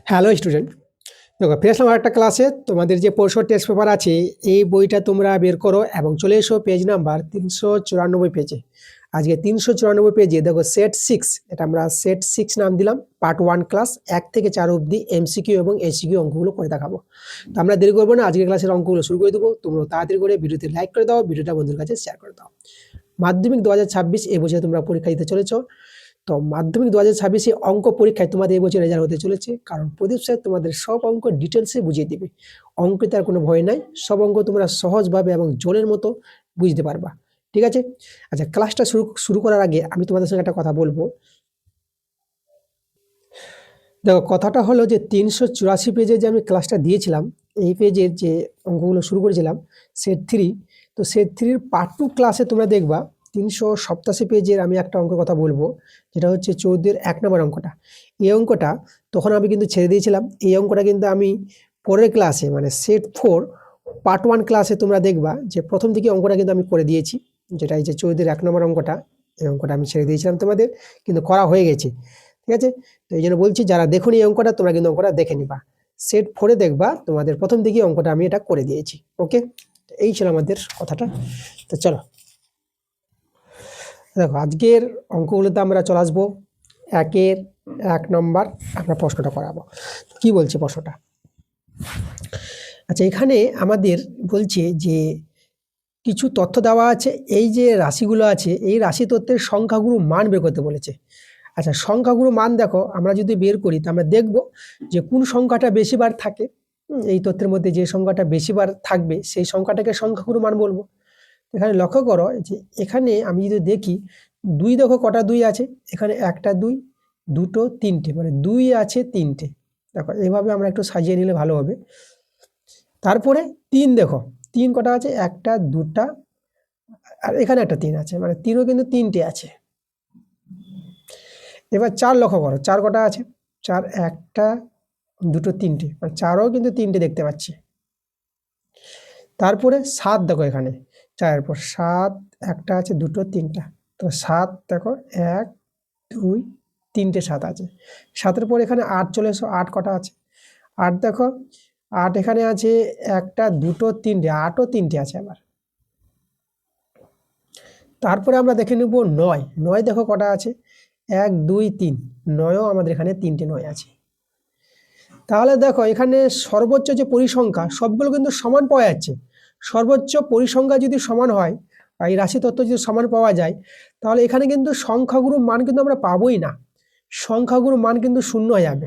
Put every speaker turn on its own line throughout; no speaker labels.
Hello student, দেখো ফিরে আসলাম আরেকটা ক্লাসে। তোমাদের যে পরশু টেস্ট পেপার আছে এই বইটা তোমরা বের করো এবং চলে এসো পেজ নাম্বার 394 পেজে। আজকে 394 পেজে দেখো সেট 6, এটা আমরা সেট 6 নাম দিলাম। পার্ট 1 ক্লাস 1 থেকে 4 অবধি এমসিকিউ এবং এসিকিউ অঙ্কগুলো করে দেখাবো। তো আমরা দেরি করবো না, আজকের ক্লাসের অঙ্কগুলো শুরু করে দেবো। তোমরা তাড়াতাড়ি করে ভিডিওতে লাইক করে দাও, ভিডিওটা বন্ধুর কাছে শেয়ার করে দাও। মাধ্যমিক 2026 এই বছর তোমরা পরীক্ষা দিতে চলেছো। তো মাধ্যমিক 2026 অঙ্ক পরীক্ষায় তোমাদের এবছর রেজাল্ট হতে চলেছে, কারণ প্রদীপ স্যার তোমাদের সব অঙ্ক ডিটেলসে বুঝিয়ে দিবে। অঙ্কে তার কোনো ভয় নাই, সব অঙ্ক তোমরা সহজভাবে এবং জলের মতো বুঝতে পারবা। ঠিক আছে? আচ্ছা, ক্লাসটা শুরু করার আগে আমি তোমাদের সঙ্গে একটা কথা বলবো। দেখো, কথাটা হলো যে 384 পেজে যে আমি ক্লাসটা দিয়েছিলাম, এই পেজের যে অঙ্কগুলো শুরু করেছিলাম সেট 3, তো সেট 3 পার্ট 2 ক্লাসে তোমরা দেখবা 387 পেজের আমি একটা অঙ্কের কথা বলবো, যেটা হচ্ছে 14 1 নম্বর অঙ্কটা। এই অঙ্কটা তখন আমি কিন্তু ছেড়ে দিয়েছিলাম। এই অঙ্কটা কিন্তু আমি পরের ক্লাসে মানে সেট 4 পার্ট 1 ক্লাসে তোমরা দেখবা যে প্রথম দিকে অঙ্কটা কিন্তু আমি করে দিয়েছি, যেটা এই যে 14 1 নম্বর অঙ্কটা। এই অঙ্কটা আমি ছেড়ে দিয়েছিলাম তোমাদের, কিন্তু করা হয়ে গেছে। ঠিক আছে? তো এই জন্য বলছি, যারা দেখুন এই অঙ্কটা তোমরা কিন্তু অঙ্কটা দেখে নিবা। সেট 4 দেখবা তোমাদের প্রথম দিকে অঙ্কটা আমি এটা করে দিয়েছি। ওকে, এই ছিল আমাদের কথাটা। তো চলো দেখো, আজকের অঙ্কগুলোতে আমরা চলে আসবো। 1 নম্বর আমরা প্রশ্নটা করাবো। কি বলছে প্রশ্নটা? আচ্ছা, এখানে আমাদের বলছে যে কিছু তথ্য দেওয়া আছে, এই যে রাশিগুলো আছে এই রাশি তথ্যের সংখ্যাগুলো মান বের করতে বলেছে। আচ্ছা, সংখ্যাগুলো মান দেখো, আমরা যদি বের করি তো আমরা দেখব যে কোন সংখ্যাটা বেশিবার থাকে। এই তথ্যের মধ্যে যে সংখ্যাটা বেশিবার থাকবে সেই সংখ্যাটাকে সংখ্যাগুলো মান বলবো। এখানে লক্ষ্য করো যে এখানে আমি যদি দেখি 2, দেখো কটা 2 আছে, এখানে একটা 2, দুটো, তিনটে, মানে 2 আছে 3টে। দেখো এইভাবে আমরা একটু সাজিয়ে নিলে ভালো হবে। তারপরে 3, দেখো 3 কটা আছে, একটা, দুটা, আর এখানে একটা 3 আছে, মানে 3ও কিন্তু 3টে আছে। এবার 4 লক্ষ্য করো, 4 কটা আছে, 4 একটা, দুটো, তিনটে, মানে 4ও কিন্তু 3টে দেখতে পাচ্ছি। তারপরে 7, দেখো এখানে 4-এর পর 7, একটা আছে, দুটো, তিনটা, তো 7 দেখো 1 2 3টে 7 আছে। 7-এর পর এখানে 8 চলে এসো, 8 কটা আছে, 8 দেখো, 8 এখানে আছে, একটা, দুটো, তিনটে, 8ও 3টে আছে আবার। তারপরে আমরা দেখে নেব 9, 9 দেখো কটা আছে, 1 2 3, 9ও আমাদের এখানে 3টে 9 আছে। তাহলে দেখো এখানে সর্বোচ্চ যে পরিসংখ্যা সবগুলো কিন্তু সমান পাওয়া যাচ্ছে। সর্বোচ্চ পরিসংখ্যা যদি সমান হয়, এই রাশি তত্ত্ব যদি সমান পাওয়া যায়, তাহলে এখানে কিন্তু সংখ্যাগুলোর মান কিন্তু আমরা পাবোই না। সংখ্যাগুলোর মান কিন্তু শূন্য হয়ে যাবে।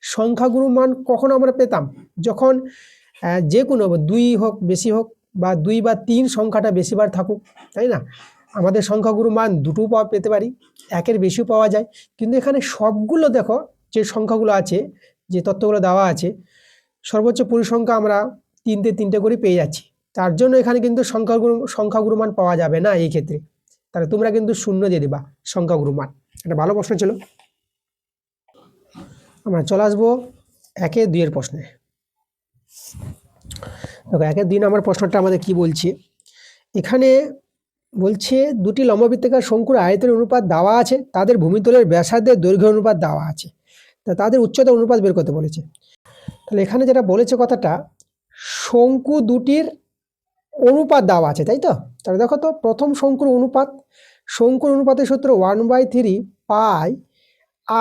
সংখ্যাগুলোর মান কখন আমরা পেতাম? যখন যে কোনো 2 হোক বেশি হোক, বা 2 বা 3 সংখ্যাটা বেশিবার থাকুক, তাই না? আমাদের সংখ্যাগুলোর মান দুটো পেতে পারি, 1-এর বেশিও পাওয়া যায়। কিন্তু এখানে সবগুলো দেখো, যে সংখ্যাগুলো আছে, যে তথ্যগুলো দেওয়া আছে, সর্বোচ্চ পরিসংখ্যা আমরা 3টে করে পেয়ে যাচ্ছি। তার জন্য এখানে কিন্তু সংখ্যাগুরু মান পাওয়া যাবে না এই ক্ষেত্রে। তাহলে তোমরা কিন্তু শূন্য দিয়ে দিবা সংখ্যাগুরু মান। একটা ভালো প্রশ্ন ছিল। আমরা চলে আসবো 1-2 প্রশ্নে। দেখো 1-2 নম্বর প্রশ্নটা আমাদের কি বলছে, এখানে বলছে দুটি লম্ববৃত্তাকার শঙ্কুর আয়তনের অনুপাত দেওয়া আছে, তাদের ভূমিতলের ব্যাসার্ধের দৈর্ঘ্য অনুপাত দেওয়া আছে, তা তাদের উচ্চতা অনুপাত বের করতে বলেছে। তাহলে এখানে যেটা বলেছে কথাটা, শঙ্কু দুটির অনুপাত দেওয়া আছে, তাই তো? তাহলে দেখো তো, প্রথম শঙ্কুর অনুপাত, শঙ্কুর অনুপাতের সূত্র 1/3 পাই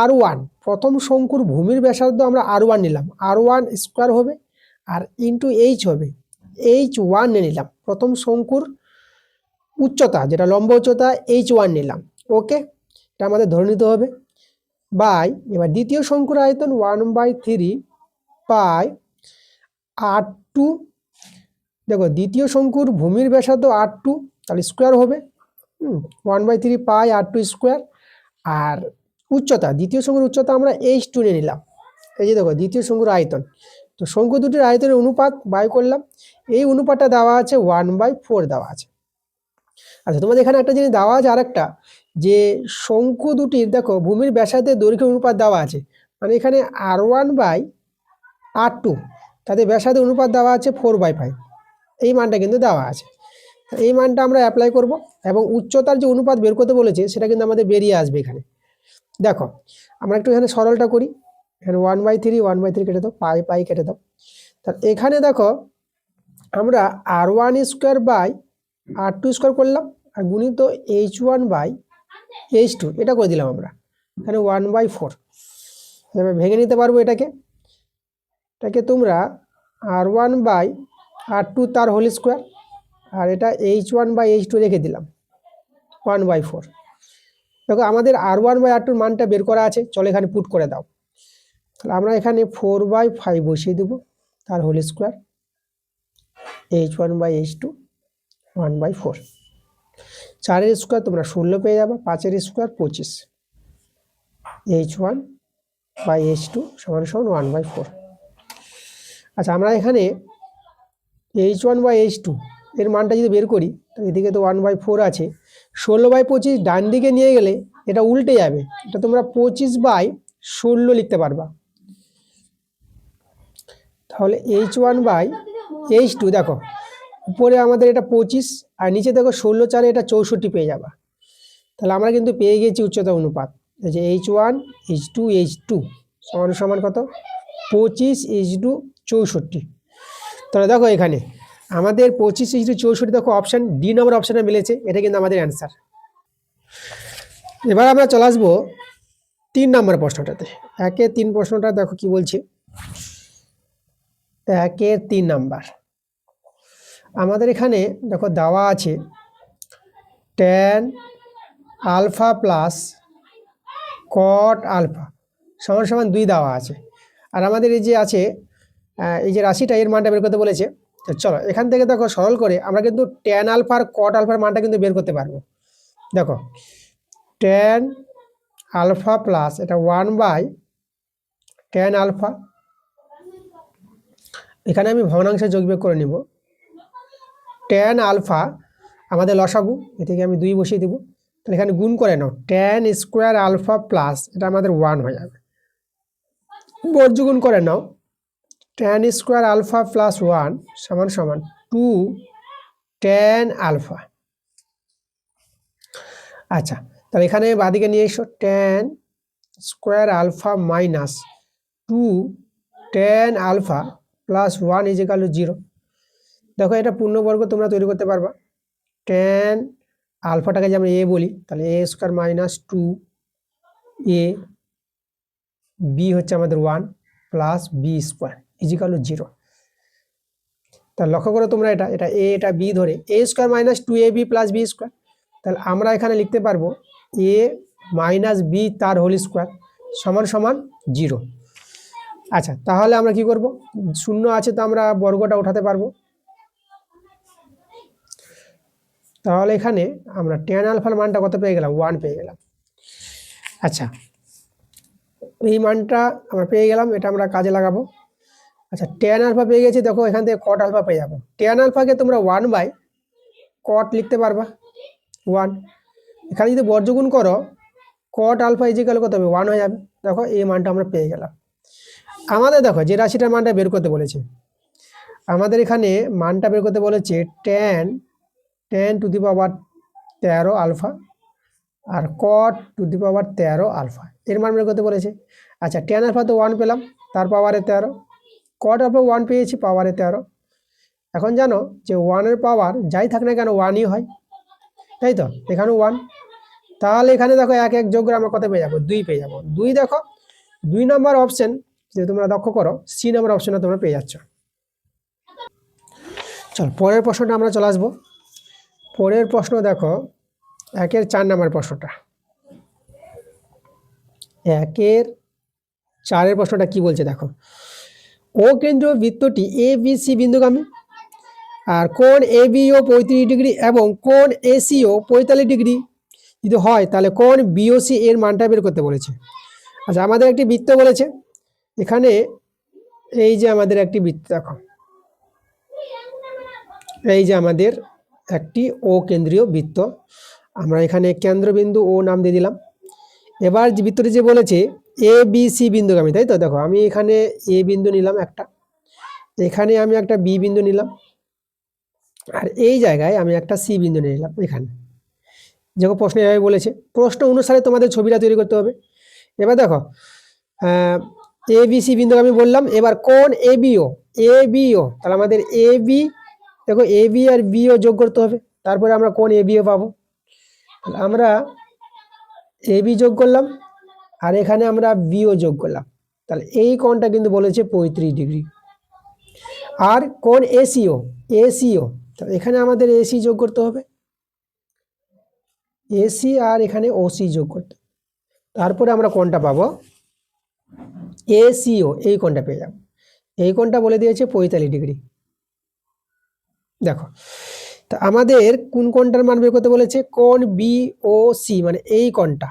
r1। প্রথম শঙ্কুর ভূমির ব্যাসার্ধ আমরা r1 নিলাম, r1 স্কোয়ার হবে, আর ইন্টু এইচ হবে, h1 নিয়ে নিলাম। প্রথম শঙ্কুর উচ্চতা, যেটা লম্ব উচ্চতা, h1 নিলাম। ওকে, এটা আমাদের ধরে নিতে হবে। বাই, এবার দ্বিতীয় শঙ্কুর আয়তন 1/3 পাই r2। দেখো দ্বিতীয় শঙ্কুর ভূমির ব্যাসার্ধ r2, তাহলে স্কোয়ার হবে 1/3 পাই r2 স্কোয়ার। আর উচ্চতা, দ্বিতীয় শঙ্কুর উচ্চতা আমরা h2 নিয়ে নিলাম। এই যে দেখো দ্বিতীয় শঙ্কুর আয়তন, তো শঙ্কু দুটির আয়তনের অনুপাত বাই করলাম। এই অনুপাতটা দেওয়া আছে 1/4 দেওয়া আছে। আচ্ছা, তোমাদের এখানে একটা জিনিস দেওয়া আছে আরেকটা, যে শঙ্কু দুটির দেখো ভূমির ব্যাসার্ধের দৈর্ঘ্য অনুপাত দেওয়া আছে, মানে এখানে r1/r2, তাদের ব্যাসার্ধের অনুপাত দেওয়া আছে 4/5। এই মানটা কিন্তু দেওয়া আছে, এই মানটা আমরা অ্যাপ্লাই করব, এবং উচ্চতার যে অনুপাত বের করতে বলেছে সেটা কিন্তু আমাদের বেরিয়ে আসবে এখানে। দেখো আমরা একটু এখানে সরলটা করি। এখানে 1/3 কেটে দাও, পাই পাই কেটে দাও। তাহলে এখানে দেখো আমরা r1² / r2² করলাম, আর গুণিত h1/h2 এটা করে দিলাম আমরা। এখানে 1/4 এবার ভেঙে নিতে পারবো এটাকে তোমরা r1/r2 তার হোল স্কোয়ার, আর এটা h1/h2 রেখে দিলাম 1/4। দেখো আমাদের r1/r2 মানটা বের করা আছে, চলো এখানে পুট করে দাও। তাহলে আমরা এখানে 4/5 বসিয়ে দেবো তার হোল স্কোয়ার, h1/h2 1/4। 4-এর স্কোয়ার তোমরা 16 পেয়ে যাবে, 5-এর স্কোয়ার 25, h1/h2 সমান 1/4। আচ্ছা আমরা এখানে h1/h2 এর মানটা যদি বের করি, এদিকে তো 1/4 আছে, 16/25 ডান দিকে নিয়ে গেলে এটা উল্টে যাবে, এটা তোমরা 25/16 লিখতে পারবা। তাহলে h1/h2 দেখো উপরে আমাদের এটা 25 আর নিচে দেখো 16 4 এটা 64 পেয়ে যাবা। তাহলে আমরা কিন্তু পেয়ে গেছি উচ্চতা অনুপাত, এই যে h1/h2 সমান কত 25/64। তাহলে দেখো এখানে আমাদের 25/64 দেখো অপশান ডি নম্বর অপশানে মিলেছে, এটা কিন্তু আমাদের অ্যান্সার। এবার আমরা চলে আসবো 3 নম্বর প্রশ্নটাতে। 1-3 প্রশ্নটা দেখো কি বলছে। 1-3 নাম্বার আমাদের এখানে দেখো দেওয়া আছে tan alpha plus cot alpha সমান 2 দেওয়া আছে, আর আমাদের এই যে আছে এই যে রাশিটা এর মানটা বের করতে বলেছে। তো চলো এখান থেকে দেখো সরল করে আমরা কিন্তু tan আলফা আর cot আলফার মানটা কিন্তু বের করতে পারবো। দেখো tan আলফা প্লাস এটা 1/tan আলফা, এখানে আমি ভগ্নাংশে যোগ বিয়োগ করে নিব। tan আলফা আমাদের লসাগু, এদিকে আমি 2 বসিয়ে দেবো, তাহলে এখানে গুণ করে নাও tan স্কোয়ার আলফা প্লাস এটা আমাদের 1 হয়ে যাবে, বর্গগুণ করে নাও tan স্কোয়ার আলফা প্লাস 1 সমান 2 tan আলফা। আচ্ছা তাহলে এখানে বাদিকে নিয়ে এসো tan square alpha minus 2 tan alpha plus 1 = 0। দেখো এটা পূর্ণবর্গ তোমরা তৈরি করতে পারবা। tan আলফাটাকে যে আমরা a বলি, তাহলে a square minus 2a, b হচ্ছে আমাদের 1 প্লাস b স্কোয়ার = 0। তাহলে লক্ষ্য করো তোমরা এটা a এটা b ধরে a square minus 2ab plus b square, তাহলে আমরা এখানে লিখতে পারবো a মাইনাস b তার হোল স্কোয়ার সমান 0। আচ্ছা তাহলে আমরা কি করব, শূন্য আছে তো আমরা বর্গটা উঠাতে পারবো। তাহলে এখানে আমরা tan আলফার মানটা কত পেয়ে গেলাম 1 পেয়ে গেলাম। আচ্ছা এই মানটা আমরা পেয়ে গেলাম, এটা আমরা কাজে লাগাবো। আচ্ছা tan আলফা পেয়ে গেছি, দেখো এখান থেকে cot আলফা পেয়ে যাবো। tan আলফাকে তোমরা 1/cot লিখতে পারবা 1, এখানে যদি বর্গগুণ করো cot আলফা = কত হবে 1 হয়ে যাবে। দেখো এই মানটা আমরা পেয়ে গেলাম। আমাদের দেখো যে রাশিটার মানটা বের করতে বলেছে, আমাদের এখানে মানটা বের করতে বলেছে tan to the power 13 alpha আর cot to the power 13 alpha এর মান বের করতে বলেছে। আচ্ছা tan আলফা তো 1 পেলাম তার পাওয়ারে 13, cot আলফা 1 পেয়েছি পাওয়ারে 13। এখন জানো যে 1-এর পাওয়ার যাই থাক না কেন 1ই হয়, তাই তো এখানে 1। তাহলে এখানে দেখো 1 যোগ করে আমরা কত পেয়ে যাবো 2 পেয়ে যাবো। 2 দেখো 2 নম্বর অপশন যদি তোমরা লক্ষ্য করো সি নম্বর অপশনে তোমরা পেয়ে যাচ্ছ। চল পরের প্রশ্নটা আমরা চলে আসবো। পরের প্রশ্ন দেখো 1-4 নম্বর প্রশ্নটা। 1-4 প্রশ্নটা কি বলছে দেখো, ও কেন্দ্রীয় বৃত্তটি ABC বিন্দুগামী, আর কোণ ABO 35 ডিগ্রি এবং কোণ ACO 45 ডিগ্রি যদি হয়, তাহলে কোণ BOC এর মানটা বের করতে বলেছে। আচ্ছা আমাদের একটি বৃত্ত বলেছে, এখানে এই যে আমাদের একটি বৃত্ত দেখো, এই যে আমাদের একটি ও কেন্দ্রীয় বৃত্ত, আমরা এখানে কেন্দ্রবিন্দু ও নাম দিয়ে দিলাম। এবার যে বৃত্তটি যে বলেছে ABC বিন্দুগামী, তাই তো দেখো আমি এখানে A বিন্দু নিলাম একটা, এখানে আমি একটা B বিন্দু নিলাম, আর এই জায়গায় আমি একটা C বিন্দু নিলাম। এখানে দেখো প্রশ্ন এভাবে বলেছে, প্রশ্ন অনুসারে তোমাদের ছবিটা তৈরি করতে হবে। এবার দেখো এ বি সি বিন্দু আমি বললাম। এবার কোণ এবিও তাহলে আমাদের এ বি, দেখো এ বি আর বিও যোগ করতে হবে, তারপরে আমরা কোণ এবিও পাবো। তাহলে আমরা এ বি যোগ করলাম আর এখানে আমরা বিও যোগ করলাম, তাহলে এই কোণটা কিন্তু বলেছে 35 ডিগ্রি। আর কোণ এসিও তাহলে এখানে আমাদের এসি যোগ করতে হবে, এসি আর এখানে ওসি যোগ করতে, তারপরে আমরা কোণটা পাবো এসিও, এই কোণটা পেয়ে যাব। এই কোণটা বলে দিয়েছে 45 ডিগ্রি। দেখো তা আমাদের কোন কোণটার মান বের করতে বলেছে, কোণ বিওসি, মানে এই কোণটা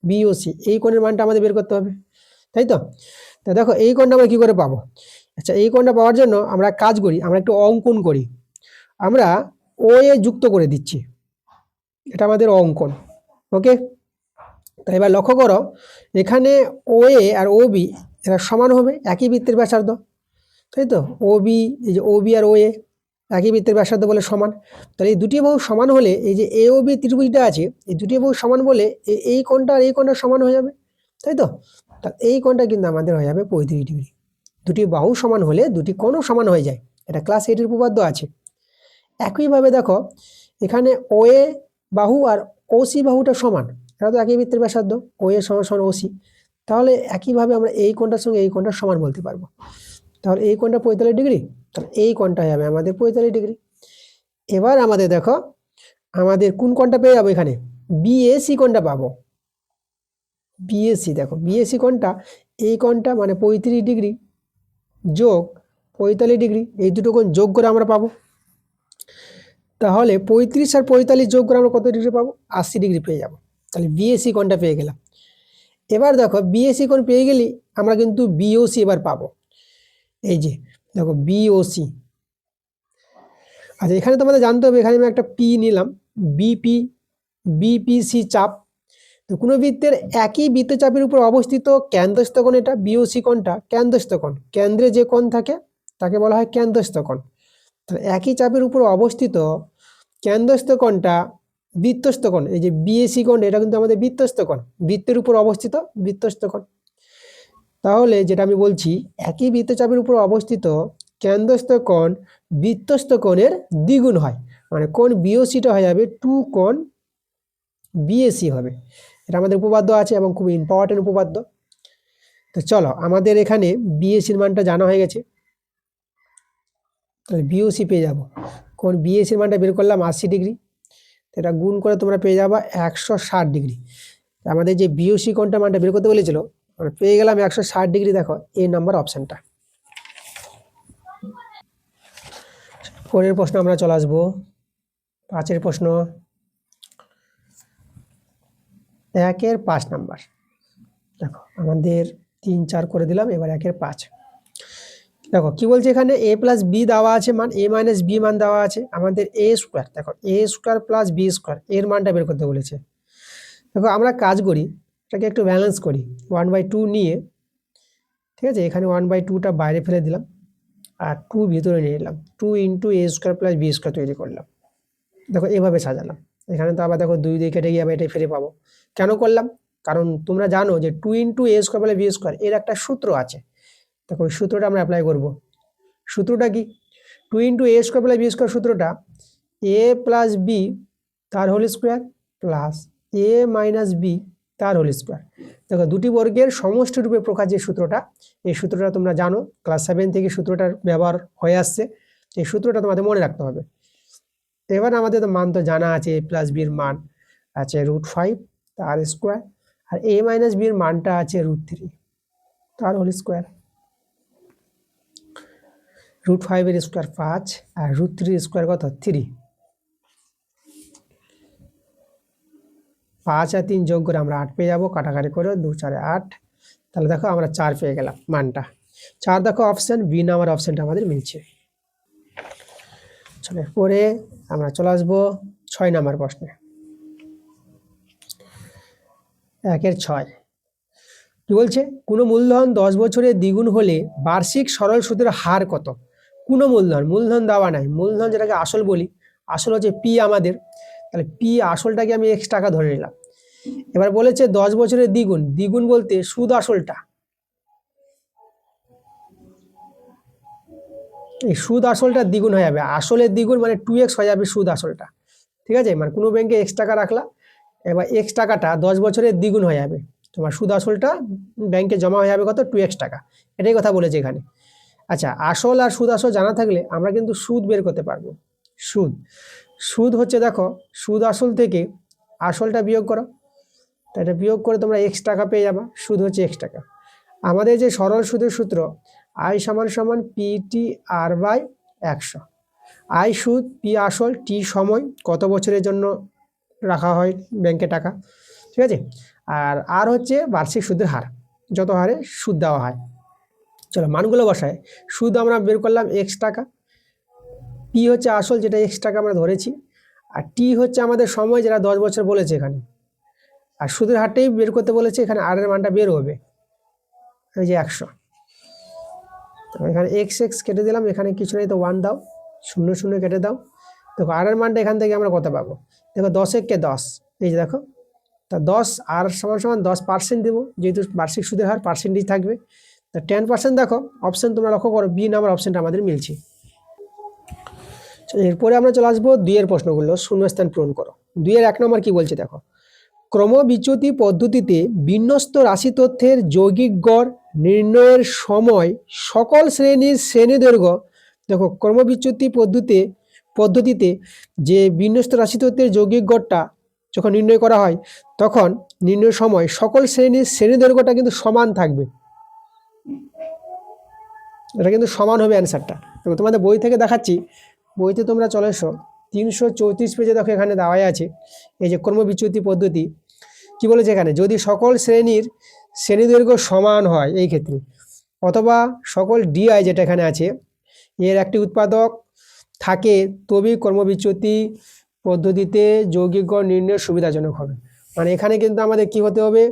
বিওসি, এই কোণের মানটা আমাদের বের করতে হবে, তাই তো? তা দেখো এই কোণটা আমরা কি করে পাবো? আচ্ছা, এই কোণটা পাওয়ার জন্য আমরা কাজ করি, আমরা একটু অঙ্কন করি। আমরা ও এ যুক্ত করে দিচ্ছি, এটা আমাদের অঙ্কন। ওকে, তাই এবার লক্ষ্য করো এখানে ও এ আর ও বি এরা সমান হবে, একই বৃত্তের ব্যাসার্ধ, তাই তো? ও বি, এই যে ও বি আর ও এ একই বৃত্তের ব্যাসার্ধ বলে সমান। তাহলে এই দুটি বাহু সমান হলে এই যে এ ও বি ত্রিভুজটা আছে, এই দুটি বাহু সমান বলে এই কোণটা আর এই কোণটা সমান হয়ে যাবে, তাই তো? তাহলে এই কোণটা কিন্তু আমাদের হয়ে যাবে 35 ডিগ্রি। দুটি বাহু সমান হলে দুটি কোণও সমান হয়ে যায়, এটা ক্লাস 8 এর উপপাদ্য আছে। একইভাবে দেখো এখানে ও এ বাহু আর ওসি বাহুটা সমান, এটা তো একই বৃত্তের ব্যাসার্ধ, ও এ সমান সমান ওসি, তাহলে একইভাবে আমরা এই কোণটার সঙ্গে এই কোণটা সমান বলতে পারবো। তাহলে এই কোণটা 45 ডিগ্রি, তাহলে এই কোণটা হয়ে যাবে আমাদের 45 ডিগ্রি। এবার আমাদের দেখো আমাদের কোন কোণটা পেয়ে যাবো, এখানে বিএসি কোণটা পাবো। বিএসি, দেখো বিএসি কোণটা এই কোণটা মানে 35 ডিগ্রি যোগ 45 ডিগ্রি, এই দুটো কোণ যোগ করে আমরা পাবো। তাহলে 35 আর 45 যোগ করে আমরা কত ডিগ্রি পাবো, 80 ডিগ্রি পেয়ে যাবো। তাহলে বিএসি কোণটা পেয়ে গেলাম। এবার দেখো বিএসি কোণ পেয়ে গেলি আমরা কিন্তু বিওসি এবার পাবো। এই যে দেখো বিওসি, আচ্ছা এখানে তোমাদের জানতে হবে, এখানে আমি একটা পি নিলাম, বিপিসি চাপ। তো কোনো বৃত্তের একই বৃত্তচাপের উপর অবস্থিত কেন্দ্রস্থ কোণ, এটা বিওসি কোণটা কেন্দ্রস্থ কোণ, কেন্দ্রে যে কোণ থাকে তাকে বলা হয় কেন্দ্রস্থ কোণ। তাহলে একই চাপের উপর অবস্থিত কেন্দ্রস্থ কোণটা বৃত্তস্থ কোণ, এই যে বিএসি কোণ এটা কিন্তু আমাদের বৃত্তস্থ কোণ, বৃত্তের উপর অবস্থিত বৃত্তস্থ কোণ। তাহলে যেটা আমি বলছি, একই বৃত্তচাপের উপর অবস্থিত কেন্দ্রস্থ কোণ বৃত্তস্থ কোণের দ্বিগুণ হয়, মানে কোণ বিওসিটা হয়ে যাবে 2 কোণ বিএসি হবে। এটা আমাদের উপপাদ্য আছে এবং খুব ইম্পর্টেন্ট উপপাদ্য। তো চলো আমাদের এখানে বিএসির মানটা জানা হয়ে গেছে, তাহলে বিওসি পেয়ে যাব। কোণ বিএসির মানটা বের করলাম 80 ডিগ্রি, এটা গুণ করে তোমরা পেয়ে যাবা 160 ডিগ্রি। আমাদের যে বিওসি কোণটা মানটা বের করতে বলেছিল আমরা পেয়ে গেলাম 160 ডিগ্রি। দেখো এই নাম্বার অপশনটা। পরের প্রশ্ন আমরা চলে আসবো 5-এর প্রশ্ন, 1-এর 5 নাম্বার। দেখো আমাদের 3, 4 করে দিলাম, এবার 1-এর 5। দেখো কি বলছে এখানে, এ প্লাস বি দেওয়া আছে মান, এ মাইনাস বি মান দেওয়া আছে, আমাদের এ স্কোয়ার, দেখো এ স্কোয়ার প্লাস বি স্কোয়ার এর মানটা বের করতে বলেছে। দেখো আমরা কাজ করি, এটাকে একটু ব্যালেন্স করি, 1/2 নিয়ে, ঠিক আছে, এখানে 1/2টা বাইরে ফেলে দিলাম আর 2 ভিতরে নিয়ে এলাম, 2 ইন্টু এ স্কোয়ার প্লাস বি স্কোয়ার তৈরি করলাম। দেখো এভাবে সাজালাম, এখানে তো আবার দেখো 2 দিয়ে কেটে গিয়ে আবার এটাই ফিরে পাবো। কেন করলাম, কারণ তোমরা জানো যে 2 ইন্টু এ স্কোয়ার প্লাস বি স্কোয়ার এর একটা সূত্র আছে। দেখো ওই সূত্রটা আমরা অ্যাপ্লাই করব। সূত্রটা কি, 2 ইন্টু এ স্কোয়ার প্লাস বি স্কোয়ার সূত্রটা এ প্লাস বি তার হোল স্কোয়ার প্লাস এ মাইনাস বি তার হোল স্কোয়ার। দেখো দুটি বর্গের সমষ্টি রূপে প্রকাশ যে সূত্রটা, এই সূত্রটা তোমরা জানো, ক্লাস 7 থেকে সূত্রটার ব্যবহার হয়ে আসছে, এই সূত্রটা তোমাদের মনে রাখতে হবে। এবার আমাদের তো মান তো জানা আছে, এ প্লাস বির মান আছে √5 তার স্কোয়ার, আর এ মাইনাস বির মানটা আছে √3 তার হোল স্কোয়ার। √5 এর স্কোয়ার 5 আর √3 স্কোয়ার কত 3, 5 আর 3 যোগ করে আমরা 8 পেয়ে যাবো, কাটাকাটি করে 2 4 8, তাহলে দেখো আমরা 4 পেয়ে গেলাম মানটা। 4 দেখো অপশন বি নাম্বার অপশনটা আমাদের মিলছে। চলো এরপরে আমরা চলে আসবো 6 নাম্বার প্রশ্নে, 1-এর 6। কি বলছে, কোনো মূলধন 10 বছরের দ্বিগুণ হলে বার্ষিক সরল সুদের হার কত? কোনো মূলধন দেওয়া নাই, মূলধন যেটাকে আসল বলি, আসল হচ্ছে পি আমাদের, তাহলে পি আসলটাকে আমি x টাকা ধরে নিলাম। এবার বলেছে 10 বছরের দ্বিগুণ, দ্বিগুণ বলতে সুদ আসলটা, এই সুদ আসলটা দ্বিগুণ হয়ে যাবে, আসলের দ্বিগুণ মানে 2x হয়ে যাবে সুদ আসলটা, ঠিক আছে? মানে কোনো ব্যাংকে x টাকা রাখলা, এবার x টাকাটা 10 বছরের দ্বিগুণ হয়ে যাবে, তোমার সুদ আসলটা ব্যাংকে জমা হয়ে যাবে কত 2x টাকা, এটাই কথা বলেছে এখানে। আচ্ছা, আসল আর সুদ আসল জানা থাকলে আমরা কিন্তু সুদ বের করতে পারবো। সুদ সুদ হচ্ছে দেখো, সুদ আসল থেকে আসলটা বিয়োগ করো, তো এটা বিয়োগ করে তোমরা x টাকা পেয়ে যাবা, সুদ হচ্ছে x টাকা। আমাদের যে সরল সুদের সূত্র I সমান সমান PTR/100, I সুদ, P আসল, T সময়, কত বছরের জন্য রাখা হয় ব্যাংকে টাকা, ঠিক আছে? আর হচ্ছে বার্ষিক সুদের হার, যত হারে সুদ দেওয়া হয়। চলো মানগুলো বসায়, সুদ আমরা বের করলাম x টাকা, P হচ্ছে আসল যেটা x টাকা আমরা ধরেছি, আর T হচ্ছে আমাদের সময় যেটা 10 বছর বলেছে এখানে, আর সুদের হারটাই বের করতে বলেছে, এখানে আর এর মানটা বের হবে এই যে 100। এখানে এক্স কেটে দিলাম, এখানে কিছু নেই তো 1 দাও, 0 0 কেটে দাও, দেখো আর এর মানটা এখান থেকে আমরা কত পাবো, দেখো 10 × 10, এই যে দেখো, তা 10 আর সমান সমান 10% দেবো, যেহেতু বার্ষিক সুদের হার পার্সেন্টেজ থাকবে, তা 10%। দেখো অপশন তোমরা লক্ষ্য করো, বি নাম্বার অপশনটা আমাদের মিলছে। এরপরে আমরা চলে আসবো 2 এর প্রশ্নগুলো, শূন্যস্থান পূরণ করো। 2 এর 1 নম্বর কি বলছে দেখো, ক্রমবিচ্যুতি পদ্ধতিতে বিন্যস্ত রাশি তথ্যের যৌগিক গড় নির্ণয়ের সময় সকল শ্রেণীর শ্রেণীদৈর্ঘ্য, দেখো ক্রমবিচ্যুতি পদ্ধতিতে যে বিন্যস্ত রাশি তথ্যের যৌগিক গড়টা যখন নির্ণয় করা হয়, তখন নির্ণয়ের সময় সকল শ্রেণীর শ্রেণীদৈর্ঘ্যটা কিন্তু সমান থাকবে, এটা কিন্তু সমান হবে অ্যান্সারটা। দেখো তোমাদের বই থেকে দেখাচ্ছি, বইতে তোমরা চলে এসো 334 পেজে, দেখো এখানে দেওয়াই আছে এই যে ক্রমবিচ্যুতি পদ্ধতি কি বলেছে এখানে, যদি সকল শ্রেণীর শ্রেণীদৈর্ঘ্য সমান হয় এই ক্ষেত্রে, অথবা সকল ডিআই যেটা এখানে আছে এর একটি উৎপাদক থাকে, তবেই ক্রমবিচ্যুতি পদ্ধতিতে যৌগিক গড় নির্ণয় সুবিধাজনক হবে। মানে এখানে কিন্তু আমাদের কি হতে হবে,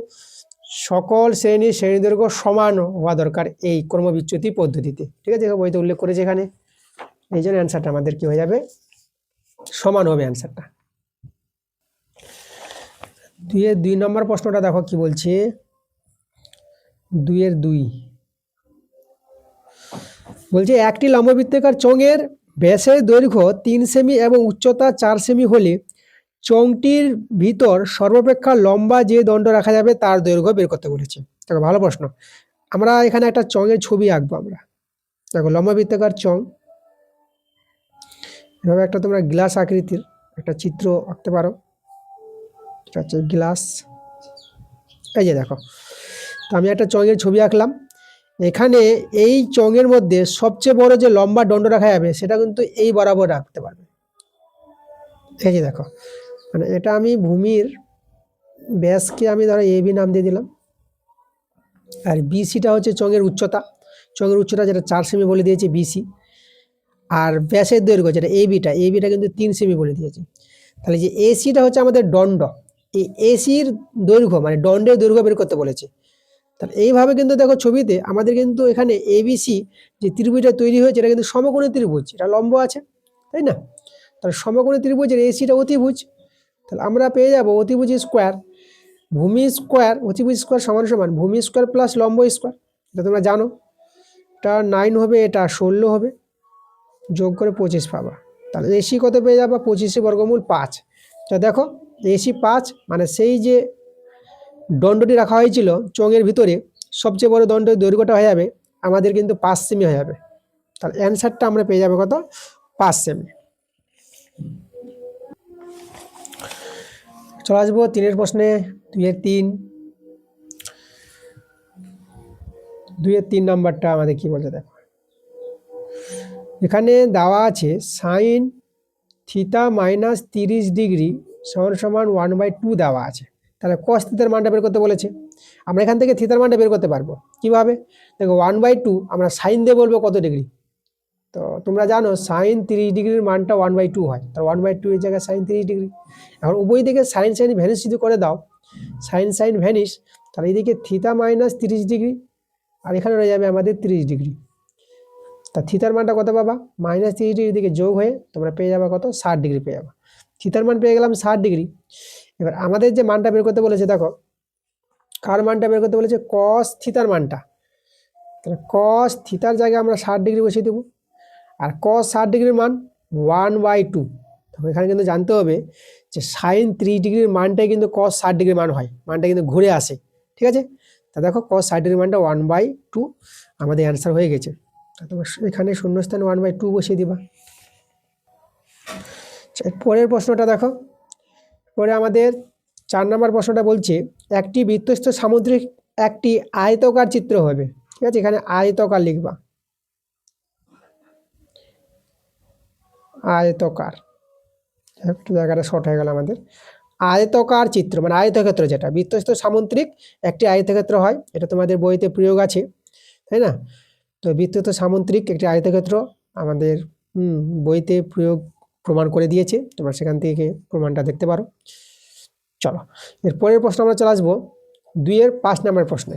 সকল শ্রেণীর শ্রেণীদৈর্ঘ্য সমান হওয়া দরকার এই ক্রমবিচ্যুতি পদ্ধতিতে, ঠিক আছে? বইতে উল্লেখ করেছে এখানে, এই জন্য অ্যান্সারটা আমাদের কি হয়ে যাবে, সমান হবে অ্যান্সারটা। 2 এর 2 নম্বর প্রশ্নটা দেখো কি বলছে, 2 এর 2 বলছে একটি লম্ববৃত্তাকার চোঙের ব্যাসের দৈর্ঘ্য 3 সেমি এবং উচ্চতা 4 সেমি হলে চোঙটির ভিতর সর্বাপেক্ষা লম্বা যে দণ্ড রাখা যাবে তার দৈর্ঘ্য বের করতে বলেছে। দেখো ভালো প্রশ্ন, আমরা এখানে একটা চোঙের ছবি আঁকবো আমরা। দেখো লম্ববৃত্তাকার চোঙ, এভাবে একটা তোমরা গ্লাস আকৃতির একটা চিত্র আঁকতে পারো, এটা হচ্ছে গ্লাস, এই যে দেখো, তো আমি একটা চোঙের ছবি আঁকলাম। এখানে এই চোঙের মধ্যে সবচেয়ে বড় যে লম্বা দণ্ড রাখা যাবে সেটা কিন্তু এই বরাবর রাখতে পারবে, এই যে দেখো, মানে এটা আমি ভূমির ব্যাসকে আমি ধরো এবি নাম দিয়ে দিলাম, আর বিসিটা হচ্ছে চোঙের উচ্চতা, যেটা 4 সেমি বলে দিয়েছে বিসি, আর ব্যাসের দৈর্ঘ্য যেটা এবিটা কিন্তু 3 সেমি বলে দিয়েছে। তাহলে যে এসিটা হচ্ছে আমাদের দণ্ড, এই এসির দৈর্ঘ্য মানে দণ্ডের দৈর্ঘ্য বের করতে বলেছে। তাহলে এইভাবে কিন্তু দেখো ছবিতে আমাদের কিন্তু এখানে এবিসি যে ত্রিভুজটা তৈরি হয়েছে এটা কিন্তু সমকোণী ত্রিভুজ, এটা লম্ব আছে, তাই না? তাহলে সমকোণী ত্রিভুজের এসিটা অতিভুজ, তাহলে আমরা পেয়ে যাব অতিভুজ স্কোয়ার, ভূমি স্কোয়ার, অতিভুজ স্কোয়ার সমান সমান ভূমি স্কোয়ার প্লাস লম্ব স্কোয়ার, এটা তোমরা জানো, এটা 9 হবে, এটা 16 হবে, যোগ করে 25 পাবা। তাহলে এসি কত পেয়ে যাবা, 25 বর্গমূল 5। তো দেখো এসি 5 মানে সেই যে দণ্ডটি রাখা হয়েছিল চোঙের ভিতরে সবচেয়ে বড় দণ্ডের দৈর্ঘ্যটা হয়ে যাবে আমাদের কিন্তু 5 সেমি হয়ে যাবে। তাহলে অ্যান্সারটা আমরা পেয়ে যাবে কত, 5 সেমি। চলে আসবো 3 প্রশ্নে, 2 এর 3 নাম্বারটা আমাদের কি বলছে দেখো, এখানে দেওয়া আছে সাইন থিটা মাইনাস 30 ডিগ্রি সমান সমান 1/2 দেওয়া আছে। তাহলে কস থিটার মানটা বের করতে বলেছে, আমরা এখান থেকে থিটার মানটা বের করতে পারবো কিভাবে, দেখো 1/2 আমরা সাইন দিয়ে বলবো কত ডিগ্রি, তো তোমরা জানো সাইন 30 ডিগ্রির মানটা 1/2 হয়, তাহলে 1/2 এর জায়গায় সাইন 30 ডিগ্রি। এখন উভয় দিকে সাইন ভ্যানিশ যদি করে দাও, সাইন ভ্যানিশ, তাহলে এইদিকে থিটা মাইনাস 30 ডিগ্রি আর এখানে রয়ে যাবে আমাদের 30 ডিগ্রি। তা থিটার মানটা কত পাবা, মাইনাস 30 ডিগ্রি দিকে যোগ হয়ে তোমরা পেয়ে যাবে কত, 60 ডিগ্রি পেয়ে যাবে। থিটার মান পেয়ে গেলাম 60 ডিগ্রি। এবার আমাদের যে মানটা বের করতে বলেছে দেখো, কার মানটা বের করতে বলেছে, কস থিটার মানটা, তাহলে কস থিটার জায়গায় আমরা 60 ডিগ্রি বসিয়ে দেবো, আর cos 60 ডিগ্রির মান 1/2। তো এখানে কিন্তু জানতে হবে যে sin 3 ডিগ্রির মানটাই কিন্তু cos 60 ডিগ্রির মান হয়, মানটা কিন্তু ঘুরে আসে, ঠিক আছে। তা দেখো cos 60 ডিগ্রির মানটা 1/2 আমাদের অ্যান্সার হয়ে গেছে। তোমরা এখানে শূন্যস্থানে 1/2 বসিয়ে দিবা। পরের প্রশ্নটা দেখো, পরে আমাদের 4 নম্বর প্রশ্নটা বলছে একটি বৃত্তস্থ সামুদ্রিক একটি আয়তকার চিত্র হবে, ঠিক আছে। এখানে আয়তকার লিখবা, আয়তকার, একটু জায়গাটা শর্ট হয়ে গেল আমাদের। আয়তকার চিত্র মানে আয়তক্ষেত্র, যেটা বৃত্তস্থ সামুদ্রিক একটি আয়তক্ষেত্র হয়, এটা তোমাদের বইতে প্রয়োগ আছে, তাই না। তো বৃত্তস্থ সামুদ্রিক একটি আয়তক্ষেত্র আমাদের বইতে প্রমাণ করে দিয়েছে, তোমরা সেখান থেকে প্রমাণটা দেখতে পারো। চলো এর পরের প্রশ্ন আমরা চলে আসবো 2-এর 5 নম্বর প্রশ্নে।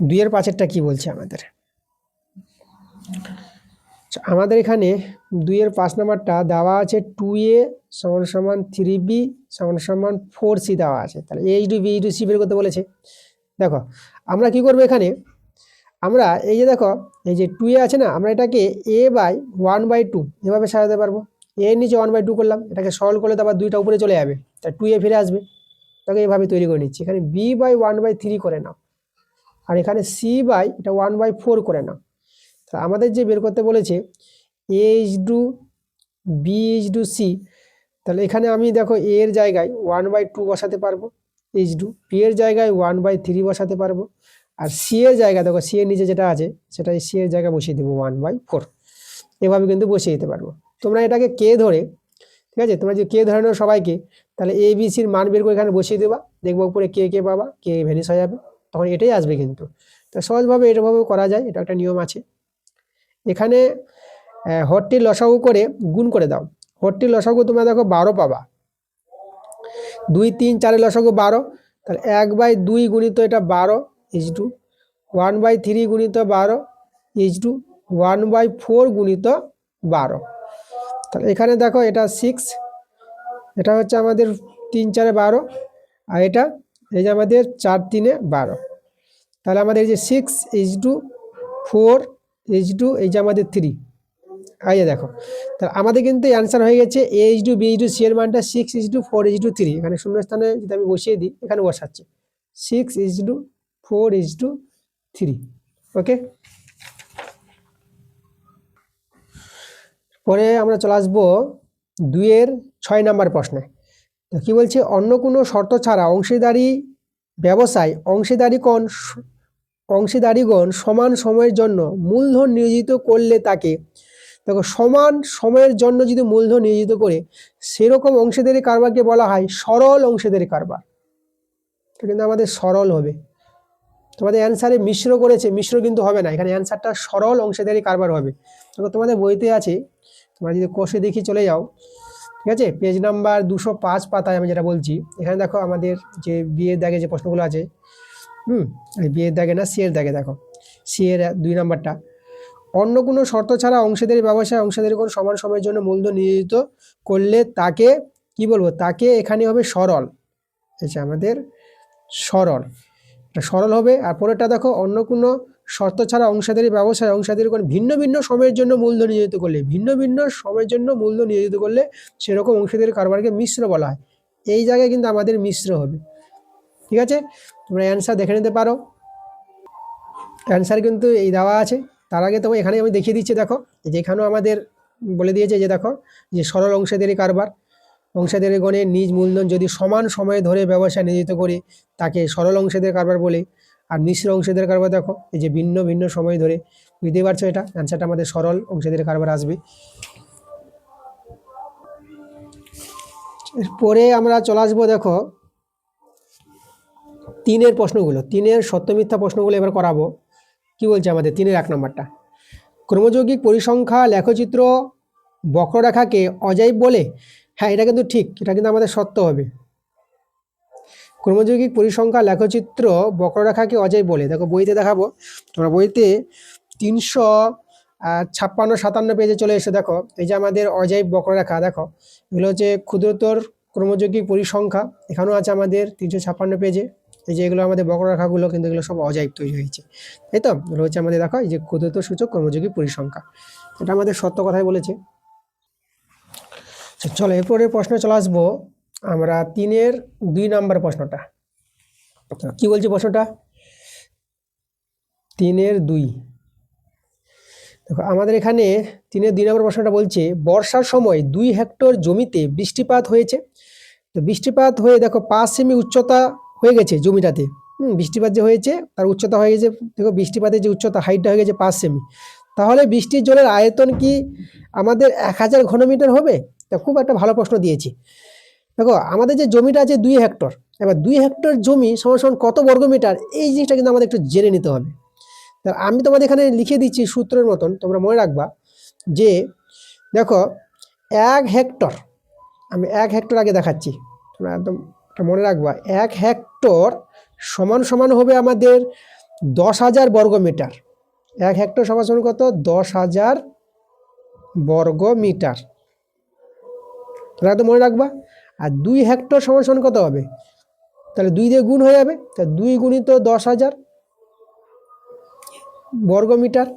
2-এর 5-এরটা কি বলছে আমাদের, আমাদের এখানে 2-এর 5 নম্বরটা দেওয়া আছে 2a = 3b = 4c দেওয়া আছে। তাহলে a * b * c বের করতে বলেছে। দেখো আমরা কি করব, এখানে আমরা এই যে দেখো এই যে 2a আছে না, আমরা এটাকে a/1/2 এভাবে সাজাতে পারবো। a এর নিচে 1/2 করলাম, এটাকে সরল করলে তো আবার 2টা উপরে চলে যাবে, তাই 2a ফিরে আসবে। তাকে এইভাবে তৈরি করে নিচ্ছি। এখানে b/1/3 করে নাও, আর এখানে এটা 1/4 করে নাও। তা আমাদের যে বের করতে বলেছে a * b * c, তাহলে এখানে আমি দেখো a এর জায়গায় 1/2 বসাতে পারবো, b এর জায়গায় 1/3 বসাতে পারবো, আর c এর জায়গা দেখো c এর নিচে যেটা আছে সেটা c এর জায়গায় বসিয়ে দেবো 1/4। এভাবে কিন্তু বসিয়ে দিতে পারবো। তোমরা এটাকে কে ধরে, ঠিক আছে, তোমরা যদি কে ধরে নাও সবাইকে, তাহলে a b c এর মান বের করে এখানে বসিয়ে দেবা, দেখবো উপরে কে পাবা, কে ভ্যানিশ হয়ে যাবে, তখন এটাই আসবে কিন্তু। তো সহজভাবে এরভাবেও করা যায়, এটা একটা নিয়ম আছে। এখানে হরটির লসাগু করে গুণ করে দাও। হরটির লসাগু তোমরা দেখো 12 পাবা, 2 3 4 লসাগু 12, তাহলে 1/2 গুণিত এটা 12 = 1/3 গুণিত 12 = 1/4 গুণিত 12। তাহলে এখানে দেখো এটা 6, এটা হচ্ছে আমাদের 3 4 12, আর এটা এই যে আমাদের 4 3 12। তাহলে আমাদের এই যে 6 = 4 = এই যে আমাদের 3, আইয়ে দেখো তাহলে আমাদের কিন্তু অ্যান্সার হয়ে গেছে a * b * c এর মানটা 6 = 4 = 3। এখানে শূন্যস্থানে যদি আমি বসিয়ে দিই, এখানে বসাচ্ছি 6 = 4 = 3। ওকে, পরে আমরা চলে আসবো 2-এর 6 নম্বর প্রশ্নে। তো কি বলছে, অন্য কোনো শর্ত ছাড়া অংশীদারি ব্যবসায় অংশীদারিগণ সমান সময়ের জন্য মূলধন নিয়োজিত করলে তাকে, দেখো সমান সময়ের জন্য যদি মূলধন নিয়োজিত করে সেরকম অংশীদারি কারবারকে বলা হয় সরল অংশীদারি কারবার। এটা কিন্তু আমাদের সরল হবে। তোমাদের অ্যান্সারে মিশ্র করেছে, মিশ্র কিন্তু হবে না, এখানে অ্যান্সারটা সরল অংশীদারি কারবার হবে। দেখো তোমাদের বইতে আছে, তোমরা যদি কোষে দেখি চলে যাও, ঠিক আছে, পেজ নাম্বার 205 পাতায় আমি যেটা বলছি, এখানে দেখো আমাদের যে বিয়ের দাগে যে প্রশ্নগুলো আছে, বিয়ের দাগে না সি এর দাগে, দেখো সি এর 2 নাম্বারটা, অন্য কোনো শর্ত ছাড়া অংশীদারি ব্যবসায় অংশীদারিগণ সমান সময়ের জন্য মূলধন নিয়োজিত করলে তাকে কি বলবো, তাকে এখানে হবে সরল। আচ্ছা আমাদের সরল, এটা সরল হবে। আর পরেরটা দেখো, অন্য কোনো শর্ত ছাড়া অংশীদারি ব্যবসায় অংশীদারিগণ ভিন্ন ভিন্ন সময়ের জন্য মূলধন নিয়োজিত করলে, ভিন্ন ভিন্ন সময়ের জন্য মূলধন নিয়োজিত করলে সেরকম অংশীদারি কারবারকে মিশ্র বলা হয়। এই জায়গায় কিন্তু আমাদের মিশ্র হবে, ঠিক আছে। তোমরা অ্যান্সার দেখে নিতে পারো, অ্যান্সার কিন্তু এই দেওয়া আছে। তার আগে তোমার এখানে আমি দেখিয়ে দিচ্ছি, দেখো যেখানেও আমাদের বলে দিয়েছে যে দেখো যে সরল অংশীদারি কারবার, অংশীদারিগণের নিজ মূলধন যদি সমান সময় ধরে ব্যবসায় নিয়োজিত করে তাকে সরল অংশীদারি কারবার বলে। আর মিশ্র অংশীদারি কারবার দেখো এই যে ভিন্ন ভিন্ন সময় ধরে, বুঝতে পারছো, এটা অ্যান্সারটা আমাদের সরল অংশীদারি কারবার আসবে। এরপরে আমরা চলে আসবো দেখো 3-এর প্রশ্নগুলো, 3-এর সত্য মিথ্যা প্রশ্নগুলো এবার করাবো। কি বলছে আমাদের 3-এর 1 নম্বরটা, ক্রমযৌগিক পরিসংখ্যা লেখচিত্র বক্ররেখাকে অজাইব বলে। হ্যাঁ এটা কিন্তু ঠিক, এটা কিন্তু আমাদের সত্য হবে। ক্রমযৌগিক পরিসংখ্যা লেখচিত্র বক্ররেখাকে অজাইব বলে, দেখো বইতে দেখাবো, তোমরা বইতে 356-57 পেজে চলে এসে দেখো এই যে আমাদের অজাইব বক্ররেখা, দেখো এগুলো হচ্ছে ক্ষুদ্রতর ক্রমযৌগিক পরিসংখ্যা, এখানেও আছে আমাদের 356 পেজে। এই যে এগুলো আমাদের বক্ররেখাগুলো, কিন্তু এগুলো সব অজাইব তৈরি হয়েছে, তাই তো? এগুলো হচ্ছে আমাদের দেখো এই যে ক্ষুদ্রতর সূচক কর্মযোগী পরিসংখ্যা, এটা আমাদের সত্য কথাই বলেছে। চলো এরপরের প্রশ্নে চলে আসবো আমরা 3-এর 2 নম্বর প্রশ্নটা। কি বলছে প্রশ্নটা? 3-এর 2 দেখো আমাদের এখানে 3-এর 2 নম্বর প্রশ্নটা বলছে বর্ষার সময় 2 হেক্টর জমিতে বৃষ্টিপাত হয়েছে। তো বৃষ্টিপাত হয়ে দেখো 5 সেমি উচ্চতা হয়ে গেছে জমিটাতে। বৃষ্টিপাত যে হয়েছে তার উচ্চতা হয়ে গেছে, দেখো বৃষ্টিপাতের যে উচ্চতা হাইটটা হয়ে গেছে 5 সেমি। তাহলে বৃষ্টির জলের আয়তন কি আমাদের 1000 ঘনমিটার হবে? তা খুব একটা ভালো প্রশ্ন দিয়েছি। দেখো আমাদের যে জমিটা আছে 2 হেক্টর, এবার 2 হেক্টর জমি সমান সমান কত বর্গমিটার, এই জিনিসটা কিন্তু আমাদের একটু জেনে নিতে হবে। তা আমি তোমাদের এখানে লিখে দিচ্ছি সূত্রের মতন, তোমরা মনে রাখবা যে দেখো 1 হেক্টর, আমি 1 হেক্টর আগে দেখাচ্ছি, তোমরা একদম মনে রাখবা 1 হেক্টর সমান সমান হবে আমাদের 10,000 বর্গমিটার। 1 হেক্টর সমান সমান কত? 10,000 বর্গমিটার, তোমরা একদম মনে রাখবা। আর 2 হেক্টর সমান সমান কত হবে? তাহলে 2 দিয়ে গুণ হয়ে যাবে, তাহলে 2 গুণিত 10,000 বর্গমিটার,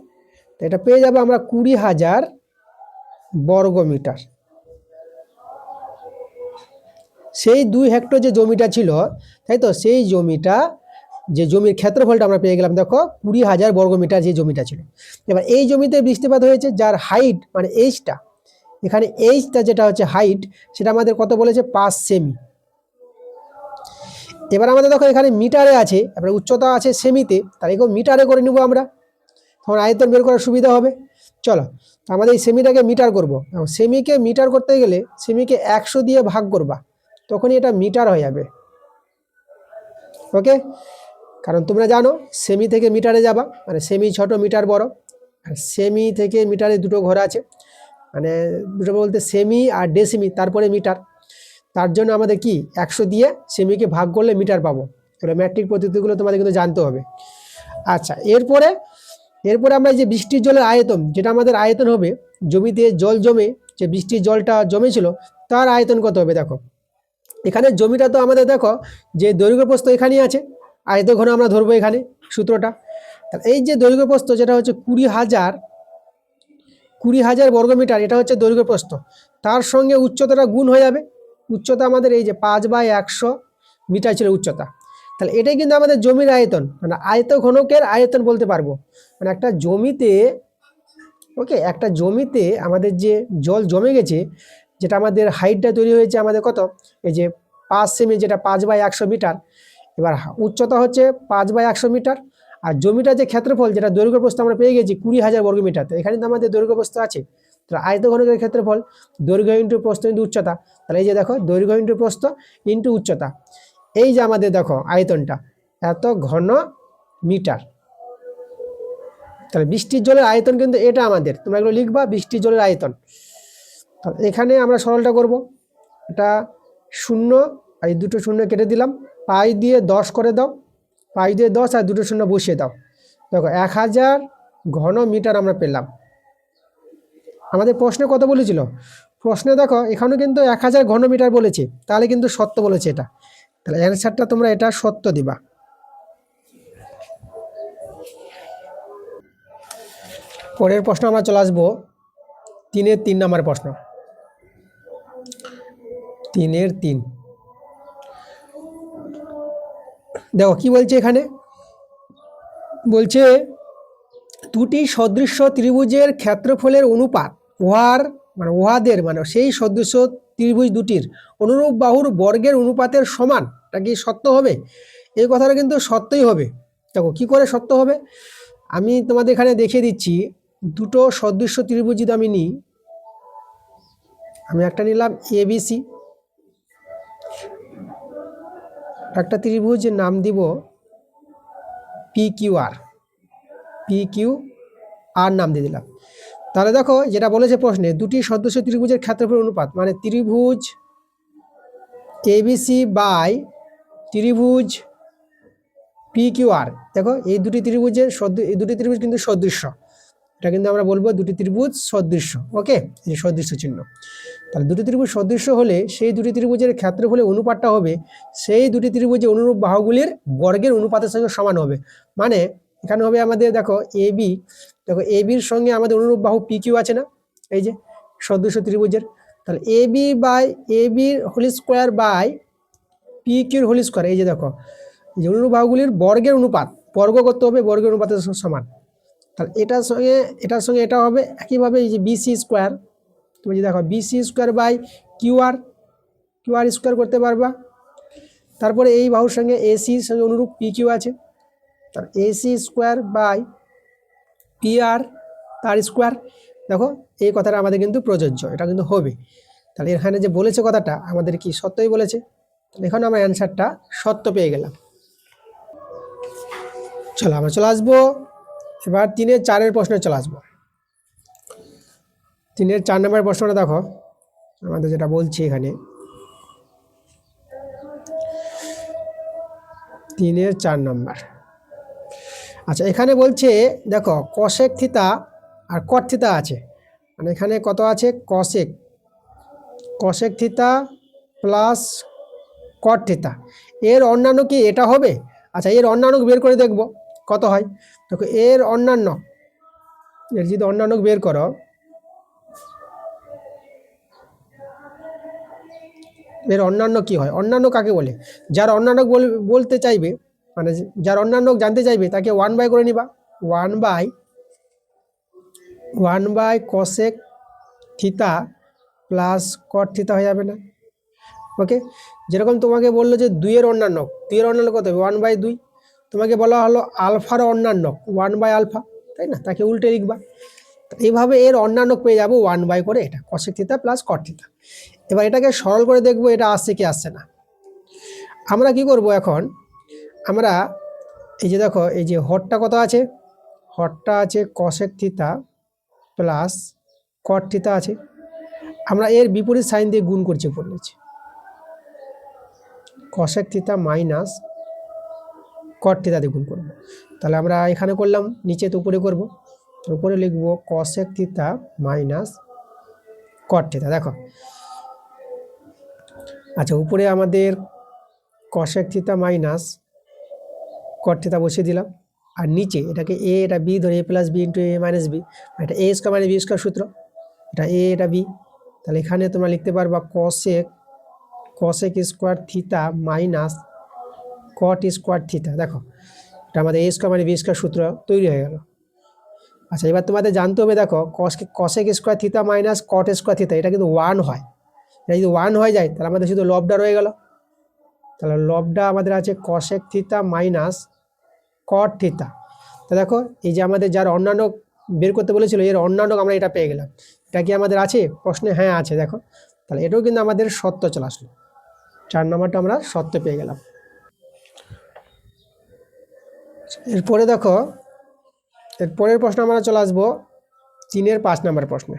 এটা পেয়ে যাবে আমরা 20,000 বর্গমিটার। সেই 2 হেক্টর যে জমিটা ছিল, তাই তো, সেই জমিটা, যে জমির ক্ষেত্রফলটা আমরা পেয়ে গেলাম দেখো 20,000 বর্গমিটার যে জমিটা ছিল। এবার এই জমিতে বৃষ্টিপাত হয়েছে, যার হাইট মানে এইচটা, এখানে এইচটা যেটা হচ্ছে হাইট, সেটা আমাদের কত বলেছে? 5 সেমি। এবার আমাদের দেখো এখানে মিটারে আছে, এবার উচ্চতা আছে সেমিতে, তাহলে এগুলো মিটারে করে নিব আমরা, তখন আয়তন বের করার সুবিধা হবে। চলো আমাদের এই সেমিটাকে মিটার করব। সেমিকে মিটার করতে গেলে সেমিকে 100 দিয়ে ভাগ করবা, তখনই এটা মিটার হয়ে যাবে। ওকে, কারণ তোমরা জানো সেমি থেকে মিটারে যাবা, মানে সেমি ছোট মিটার বড়, আর সেমি থেকে মিটারে দুটো ঘর আছে, মানে দুটো বলতে সেমি আর ডেসিমি, তারপরে মিটার। তার জন্য আমাদের কি 100 দিয়ে সেমিকে ভাগ করলে মিটার পাবো। এগুলো ম্যাট্রিক পদ্ধতিগুলো তোমাদের কিন্তু জানতে হবে। আচ্ছা, এরপরে আমরা যে বৃষ্টির জলের আয়তন, যেটা আমাদের আয়তন হবে জমিতে জল জমে, যে বৃষ্টির জলটা জমেছিল তার আয়তন কত হবে। দেখো এখানে জমিটা তো আমাদের দেখো যে দৈর্ঘ্য প্রস্থ এখানেই আছে, আয়ত ঘন আমরা ধরবো এখানে সূত্রটা। এই যে দৈর্ঘ্য প্রস্থ যেটা হচ্ছে 20,000 বর্গমিটার, এটা হচ্ছে দৈর্ঘ্য প্রস্থ, তার সঙ্গে উচ্চতাটা গুণ হয়ে যাবে। উচ্চতা আমাদের এই যে 5/100 মিটার ছিল উচ্চতা, তাহলে এটাই কিন্তু আমাদের জমির আয়তন, মানে আয়ত ঘনকের আয়তন বলতে পারবো। মানে একটা জমিতে, ওকে, একটা জমিতে আমাদের যে জল জমে গেছে, যেটা আমাদের হাইটটা তৈরি হয়েছে আমাদের কত, এই যে 5 সেমি, যেটা 5/100 মিটার। এবার উচ্চতা হচ্ছে 5/100 মিটার, আর জমিটা যে ক্ষেত্রফল, যেটা দৈর্ঘ্য প্রস্থ আমরা পেয়ে গেছি 20,000 বর্গমিটার। তো এখানে তো আমাদের দৈর্ঘ্য প্রস্থ আছে, তাহলে আয়ত ঘনকের ক্ষেত্রফল দৈর্ঘ্য ইন্টু প্রস্থ ইন্টু উচ্চতা। তাহলে এই যে দেখো দৈর্ঘ্য ইন্টু প্রস্থ ইন্টু উচ্চতা, এই যে আমাদের দেখো আয়তনটা এত ঘন মিটার। তাহলে বৃষ্টির জলের আয়তন কিন্তু এটা আমাদের, তোমরা এগুলো লিখবা, বৃষ্টির জলের আয়তন। তাহলে এখানে আমরা সরলটা করব, এটা 0 আর এই দুটো শূন্য কেটে দিলাম, পাই দিয়ে 10 করে দাও, পাই দিয়ে 10 আর দুটো শূন্য বসিয়ে দাও। দেখো 1000 ঘন মিটার আমরা পেলাম। আমাদের প্রশ্নে কত বলেছিল? প্রশ্নে দেখো এখানেও কিন্তু 1000 ঘন মিটার বলেছে, তাহলে কিন্তু সত্য বলেছে এটা, তাহলে অ্যান্সারটা তোমরা এটা সত্য দিবা। পরের প্রশ্ন আমরা চলে আসবো 3-এর 3 নম্বর প্রশ্ন। 3-এর 3 দেখো কি বলছে এখানে, বলছে দুটি সদৃশ্য ত্রিভুজের ক্ষেত্রফলের অনুপাত উহাদের সেই সদৃশ্য ত্রিভুজ দুটির অনুরূপ বাহুর বর্গের অনুপাতের সমান, এটা কি সত্য হবে? এই কথাটা কিন্তু সত্যই হবে। দেখো কি করে সত্য হবে, আমি তোমাদের এখানে দেখিয়ে দিচ্ছি। দুটো সদৃশ্য ত্রিভুজ যদি আমি নিই, আমি একটা নিলাম ABC, একটা ত্রিভুজের নাম দিব PQR নাম দিয়ে দিলাম। তাহলে দেখো যেটা বলেছে প্রশ্নে, দুটি সদস্য ত্রিভুজের ক্ষেত্রফল অনুপাত, মানে ত্রিভুজ ABC বাই ত্রিভুজ PQR। দেখো এই দুটি ত্রিভুজের এই দুটি ত্রিভুজ কিন্তু সদৃশ্য, এটা কিন্তু আমরা বলবো দুটি ত্রিভুজ সদৃশ্য। ওকে, এই সদৃশ্য চিহ্ন। তাহলে দুটি ত্রিভুজ সদৃশ্য হলে সেই দুটি ত্রিভুজের ক্ষেত্রফলের অনুপাতটা হবে সেই দুটি ত্রিভুজের অনুরূপ বাহুগুলির বর্গের অনুপাতের সঙ্গে সমান হবে। মানে এখানে হবে আমাদের দেখো এবি, দেখো এবির সঙ্গে আমাদের অনুরূপ বাহু পি কিউ আছে না, এই যে সদৃশ্য ত্রিভুজের, তাহলে এবি বাই এবির হোল স্কোয়ার বাই পি কিউর হোল স্কোয়ার, এই যে দেখো এই যে অনুরূপ বাহুগুলির বর্গের অনুপাত, বর্গ করতে হবে, বর্গের অনুপাতের সমান। তাহলে এটার সঙ্গে এটা হবে একইভাবে, এই যে বিসি স্কোয়ার, তুমি যে দেখো BC square by QR square করতে পারবা। তারপরে এই বাহুর সঙ্গে এসির সঙ্গে অনুরূপ পি কিউ আছে, তার AC square by P R তার স্কোয়ার। দেখো এই কথাটা আমাদের কিন্তু প্রযোজ্য, এটা কিন্তু হবে। তাহলে এখানে যে বলেছে কথাটা আমাদের কি সত্যই বলেছে, এখানে আমরা অ্যান্সারটা সত্য পেয়ে গেলাম। চলো আমরা চলে আসবো এবার 3-4 প্রশ্নে চলে আসবো। 3-4 নম্বর প্রশ্নটা দেখো আমাদের যেটা বলছি এখানে 3-4 নম্বর। আচ্ছা এখানে বলছে দেখো কসেক থিতা আর কট থিতা আছে, মানে এখানে কত আছে কসেক থিতা প্লাস কট থিতা, এর অন্যান্য কি এটা হবে? আচ্ছা এর অন্যান্য বের করে দেখব কত হয়। দেখো এর যদি অন্যান্য বের করো, এর অন্যান্য কি হয়, অন্যান্য কাকে বলে? যার অন্যান্য বলতে চাইবে, মানে যার অন্যান্য জানতে চাইবে তাকে 1 বাই করে নিবা, 1 by cosec theta plus cot theta হয়ে যাবে না? ওকে, যেরকম তোমাকে বললো যে 2-এর অন্যান্য কত হবে 1/2, তোমাকে বলা হলো আলফার অন্যান্য 1 বাই আলফা, তাই না, তাকে উল্টে লিখবা। এইভাবে এর অন্যান্য পেয়ে যাবো 1 বাই করে এটা কসেক থিতা প্লাস কট থিতা। এবার এটাকে সরল করে দেখবো এটা আসছে কি আসছে না। আমরা কি করব এখন, আমরা এই যে দেখো এই যে হরটা কত আছে, হরটা আছে কসেক থিতা প্লাস কট থিতা আছে, আমরা এর বিপরীত সাইন দিয়ে গুণ করছি উপর নিচে, কসেক থিতা মাইনাস কট থিতা দিয়ে গুণ করবো। তাহলে আমরা এখানে করলাম, নিচে তো উপরে করবো, উপরে লিখবো কসেক থিতা মাইনাস কট থিতা। দেখো আচ্ছা উপরে আমাদের কসেক থিতা মাইনাস কট থিতা বসিয়ে দিলাম, আর নিচে এটাকে এ এটা বি ধরে এ প্লাস বি ইন্টু এ মাইনাস বি, এটা এ স্কোয়ার মানে বি স্কোয়ার সূত্র, এটা এ এটা বি। তাহলে এখানে তোমরা লিখতে পারবা cosec square theta minus cot square theta. দেখো এটা আমাদের এ স্কোয়ার মানে বি স্কোয়ার সূত্র তৈরি হয়ে গেল। আচ্ছা এবার তোমাদের জানতে হবে, দেখো cosec square theta minus cot square theta এটা কিন্তু 1 হয়, এটা যদি 1 হয়ে যায় তাহলে আমাদের শুধু লবটা রয়ে গেল। তাহলে লবটা আমাদের আছে কসেক থিতা মাইনাস কট থিতা। তো দেখো এই যে আমাদের যার অন্যান্য বের করতে বলেছিল এর অন্যান্য আমরা এটা পেয়ে গেলাম, এটা কি আমাদের আছে প্রশ্নে? হ্যাঁ আছে। দেখো তাহলে এটাও কিন্তু আমাদের সত্য চলে আসলো, 4 নম্বরটা আমরা সত্য পেয়ে গেলাম। এরপরে দেখো এরপরের প্রশ্ন আমরা চলে আসবো 3-5 নম্বর প্রশ্নে।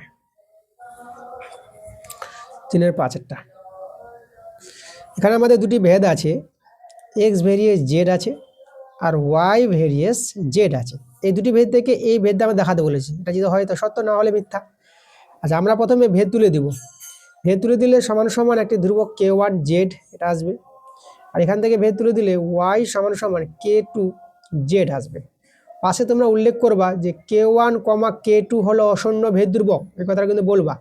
3-5 এখানে আমাদের দুটি ভেদ আছে, এক্স ভেরিয়েস জেড আছে আর ওয়াই ভেরিয়েস জেড আছে। এই দুটি ভেদ থেকে এই ভেদটা আমরা দেখাতে বলেছি, এটা যদি হয় তো সত্য, না হলে মিথ্যা। আচ্ছা আমরা প্রথমে ভেদ তুলে দিব, ভেদ তুলে দিলে সমান সমান একটি ধ্রুবক k1 জেড এটা আসবে, আর এখান থেকে ভেদ তুলে দিলে ওয়াই সমান সমান k2 জেড আসবে। পাশে তোমরা উল্লেখ করবা যে k1, k2 হলো অশূন্য ভেদ ধ্রুবক, এই কথাটা কিন্তু বলবা।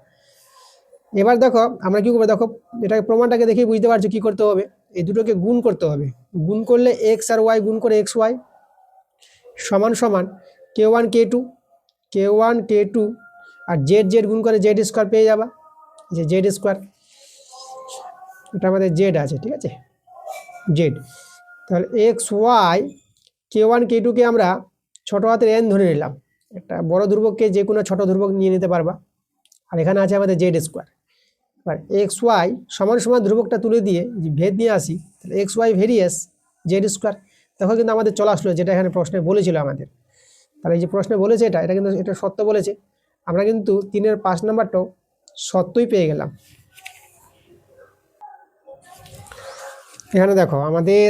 এবার দেখো আমরা কি করবো, দেখো এটাকে প্রমাণটাকে দেখেই বুঝতে পারছো কি করতে হবে, এই দুটোকে গুণ করতে হবে। গুণ করলে এক্স আর ওয়াই গুণ করে এক্স ওয়াই সমান সমান k1 k2 আর জেড জেড গুণ করে জেড স্কোয়ার পেয়ে যাবা, যে জেড স্কোয়ার, এটা আমাদের জেড আছে, ঠিক আছে জেড। তাহলে এক্স ওয়াই k1 k2কে আমরা ছোটো হাতের এন ধরে নিলাম, একটা বড় ধ্রুবককে যে কোনো ছোটো ধ্রুবক নিয়ে নিতে পারবা, আর এখানে আছে আমাদের জেড স্কোয়ার। এবার এক্স ওয়াই সমান সমান ধ্রুবকটা তুলে দিয়ে যে ভেদ নিয়ে আসি, তাহলে এক্স ওয়াই ভেরিয়েস জেড স্কোয়ার। দেখো কিন্তু আমাদের চলে আসলো যেটা এখানে প্রশ্নে বলেছিল আমাদের। তাহলে এই যে প্রশ্নে বলেছে এটা কিন্তু এটা সত্য বলেছে, আমরা কিন্তু 3-5 নম্বরটাও সত্যই পেয়ে গেলাম। এখানে দেখো আমাদের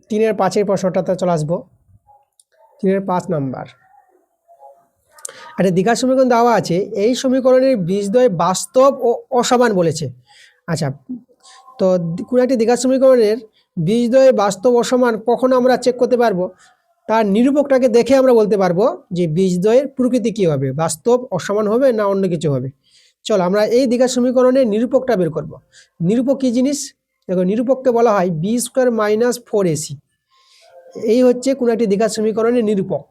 3-5 প্রশ্নটাতে চলে আসবো, 3-5 নম্বর। একটা দ্বিঘাত সমীকরণ দেওয়া আছে, এই সমীকরণের বীজদ্বয় বাস্তব ও অসমান বলেছে। আচ্ছা, তো কোনো একটি দ্বিঘাত সমীকরণের বীজদ্বয় বাস্তব অসমান কখন আমরা চেক করতে পারবো? তার নিরূপকটাকে দেখে আমরা বলতে পারবো যে বীজদ্বয়ের প্রকৃতি কী হবে, বাস্তব অসমান হবে না অন্য কিছু হবে। চলো আমরা এই দ্বিঘাত সমীকরণের নিরূপকটা বের করব। নিরূপক কী জিনিস? দেখো, নিরূপককে বলা হয় বি স্কোয়ার মাইনাস 4ac। এই হচ্ছে কোনো একটি দ্বিঘাত সমীকরণের নিরূপক।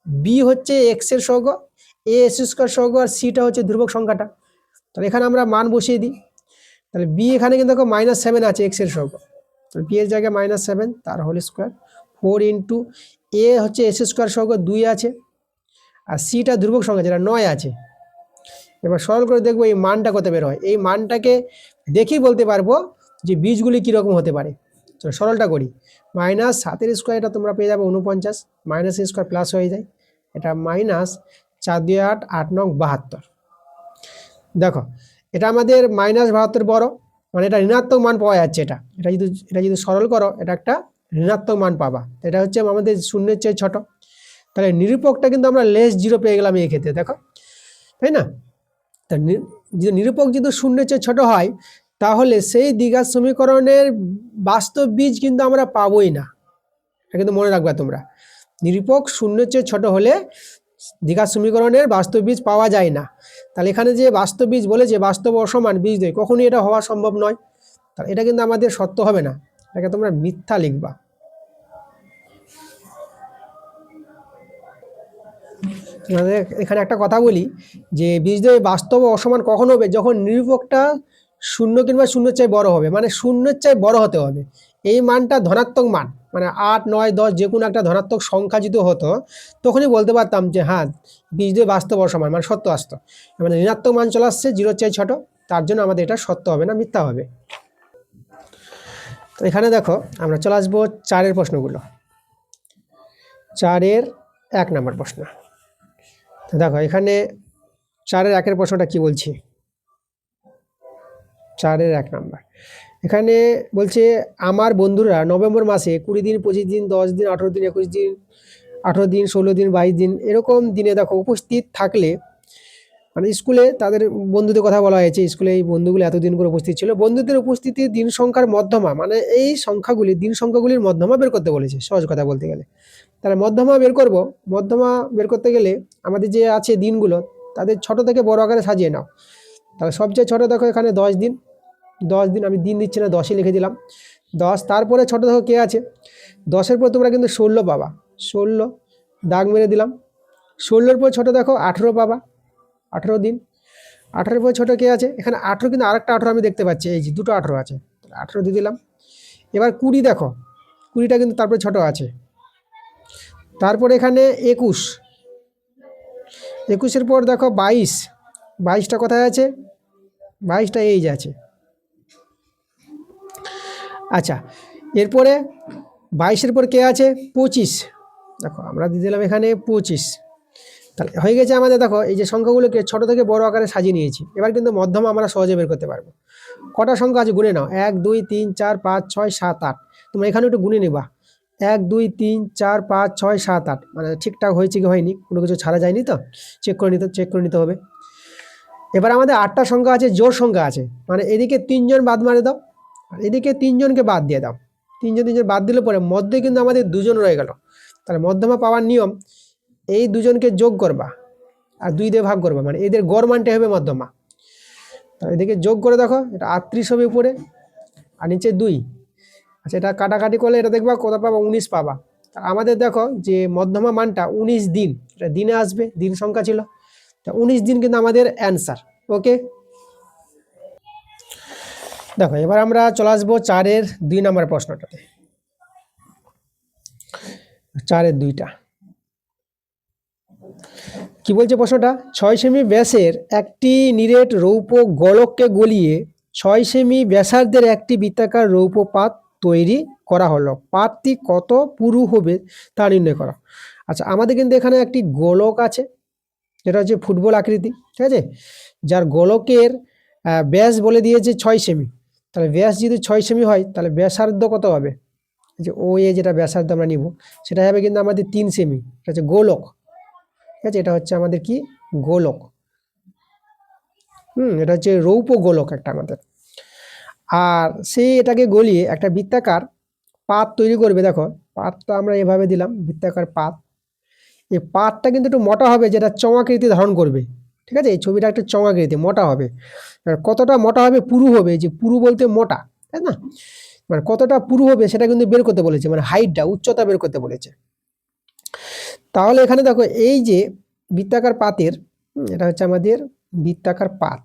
বি হচ্ছে এক্স এর সহগ, এ এস স্কোয়ার সহগ, আর সিটা হচ্ছে ধ্রুবক সংখ্যাটা। তাহলে এখানে আমরা মান বসিয়ে দিই। তাহলে বি এখানে কিন্তু দেখো -7 আছে এক্স এর সহগ, তাহলে বি এর জায়গায় -7 তার হোল স্কোয়ার 4 ইন্টু এ হচ্ছে এস স্কোয়ার সহগ 2 আছে, আর সিটা ধ্রুবক সংখ্যা যেটা 9 আছে। এবার সরল করে দেখবো এই মানটা কত বের হয়। এই মানটাকে দেখেই বলতে পারবো যে বীজগুলি কীরকম হতে পারে। চলো সরলটা করি। -7 স্কোয়ার, এটা তোমরা পেয়ে যাবে 49, মাইনাস স্কোয়ার প্লাস হয়ে যায়, এটা -4 2 8 8 9 72। দেখো এটা আমাদের -72 বড়, মানে এটা ঋণাত্মক মান পাওয়া যাচ্ছে। এটা যদি সরল করো এটা একটা ঋণাত্মক মান পাবা, এটা হচ্ছে আমাদের শূন্যের চেয়ে ছোট। তাহলে নিরূপকটা কিন্তু আমরা -0 পেয়ে গেলাম এই ক্ষেত্রে, দেখো, তাই না? তা যদি নিরূপক যদি শূন্যের চেয়ে ছোট হয়, তাহলে সেই দ্বিঘাত সমীকরণের বাস্তব বীজ কিন্তু আমরা পাবোই না। এটা কিন্তু মনে রাখবা তোমরা, নিরূপক শূন্যের চেয়ে ছোট হলে দ্বিঘাত সমীকরণের বাস্তব বীজ পাওয়া যায় না। তাহলে এখানে যে বাস্তব বীজ বলেছে বাস্তব অসমান বীজদ্বয়, কখনই এটা হওয়া সম্ভব নয়। তাহলে এটা কিন্তু আমাদের সত্য হবে না, এটাকে তোমরা মিথ্যা লিখবা। এখানে একটা কথা বলি যে বীজদ্বয় বাস্তব অসমান কখন হবে? যখন নিরূপকটা 0 কিংবা 0-এর চেয়ে বড় হবে, মানে 0-এর চেয়ে বড় হতে হবে। এই মানটা ধনাত্মক মান, মানে 8 9 10 যে কোনো একটা ধনাত্মক সংখ্যা যদি হতো, তখনই বলতে পারতাম যে হ্যাঁ বীজদ্বয় বাস্তব অসমান, মানে সত্য আসতো। মানে ঋণাত্মক মান চলে আসছে 0-এর চেয়ে ছোট, তার জন্য আমাদের এটা সত্য হবে না, মিথ্যা হবে। তো এখানে দেখো আমরা চলে আসবো 4-এর প্রশ্নগুলো। 4-এর 1 নম্বর প্রশ্ন। তো দেখো এখানে 4-এর 1-এর প্রশ্নটা কি বলছি। 4-এর 1 নম্বর এখানে বলছে, আমার বন্ধুরা নভেম্বর মাসে 20 দিন 25 দিন 10 দিন 18 দিন 21 দিন 18 দিন 16 দিন 22 দিন এরকম দিনে দেখো উপস্থিত থাকলে, মানে স্কুলে তাদের বন্ধুদের কথা বলা হয়েছে, স্কুলে এই বন্ধুগুলো এতদিন করে উপস্থিত ছিল। বন্ধুদের উপস্থিতি দিন সংখ্যার মধ্যমা, মানে এই সংখ্যাগুলি দিন সংখ্যাগুলির মধ্যমা বের করতে বলেছে, সহজ কথা বলতে গেলে। তাহলে মধ্যমা বের করব। মধ্যমা বের করতে গেলে আমাদের যে আছে দিনগুলো, তাদের ছোট থেকে বড় আকারে সাজিয়ে নাও। তাহলে সবচেয়ে ছোট দেখো এখানে 10 দিন। 10 দিন আমি দিন দিচ্ছি না, 10ই লিখে দিলাম 10। তারপরে ছোট দেখো কে আছে, 10-এর পর তোমরা কিন্তু 16 পাবা, 16 দাগ মেরে দিলাম। 16-এর পর ছোট দেখো 18 পাবা, 18 দিন। 18-এর পর ছোট কে আছে, এখানে 18 কিন্তু আরেকটা 18 আমি দেখতে পাচ্ছি, এই যে দুটো 18 আছে, 18 দিয়ে দিলাম। এবার 20 দেখো, 20টা কিন্তু তারপরে ছোট আছে। তারপরে এখানে 21, 21-এর পর দেখো 22, 22টা কোথায় আছে, 22টা এই যে আছে। আচ্ছা, এরপরে 22-এর পর কে আছে, 25, দেখো আমরা দিয়ে দিলাম এখানে 25। তাহলে হয়ে গেছে আমাদের। দেখো এই যে সংখ্যাগুলোকে ছোট থেকে বড় আকারে সাজিয়ে নিয়েছি। এবার কিন্তু মধ্যমা আমরা সহজে বের করতে পারবো। কটা সংখ্যা আছে গুনে নাও, 1 2 3 4 5 6 7 8। তোমরা এখানে একটু গুনে নেবা, 1 2 3 4 5 6 7 8, মানে ঠিকঠাক হয়েছে কি হয়নি, কোনো কিছু ছাড়া যায়নি তো, চেক করে নিতে হবে। এবার আমাদের 8টা সংখ্যা আছে, জোড় সংখ্যা আছে, মানে এদিকে 3 জন বাদ মারে দাও, আর এদিকে 3 জনকে বাদ দিয়ে দাও। 3 জন বাদ দিলে পরে মধ্যে কিন্তু আমাদের 2 জন রয়ে গেল। তাহলে মধ্যমা পাওয়ার নিয়ম, এই 2 জনকে যোগ করবা আর 2 দিয়ে ভাগ করবা, মানে এদের গড় মানটা হবে মধ্যমা। তাহলে এদিকে যোগ করে দেখো, এটা 38 হবে উপরে আর নিচে 2। আচ্ছা, এটা কাটাকাটি করলে এটা দেখবা কত পাবা, 19 পাবা। আমাদের দেখো যে মধ্যমা মানটা 19 দিন, এটা দিনে আসবে, দিন সংখ্যা ছিল, তা 19 দিন কিন্তু আমাদের অ্যান্সার। ওকে, দেখো এবার আমরা চলে আসবো 4-এর 2 নম্বর প্রশ্নটাতে। 4-এর 2টা কি বলছে প্রশ্নটা, 6 সেমি ব্যাসের একটি নিরেট রৌপ্য গোলককে গলিয়ে 6 সেমি ব্যাসার্ধের একটি বৃত্তাকার রৌপ্য পাত তৈরি করা হলো, পাতটি কত পুরু হবে তা নির্ণয় করা। আচ্ছা, আমাদের কিন্তু এখানে একটি গোলক আছে, যেটা হচ্ছে ফুটবল আকৃতি, ঠিক আছে, যার গোলকের ব্যাস বলে দিয়েছে 6 সেমি। তাহলে ব্যাস যদি 6 সেমি হয়, তাহলে ব্যাসার্ধ কত হবে, যে ও এ যেটা ব্যাসার্ধ আমরা নিব সেটা হবে কিন্তু আমাদের 3 সেমি, এটা হচ্ছে গোলক, ঠিক আছে, এটা হচ্ছে আমাদের কি গোলক। এটা হচ্ছে রৌপ্য গোলক একটা আমাদের। আর সে এটাকে গলিয়ে একটা বৃত্তাকার পাত তৈরি করবে। দেখো পাতটা আমরা এভাবে দিলাম, বৃত্তাকার পাত। এই পাতটা কিন্তু একটু মোটা হবে, যেটা চমাকৃতি ধারণ করবে। ঠিক আছে, এই ছবিটা একটা চমাকৃতি মোটা হবে। কতটা মোটা হবে, পুরু হবে, যে পুরু বলতে মোটা, তাই না? মানে কতটা পুরু হবে সেটা কিন্তু বের করতে বলেছে, মানে হাইটটা, উচ্চতা বের করতে বলেছে। তাহলে এখানে দেখো এই যে বৃত্তাকার পাতের, এটা হচ্ছে আমাদের বৃত্তাকার পাত,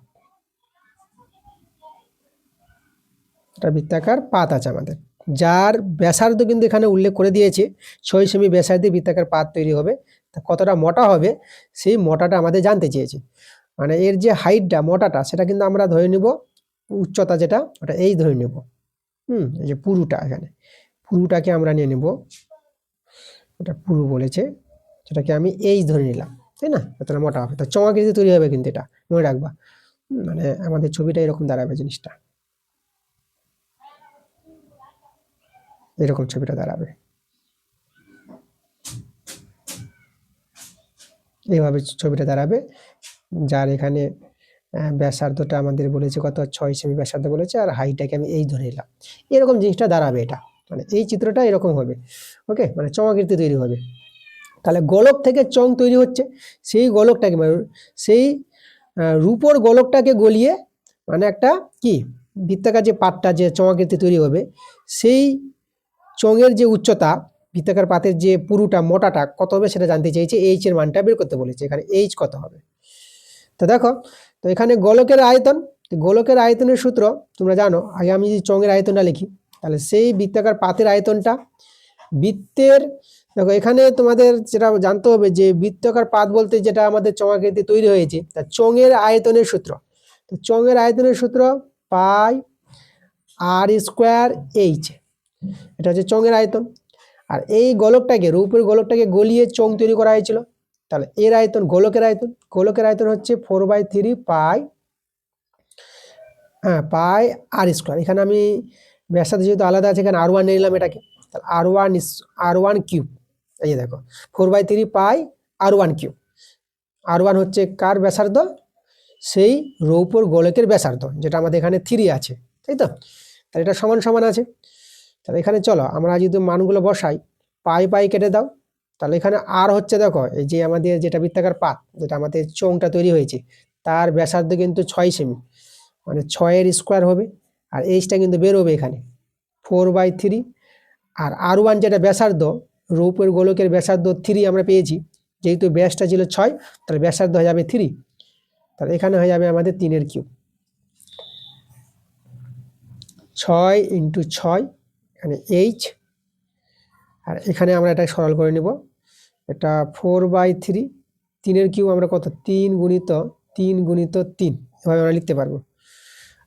এটা বৃত্তাকার পাত আছে আমাদের, যার ব্যাসার্ধ কিন্তু এখানে উল্লেখ করে দিয়েছে 6 সেমি ব্যাসার্ধে বৃত্তাকার পাত তৈরি হবে। তা কতটা মোটা হবে সেই মোটাটা আমাদের জানতে চেয়েছে। মানে এর যে হাইটটা, মোটাটা, সেটা কিন্তু আমরা ধরে নিব উচ্চতা যেটা, ওটা এই ধরে নেব। এই যে পুরুটা, এখানে পুরুটাকে আমরা নিয়ে নেব, এটা পুরু বলেছে, সেটাকে আমি এই ধরে নিলাম, তাই না? এতটা মোটা হবে, তো চমাকৃতি তৈরি হবে কিন্তু, এটা মনে রাখবা। মানে আমাদের ছবিটা এরকম দাঁড়াবে, জিনিসটা এরকম ছবিটা দাঁড়াবে, এইভাবে ছবিটা দাঁড়াবে। যার এখানে ব্যাসার্ধটা আমাদের বলেছে কত, 6 সেমি ব্যাসার্ধ বলেছে, আর হাইটটাকে আমি এই ধরে নিলাম, এরকম জিনিসটা দাঁড়াবে। এটা মানে এই চিত্রটা এরকম হবে। ওকে, মানে চমাকৃতি তৈরি হবে। তাহলে গোলক থেকে চং তৈরি হচ্ছে, সেই গোলকটাকে মানে সেই রূপোর গোলকটাকে গলিয়ে, মানে একটা কি বৃত্তাকার যে পাতটা, যে চমাকৃতি তৈরি হবে, সেই চঙের যে উচ্চতা, বৃত্তাকার পাতের যে পুরুটা, মোটাটা কত হবে সেটা জানতে চাইছে, এইচ এর মানটা বের করতে বলেছে। এখানে এইচ কত হবে, তো দেখো, তো এখানে গোলকের আয়তন, গোলকের আয়তনের সূত্র তোমরা জানো। আগে আমি যদি চঙের আয়তনটা লিখি, তাহলে সেই বৃত্তাকার পাতের আয়তনটা বৃত্তের, দেখো এখানে তোমাদের যেটা জানতে হবে যে বৃত্তাকার পাত বলতে যেটা আমাদের চঙাকৃতি তৈরি হয়েছে, তা চঙের আয়তনের সূত্র, তো চঙের আয়তনের সূত্র পাই আর স্কোয়ার এইচ, এটা হচ্ছে চঙের আয়তন। আর এই গোলকটাকে, রূপের গোলকটাকে গলিয়ে চং তৈরি করা হয়েছিল, তাহলে এর আয়তন, গোলকের আয়তন, গোলকের আয়তন হচ্ছে 4/3 পাই, পাই আর স্কোয়ার। এখানে আমি ব্যাসার্ধ যেহেতু আলাদা আছে, এখানে R1 নিয়ে নিলাম এটাকে, তাহলে R1 কিউব। এই যে দেখো 4/3 পাই R1 কিউব। R1 হচ্ছে কার ব্যাসার্ধ, সেই রৌপর গোলকের ব্যাসার্ধ, যেটা আমাদের এখানে 3 আছে, তাই তো? তাহলে এটা সমান সমান আছে। তাহলে এখানে চলো আমরা যদি মানগুলো বসাই, পাই পাই কেটে দাও, তাহলে এখানে আর হচ্ছে, দেখো এই যে আমাদের যেটা বৃত্তাকার পাত, যেটা আমাদের চোঙটা তৈরি হয়েছে, তার ব্যাসার্ধ কিন্তু 6 সেমি, মানে 6 স্কোয়ার হবে। আর এইচটা কিন্তু বের হবে এখানে 4/3। আর R1 যেটা ব্যাসার্ধ, রৌপের গোলকের ব্যাসার্ধ 3 আমরা পেয়েছি, যেহেতু ব্যাসটা ছিল 6, তাহলে ব্যাসার্ধ হয়ে যাবে 3, তাহলে এখানে হয়ে যাবে আমাদের 3 কিউব, 6 × 6, এখানে এইচ। আর এখানে আমরা এটা সরল করে নিব, এটা 4/3, 3 কিউব আমরা কত, 3 × 3 × 3, এভাবে আমরা লিখতে পারবো।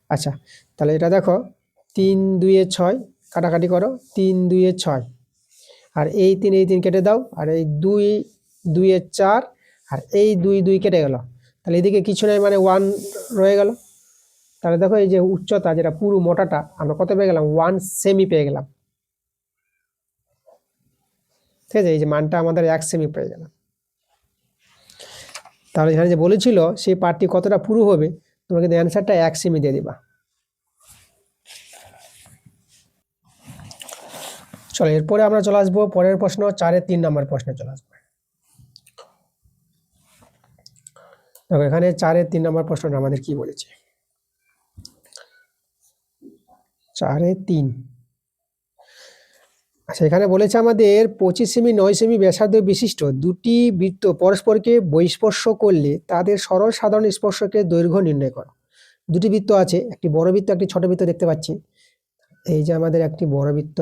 আচ্ছা, তাহলে এটা দেখো 3 2 6, কাটাকাটি করো, 3 2 6, আর এই 3 কেটে দাও, আর এই 2 2 4, আর এই 2 2 কেটে গেল, তাহলে এদিকে কিছু নাই, মানে 1 রয়ে গেল। তাহলে দেখো এই যে উচ্চতা, যেটা পুরো মোটাটা, আমরা কত পেয়ে গেলাম, 1 সেমি পেয়ে গেলাম। ঠিক আছে, এই যে মানটা আমাদের 1 সেমি পেয়ে গেলাম। তাহলে এখানে যে বলেছিল সেই পার্টটি কতটা পুরু হবে, তোমরা কিন্তু অ্যান্সারটা 1 সেমি দিয়ে দিবা। চলো এরপরে আমরা চলে আসবো পরের প্রশ্ন, 4-এর 3 নম্বর প্রশ্নে চলে আসবো। দেখো এখানে 4-এর 3 নম্বর প্রশ্নটা আমাদের কি বলেছে, 4-এর 3। আচ্ছা, এখানে বলেছে আমাদের 25 সেমি 9 সেমি ব্যাসার্ধ বিশিষ্ট দুটি বৃত্ত পরস্পরকে বহিঃস্পর্শ করলে তাদের সরল সাধারণ স্পর্শকের দৈর্ঘ্য নির্ণয় করো। দুটি বৃত্ত আছে, একটি বড় বৃত্ত, একটি ছোট বৃত্ত দেখতে পাচ্ছি। এই যে আমাদের একটি বড় বৃত্ত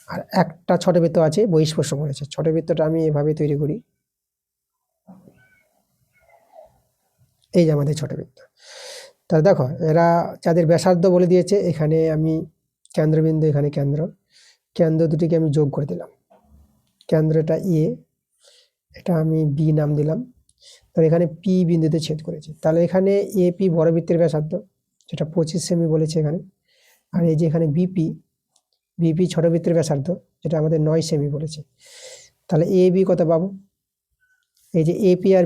আর একটা ছোট বৃত্ত আছে, বহিঃস্পর্শ করেছে। ছোট বৃত্তটা আমি এভাবে তৈরি করি, এই যে আমাদের ছোট বৃত্ত। তাহলে দেখো এরা যাদের ব্যাসার্ধ বলে দিয়েছে, এখানে আমি কেন্দ্রবিন্দু, এখানে কেন্দ্র দুটিকে আমি যোগ করে দিলাম। কেন্দ্রটা এ, এটা আমি বি নাম দিলাম। তাহলে এখানে পি বিন্দুতে ছেদ করেছে, তাহলে এখানে এপি বড় বৃত্তের ব্যাসার্ধ, যেটা 25 সেমি বলেছে এখানে। আর এই যে এখানে বিপি ছোট বৃত্তের ব্যাসার্ধ, যেটা আমাদের 9 সেমি বলেছে। তাহলে এ বি কত পাবো, এই যে এপি আর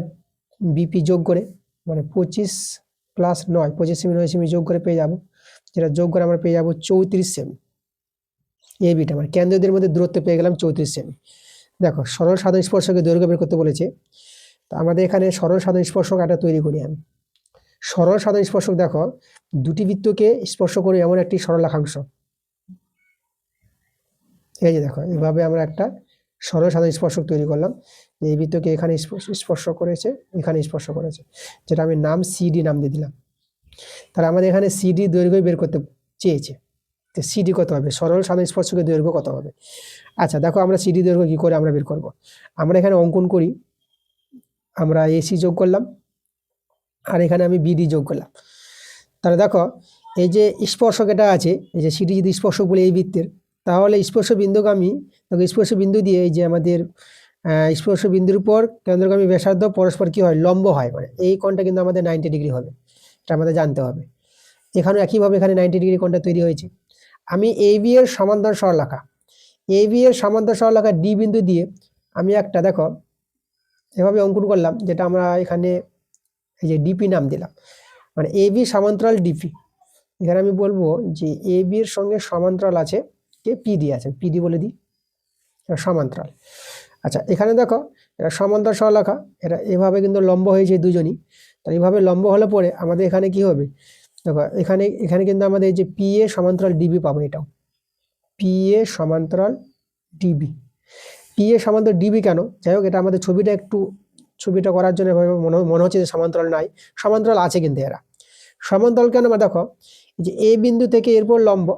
বিপি যোগ করে, মানে 25 প্লাস 9, 25 সেমি 9 সেমি যোগ করে পেয়ে যাবো, যেটা যোগ করে আমরা পেয়ে যাবো 34 সেমি। এই বিটা মানে কেন্দ্রদের মধ্যে দূরত্ব পেয়ে গেলাম 34 সেমি। দেখো সরল সাধারণ স্পর্শকের দৈর্ঘ্য বের করতে বলেছে, তো আমাদের এখানে সরল সাধারণ স্পর্শক একটা তৈরি করি আমি। সরল সাধারণ স্পর্শক দেখো, দুটি বৃত্তকে স্পর্শ করে এমন একটি সরলরেখাংশ। এই যে দেখো এইভাবে আমরা একটা সরল সাধারণ স্পর্শক তৈরি করলাম। এই বৃত্তকে এখানে স্পর্শ করেছে, এখানে স্পর্শ করেছে, যেটা আমি নাম সিডি নাম দিয়ে দিলাম। তাহলে আমাদের এখানে সিডি দৈর্ঘ্য বের করতে চেয়েছে, তো সিডি কত হবে, সরল সাধারণ স্পর্শকের দৈর্ঘ্য কত হবে। আচ্ছা দেখো আমরা সিডি দৈর্ঘ্য কি করে আমরা বের করব। আমরা এখানে অঙ্কন করি, আমরা এসি যোগ করলাম আর এখানে আমি বিডি যোগ করলাম। তাহলে দেখো এই যে স্পর্শক এটা আছে, এই যে সিডি যদি স্পর্শক বলে এই বৃত্তের, তাহলে স্পর্শ বিন্দুগামী, দেখো স্পর্শ বিন্দু দিয়ে এই যে আমাদের স্পর্শ বিন্দুর উপর কেন্দ্রগামী ব্যাসার্ধ পরস্পর কি হয়, লম্ব হয়, মানে এই কোণটা কিন্তু আমাদের 90 ডিগ্রি হবে, এটা আমাদের জানতে হবে। এখানে একইভাবে এখানে 90 ডিগ্রি কোণটা তৈরি হয়েছে। আমি এবি এর সমান্তরাল সরলরেখা, এবি এর সমান্তরাল সরলরেখা ডি বিন্দু দিয়ে আমি একটা দেখো এভাবে অঙ্কন করলাম, যেটা আমরা এখানে এই যে ডিপি নাম দিলাম, মানে এবি সমান্তরাল ডিপি। এখানে আমি বলবো যে এবি এর সঙ্গে সমান্তরাল আছে কে, পিডি আছে, পিডি বলে দিই, সমান্তরাল। আচ্ছা এখানে দেখো এটা সমান্তরাল সরলরেখা, এটা এভাবে কিন্তু লম্ব হয়েছে দুজনই, তাই এইভাবে লম্ব হলে পরে আমাদের এখানে কি হবে, দেখো এখানে এখানে কিন্তু আমাদের এই যে পি এ সমান্তরাল ডিবি পাবো, এটাও পি এ সমান্তরাল ডিবি। পি এ সমান্তরাল ডিবি কেন, যাই হোক এটা আমাদের ছবিটা করার জন্য মনে হচ্ছে যে সমান্তরাল নাই, সমান্তরাল আছে কিন্তু এরা। সমান্তরাল কেন, দেখো এই যে এ বিন্দু থেকে এরপর লম্ব,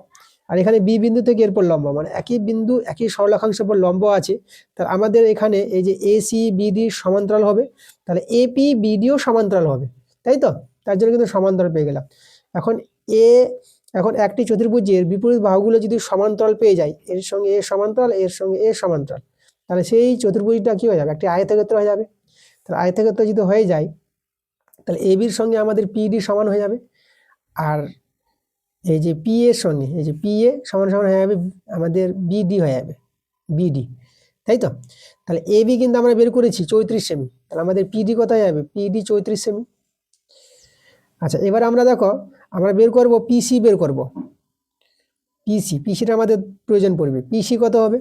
আর এখানে বি বিন্দু থেকে এরপর লম্ব, মানে একই বিন্দু একই সরলরেখাংশের উপর লম্ব আছে, তাহলে আমাদের এখানে এই যে এসি বিডি সমান্তরাল হবে, তাহলে এপি বিডিও সমান্তরাল হবে, তাই তো, তার জন্য কিন্তু সমান্তরাল পেয়ে গেলাম। এখন একটি চতুর্ভুজের বিপরীত বাহুগুলো যদি সমান্তরাল পেয়ে যায়, এর সঙ্গে এ সমান্তরাল, এর সঙ্গে এ সমান্তরাল, তাহলে সেই চতুর্ভুজটা কি হয়ে যাবে, একটি আয়তক্ষেত্র হয়ে যাবে। তাহলে আয়তক্ষেত্র যদি হয়ে যায়, তাহলে এবির সঙ্গে আমাদের পিডি সমান হয়ে যাবে, আর এই যে পি এর সঙ্গে এই যে পি এ সমান সমান হয়ে যাবে আমাদের বিডি হয়ে যাবে, বিডি, তাই তো। তাহলে এবি কিন্তু আমরা বের করেছি 34 সেমি, তাহলে আমাদের পিডি কত হয়ে যাবে, পিডি 34 সেমি। আচ্ছা এবার আমরা দেখো আমরা বের করব পিসি, বের করব পিসিটা আমাদের প্রয়োজন পড়বে। পিসি কত হবে,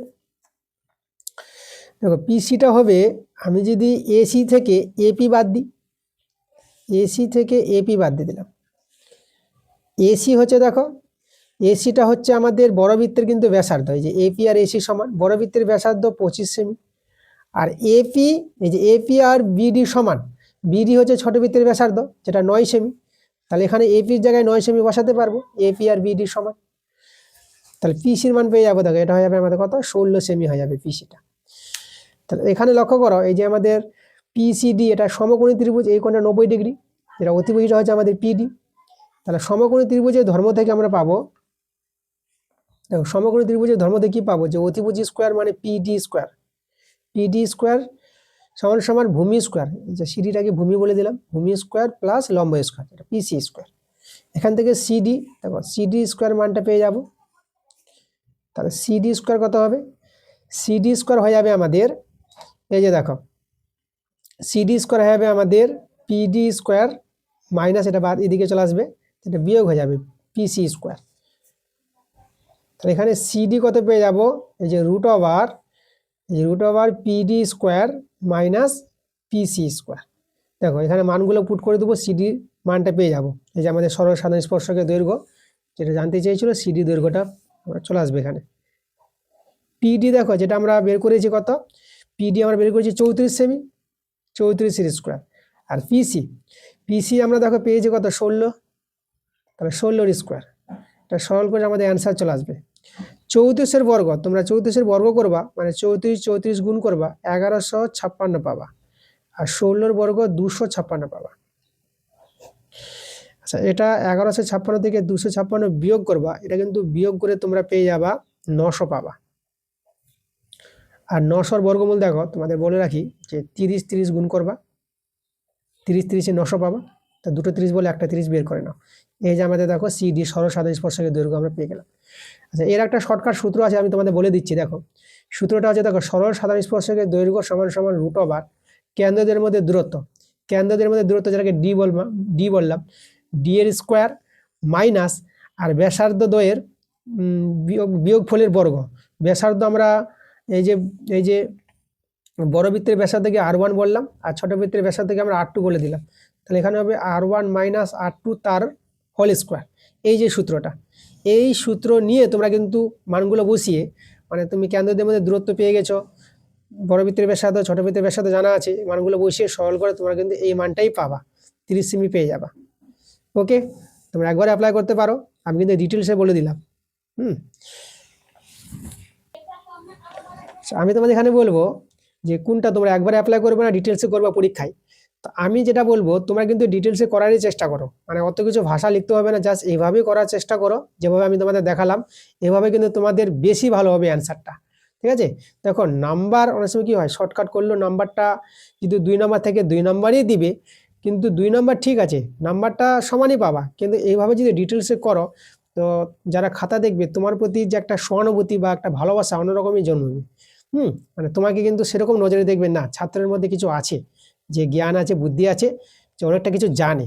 দেখো পিসিটা হবে, আমি যদি এসি থেকে এপি বাদ দিই, এসি থেকে এপি বাদ দিয়ে দিলাম, এসি হচ্ছে দেখো এসিটা হচ্ছে আমাদের বড় বৃত্তের কিন্তু ব্যাসার্ধ, এই যে এপি আর এসি সমান, বড় বৃত্তের ব্যাসার্ধ 25 সেমি, আর এপি এই যে এপি আর বিডি সমান, বিডি হচ্ছে ছোট বৃত্তের ব্যাসার্ধ যেটা 9 সেমি, তাহলে এখানে এপির জায়গায় 9 সেমি বসাতে পারবো, এপি আর বিডি সমান, তাহলে পিসির মান পেয়ে যাবো, দেখো এটা হয়ে যাবে আমাদের কত, 16 সেমি হয়ে যাবে পিসিটা। তাহলে এখানে লক্ষ্য করো এই যে আমাদের পিসিডি এটা সমকোণী ত্রিভুজ, এই কোণটা 90 ডিগ্রি, যেটা অতিভুজটা হচ্ছে আমাদের পিডি। তাহলে সমকোণী ত্রিভুজের ধর্ম থেকে আমরা পাবো, দেখো সমকোণী ত্রিভুজের ধর্ম থেকে কি পাবো, যে অতিভুজ স্কোয়ার মানে পিডি স্কোয়ার, পিডি স্কোয়ার সমান সমান ভূমি স্কোয়ার, যে সিডিটাকে ভূমি বলে দিলাম, ভূমি স্কোয়ার প্লাস লম্ব স্কোয়ার, এটা পিসি স্কোয়ার। এখান থেকে সিডি, দেখো সিডি স্কোয়ার মানটা পেয়ে যাব, তাহলে সিডি স্কোয়ার কত হবে, সিডি স্কোয়ার হয়ে যাবে আমাদের, এই যে দেখো সিডি স্কোয়ার হয়ে যাবে আমাদের পিডি স্কোয়ার মাইনাস এটা বাদ এদিকে চলে আসবে, এটা বিয়োগ হয়ে যাবে পিসি স্কোয়ার। তাহলে এখানে সিডি কত পেয়ে যাব, এই যে root over PD square minus PC square. দেখো এখানে মানগুলো পুট করে দেবো, সিডির মানটা পেয়ে যাব, এই যে আমাদের সরল সাধারণ স্পর্শকের দৈর্ঘ্য যেটা জানতে চেয়েছিল, সিডি দৈর্ঘ্যটা চলে আসবে এখানে। পিডি দেখো যেটা আমরা বের করেছি কত, পিডি আমরা বের করেছি 34 সেমি, 34 স্কোয়ার, আর পিসি আমরা দেখো পেয়েছি কত 16, তাহলে 16 স্কোয়ার, এটা সরল করে আমাদের অ্যান্সার চলে আসবে। 34 বর্গ, তোমরা 34 বর্গ করবা মানে 34 গুণ করবা 1156 পাবা, আর 16 বর্গ 256 পাবা। আচ্ছা এটা 1156 থেকে 256 বিয়োগ করবা, এটা কিন্তু বিয়োগ করে তোমরা পেয়ে যাবা 900 পাবা। আর 900 বর্গমূল দেখো তোমাদের বলে রাখি যে 30 গুণ করবা, 30 900 পাবা, তা দুটো 30 বলে একটা 30 বের করে নাও। এই যে আমাদের দেখো সিডি সরল সাধারণ স্পর্শকের দৈর্ঘ্য আমরা পেয়ে গেলাম। আচ্ছা এর একটা শর্টকাট সূত্র আছে, আমি তোমাদের বলে দিচ্ছি। দেখো সূত্রটা হচ্ছে, দেখো সরল সাধারণ স্পর্শকের দৈর্ঘ্য সমান সমান রুট ওভার কেন্দ্রদের মধ্যে দূরত্ব, কেন্দ্রদের মধ্যে দূরত্ব যেটাকে ডি বললাম, ডি এর স্কোয়ার মাইনাস আর ব্যাসার্ধ দ্বয়ের বিয়োগফলের বর্গ। ব্যাসার্ধ আমরা এই যে বড় বৃত্তের ব্যাসার্ধকে R1 বললাম, আর ছোট বৃত্তের ব্যাসার্ধকে আমরা R2 বলে দিলাম। তাহলে এখানে হবে R1 মাইনাস R2 তার হোল স্কোয়ার। এই যে সূত্রটা, এই সূত্র নিয়ে তোমরা কিন্তু মানগুলো বসিয়ে, মানে তুমি কেন্দ্রদের মধ্যে দূরত্ব পেয়ে গেছো, বড় বৃত্তের ব্যাসার্ধ ছোট বৃত্তের ব্যাসার্ধ জানা আছে, মানগুলো বসিয়ে সরল করে তোমরা কিন্তু এই মানটাই পাবা, 30 সেমি পেয়ে যাবা। ওকে, তোমরা একবার অ্যাপ্লাই করতে পারো, আমি কিন্তু ডিটেলসে বলে দিলাম। আমি তোমাদের এখানে বলবো যে কোনটা তোমরা একবার অ্যাপ্লাই করবে না ডিটেলসে করবা পরীক্ষায়। তো আমি যেটা বলবো তোমরা কিন্তু ডিটেলসে করারই চেষ্টা করো, মানে অত কিছু ভাষা লিখতে হবে না, জাস্ট এইভাবেই করার চেষ্টা করো যেভাবে আমি তোমাদের দেখালাম, এভাবে কিন্তু তোমাদের বেশি ভালো হবে অ্যান্সারটা। ঠিক আছে, দেখো নাম্বার অনেক সময় কী হয়, শর্টকাট করলেও নাম্বারটা যদি 2 নাম্বার থেকে 2 নাম্বারই দিবে, কিন্তু 2 নাম্বার ঠিক আছে, নাম্বারটা সমানই পাবা, কিন্তু এইভাবে যদি ডিটেলসে করো তো যারা খাতা দেখবে তোমার প্রতি যে একটা সহানুভূতি বা একটা ভালোবাসা অন্যরকমই জন্মবে। মানে তোমাকে কিন্তু সেরকম নজরে দেখবেন না, ছাত্রের মধ্যে কিছু আছে, যে জ্ঞান আছে, বুদ্ধি আছে, যে অনেকটা কিছু জানে।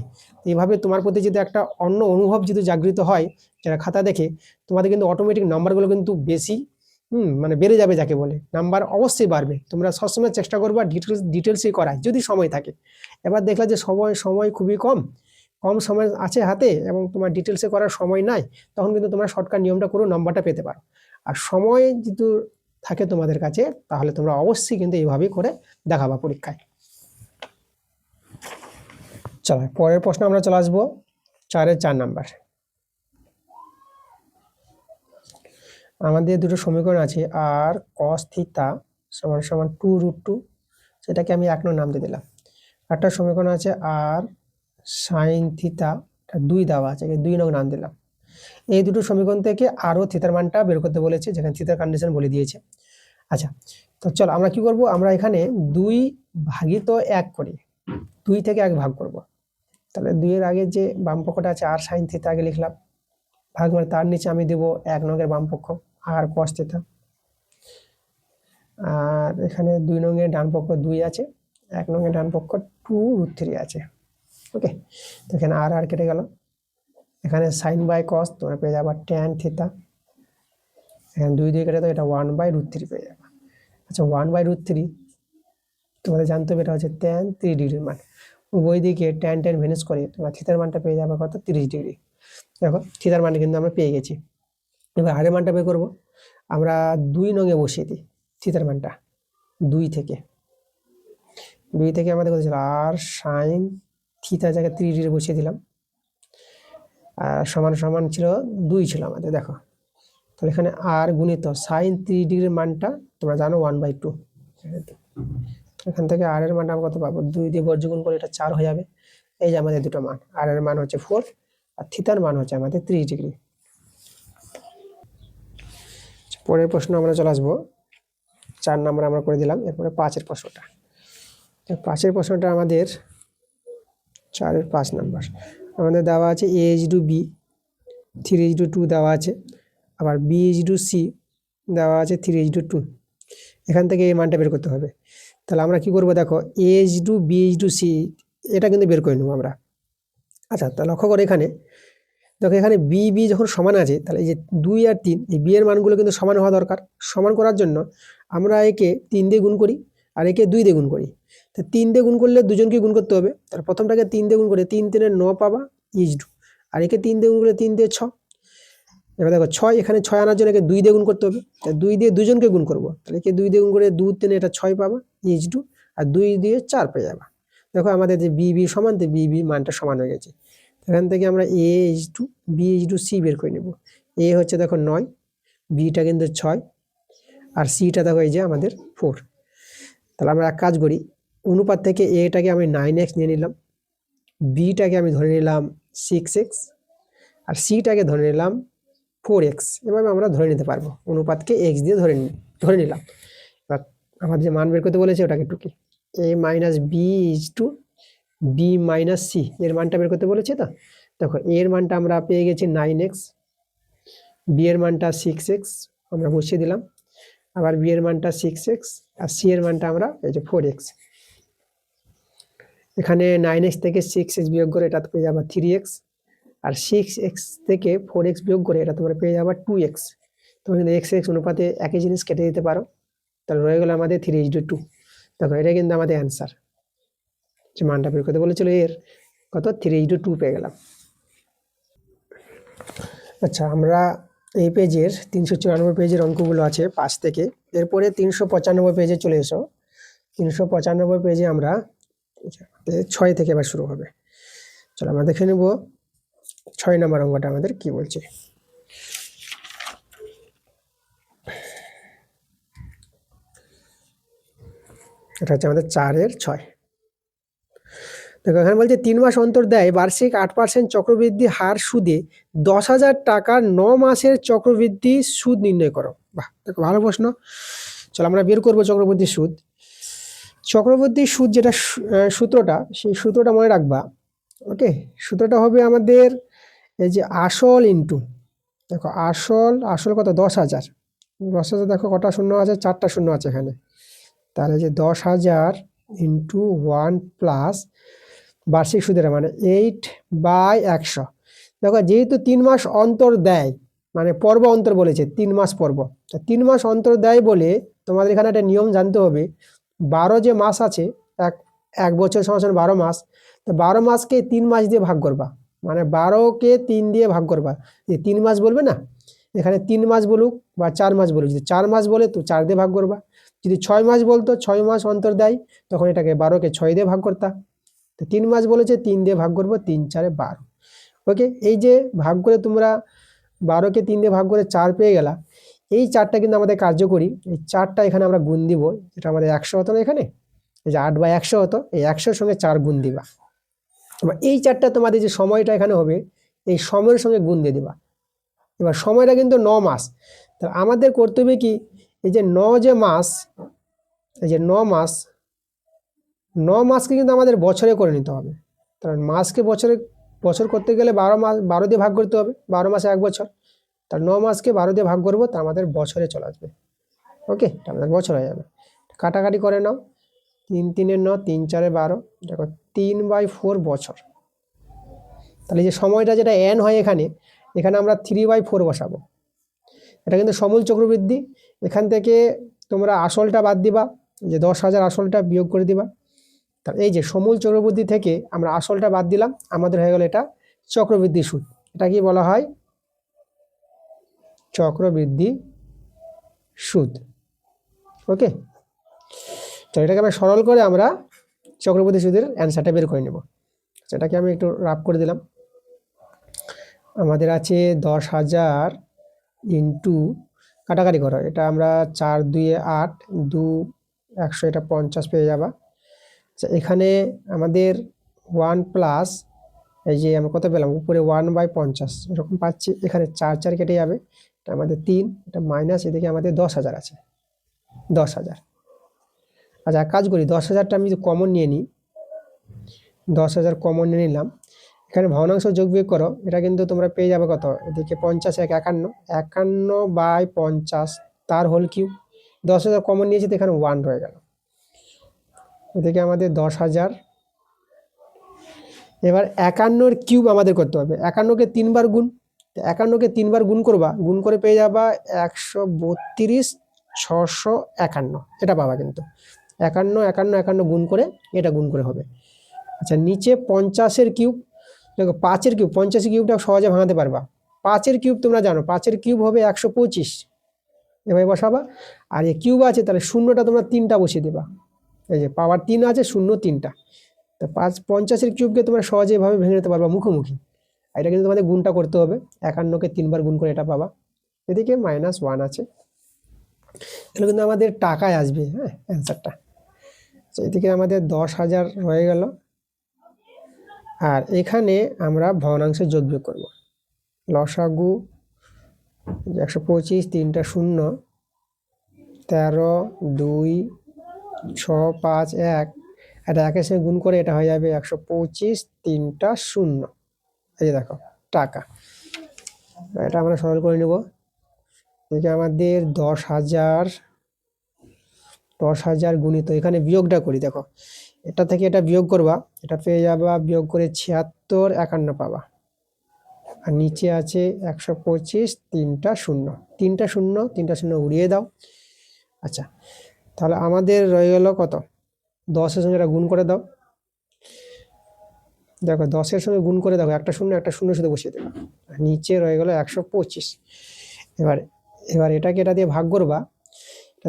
এইভাবে তোমার প্রতি যদি একটা অন্য অনুভব যদি জাগৃত হয় যারা খাতা দেখে, তোমাদের কিন্তু অটোমেটিক নাম্বারগুলো কিন্তু বেশি মানে বেড়ে যাবে, যাকে বলে নাম্বার অবশ্যই বাড়বে। তোমরা সবসময় চেষ্টা করবা ডিটেলসই করায় যদি সময় থাকে। এবার দেখলা যে সময় খুবই কম সময় আছে হাতে এবং তোমার ডিটেলসে করার সময় নাই, তখন কিন্তু তোমরা শর্টকাট নিয়মটা করো, নাম্বারটা পেতে পারো। আর সময় যেহেতু থাকে তোমাদের কাছে, তাহলে তোমরা অবশ্যই কিন্তু এইভাবেই করে দেখাবা পরীক্ষায়। চলো পরের প্রশ্ন আমরা চলে আসবো 4-এর 4 নাম্বার। আমাদের দুটো সমীকরণ আছে, আর cos থিটা সমান সমান 2√2, সেটাকে আমি 1 নং নাম দিয়ে দিলাম। একটা সমীকরণ আছে আর sin থিটা 2 দেওয়া আছে, 2 নং নাম দিলাম। এই দুটো সমীকরণ থেকে আরও থিটার মানটা বের করতে বলেছে, যেখানে থিটার কন্ডিশন বলে দিয়েছে। আচ্ছা, তো চলো আমরা কি করব, আমরা এখানে 2 ভাগিত 1 করি, 2 থেকে 1 ভাগ করব। তাহলে 2 এর আগে যে বাম পক্ষটা আছে আর sin থিটা আগে লিখলাম, ভাগ মানে তার নিচে আমি দেব 1 নং এর বাম পক্ষ আর cos থিটা, আর এখানে 2 নং এর ডান পক্ষ 2 আছে, 1 নং এর ডান পক্ষ 2√3 আছে। ওকে, তো এখানে আর কেটে গেল, এখানে sin বাই cos তোমরা পেয়ে যাবা tan থিটা, এখানে 2 দিয়ে কেটে দাও, এটা 1/√3 পেয়ে যাবা। আচ্ছা 1/√3 তোমাদের জানতে হবে এটা হচ্ছে tan 3 ডিগ্রির মান, উভয় দিকে tan ভ্যানিশ করে তোমরা থিটার মানটা পেয়ে যাবে কত, 30 ডিগ্রি। দেখো থিটার মানটা কিন্তু আমরা পেয়ে গেছি। এবার আরের মানটা বের করবো, আমরা 2 নং এ বসিয়ে দিই থিটার মানটা, 2 থেকে আমাদের কত ছিল, আর sin থিটা জায়গায় 3 ডিগ্রি বসিয়ে দিলাম, আর সমান ছিল 2 ছিল আমাদের। দেখো তাহলে এখানে আর গুণিত sin 3 ডিগ্রির মানটা তোমরা জানো 1/2, এখান থেকে আর এর মানটা আমরা কত পাবো, 2 দিয়ে বর্গগুণ করে এটা 4 হয়ে যাবে। এই যে আমাদের দুটো মান, আর এর মান হচ্ছে 4 আর থিটার মান হচ্ছে আমাদের 30 ডিগ্রি। পরের প্রশ্ন আমরা চলে আসবো, 4 নাম্বার আমরা করে দিলাম, এরপরে 5-এর প্রশ্নটা। 5-এর প্রশ্নটা আমাদের 4-এর 5 নাম্বার, আমাদের দেওয়া আছে a/b 3/2 দেওয়া আছে, আবার b/c দেওয়া আছে 3/2। এখান থেকে এই মানটা বের করতে হবে। তাহলে আমরা কি করব, দেখো a/b/c এটা কিন্তু বের করে নেব আমরা। আচ্ছা, তা লক্ষ্য করো এখানে, দেখো এখানে বি যখন সমান আছে, তাহলে এই যে 2 আর 3 এই বি এর মানগুলো কিন্তু সমান হওয়া দরকার। সমান করার জন্য আমরা একে 3 দিয়ে গুণ করি আর একে 2 দিয়ে গুণ করি। তো 3 দিয়ে গুণ করলে দুজনকে গুণ করতে হবে, তাহলে প্রথমটাকে 3 দিয়ে গুণ করে 3 3 9 পাবা ইজ2, আর একে 3 দিয়ে গুণ করলে 3 দিয়ে 6। এবার দেখো 6, এখানে 6 আনার জন্য একে 2 দিয়ে গুণ করতে হবে, তাহলে 2 দিয়ে দুজনকে গুণ করবো, তাহলে একে 2 দিয়ে গুণ করে 2 3 এটা 6 পাবা ইজ2, আর 2 দিয়ে 4 পেয়ে যাবা। দেখো আমাদের যে বি সমান, তো বি মানটা সমান হয়ে গেছে। এখান থেকে আমরা a/2 b/2c বের করে নেব। a হচ্ছে দেখো 9, বিটা কিন্তু 6, আর সিটা দেখো এই যে আমাদের 4। তাহলে আমরা এক কাজ করি, অনুপাত থেকে এটাকে আমি 9x নিয়ে নিলাম, বিটাকে আমি ধরে নিলাম 6x, আর সিটাকে ধরে নিলাম 4x। এভাবে আমরা ধরে নিতে পারবো, অনুপাতকে x দিয়ে ধরে নিলাম। এবার আমাদের যে মান বের করতে বলেছে ওটাকে টুকি a - b/2 b - c এর মানটা বের করতে বলেছে। তো দেখো এর মানটা আমরা পেয়ে গেছি 9x, বি এর মানটা 6x আমরা বসিয়ে দিলাম, আবার বি এর মানটা 6x, আর সি এর মানটা আমরা এই যে 4x। এখানে 9x থেকে 6x বিয়োগ করে এটা পেয়ে যাবা 3x, আর 6x থেকে 4x বিয়োগ করে এটা তোমরা পেয়ে যাবা 2x। তোমরা কিন্তু x x অনুপাতে একই জিনিস কেটে দিতে পারো, তাহলে রয়ে গেল আমাদের 3:2। দেখো এটা কিন্তু আমাদের অ্যান্সার, যে মানটা বের করতে বলেছিল এর কত 3:2 পেয়ে গেলাম। আচ্ছা, আমরা এই পেজের 394 পেজের অঙ্কগুলো আছে 5 থেকে, এরপরে 395 পেজে চলে এসো। 395 পেজে আমরা 6 থেকে এবার শুরু হবে। চলো আমরা দেখে নেব 6 নম্বর অঙ্কটা আমাদের কি বলছে। এটা হচ্ছে আমাদের 4/6। দেখো এখানে বলছে 3 মাস অন্তর দেয় বার্ষিক 8% চক্রবৃদ্ধি হার সুদে 10,000 টাকার 9 মাসের চক্রবৃদ্ধি সুদ নির্ণয় করো। বাহ, দেখো ভালো প্রশ্ন। চলো আমরা বের করবো চক্রবৃদ্ধি সুদ। চক্রবৃদ্ধি সুদ যেটা সূত্রটা, সেই সূত্রটা মনে রাখবা। ওকে, সূত্রটা হবে আমাদের এই যে আসল ইন্টু, দেখো আসল কত 10,000, 10,000 দেখো কটা শূন্য আছে, 4টা শূন্য আছে এখানে, তাহলে যে 10,000 ইন্টু 1 প্লাস বার্ষিক সুদের মানে 8/100। দেখো যেহেতু 3 মাস অন্তর দেয়, মানে পর্ব অন্তর বলেছে 3 মাস পর্ব, 3 মাস অন্তর দেয় বলে তোমাদের এখানে একটা নিয়ম জানতে হবে। 12 যে মাস আছে, এক বছর সমান 12 মাস, তো 12 মাসকে 3 মাস দিয়ে ভাগ করবা, মানে 12কে 3 দিয়ে ভাগ করবা। যে 3 মাস বলবে না, এখানে 3 মাস বলুক বা 4 মাস বলুক, যদি 4 মাস বলে তো 4 দিয়ে ভাগ করবা। যদি 6 মাস বলতো, 6 মাস অন্তর দেয়, তখন এটাকে 12কে 6 দিয়ে ভাগ করতা। তো 3 মাস বলেছে 3 দিয়ে ভাগ করবো, 3×4 = 12। ওকে, এই যে ভাগ করে তোমরা 12কে 3 দিয়ে ভাগ করে 4 পেয়ে গেলা, এই 4টা কিন্তু আমাদের কার্যকরী। এই 4টা এখানে আমরা গুণ দিব, যেটা আমাদের 100 হতো না এখানে, এই যে 8/100 হতো, এই 100-র সঙ্গে 4 গুণ দিবা। এবার এই 4টা তোমাদের যে সময়টা এখানে হবে, এই সময়ের সঙ্গে গুণ দিয়ে দিবা। এবার সময়টা কিন্তু 9 মাস, তাহলে আমাদের করতে হবে কি, এই যে 9 যে মাস, এই যে 9 মাসকে কিন্তু আমাদের বছরে করে নিতে হবে। কারণ মাসকে বছর করতে গেলে 12 মাস 12 দিয়ে ভাগ করতে হবে, 12 মাসে 1 বছর, তার 9 মাসকে 12 দিয়ে ভাগ করবো, তা আমাদের বছরে চলে আসবে। ওকে, আমাদের বছর হয়ে যাবে। কাটাকাটি করে নাও, 3×3 = 9, 3×4 = 12, দেখো 3/4 বছর। তাহলে যে সময়টা যেটা n হয় এখানে আমরা 3/4 বসাবো। এটা কিন্তু সমূল চক্রবৃদ্ধি। এখান থেকে তোমরা আসলটা বাদ দিবা, যে 10,000 আসলটা বিয়োগ করে দিবা। তাহলে এই যে সমূল চক্রবৃদ্ধি থেকে আমরা আসলটা বাদ দিলাম, আমাদের হয়ে গেল এটা চক্রবৃদ্ধি সুদ। এটা কি বলা হয়? চক্রবৃদ্ধি সুদ। ওকে, তো এটাকে আমরা সরল করে আমরা চক্রবৃদ্ধি সুদের অ্যান্সারটা বের করে নেব। সেটাকে আমি একটু রাফ করে দিলাম। আমাদের আছে 10,000 ইন্টু, কাটাকাটি করো, এটা আমরা 4×2 = 8, 2 100, এটা 50 পেয়ে যাবা। আচ্ছা, এখানে আমাদের 1 প্লাস, এই যে আমরা কত পেলাম উপরে 1/50 এরকম পাচ্ছি, এখানে 4 কেটে যাবে, এটা আমাদের 3, এটা মাইনাস, এদিকে আমাদের 10,000 আছে, 10,000। আচ্ছা কাজ করি, 10,000টা আমি যদি কমন নিয়ে নিই, 10,000 কমন নিয়ে নিলাম, এখানে ভগ্নাংশ যোগ বিয়োগ করো, এটা কিন্তু তোমরা পেয়ে যাবে কত, এদিকে 50 × 1 = 51, 51/50 তার হোল কিউব। 10,000 কমন নিয়েছি তো এখানে 1 রয়ে গেল, এদিকে আমাদের 10,000। এবার 51-এর কিউব আমাদের করতে হবে, 51কে 3 বার গুণ, 51কে 3 বার গুণ করবা, গুণ করে পেয়ে যাবা 132,651, এটা পাবা কিন্তু 51 51 51 গুণ করে, এটা গুণ করে হবে। আচ্ছা, নিচে 50-এর কিউব, দেখো 5-এর কিউব, 50-এর কিউবটা সহজে ভাঙাতে পারবা। 5-এর কিউব তোমরা জানো, 5-এর কিউব হবে 125, এভাবে বসাবা। আর এই কিউব আছে, তাহলে শূন্যটা তোমরা 3টা বসিয়ে দেবা, এই যে পাওয়ার 3 আছে, শূন্য 3টা, তো 50-এর কিউবকে তোমরা সহজে এভাবে ভেঙে নিতে পারবা মুখোমুখি। আর এটা কিন্তু তোমাদের গুণটা করতে হবে, 51কে 3 বার গুণ করে এটা পাবা, এদিকে -1 আছে, তাহলে কিন্তু আমাদের টাকায় আসবে। হ্যাঁ, অ্যান্সারটা। তো এদিকে আমাদের 10,000 হয়ে গেল, আর এখানে আমরা ভগ্নাংশে যোগ বিয়োগ করবো, লসাগু 125, 3টা 0, 13, 2, 6, 5, 1, এটা 1-এর সঙ্গে গুণ করে এটা হয়ে যাবে 125, 3টা 0, এই যে দেখো টাকা। এটা আমরা সরল করে নেব। এদিকে আমাদের 10,000 গুণিত, এখানে বিয়োগটা করি, দেখো এটা থেকে এটা বিয়োগ করবা, এটা পেয়ে যাবা বিয়োগ করে 76, 51 পাবা। আর নিচে আছে 125, 3টা শূন্য, 3টা শূন্য, 3টা শূন্য উড়িয়ে দাও। আচ্ছা, তাহলে আমাদের রয়ে গেল কত? 10-এর সঙ্গে এটা গুণ করে দাও। দেখো 10-এর সঙ্গে গুণ করে দেখো, একটা শূন্য শুধু বসিয়ে দেবো। নিচে রয়ে গেল 125। এবার এটাকে এটা দিয়ে ভাগ করবা,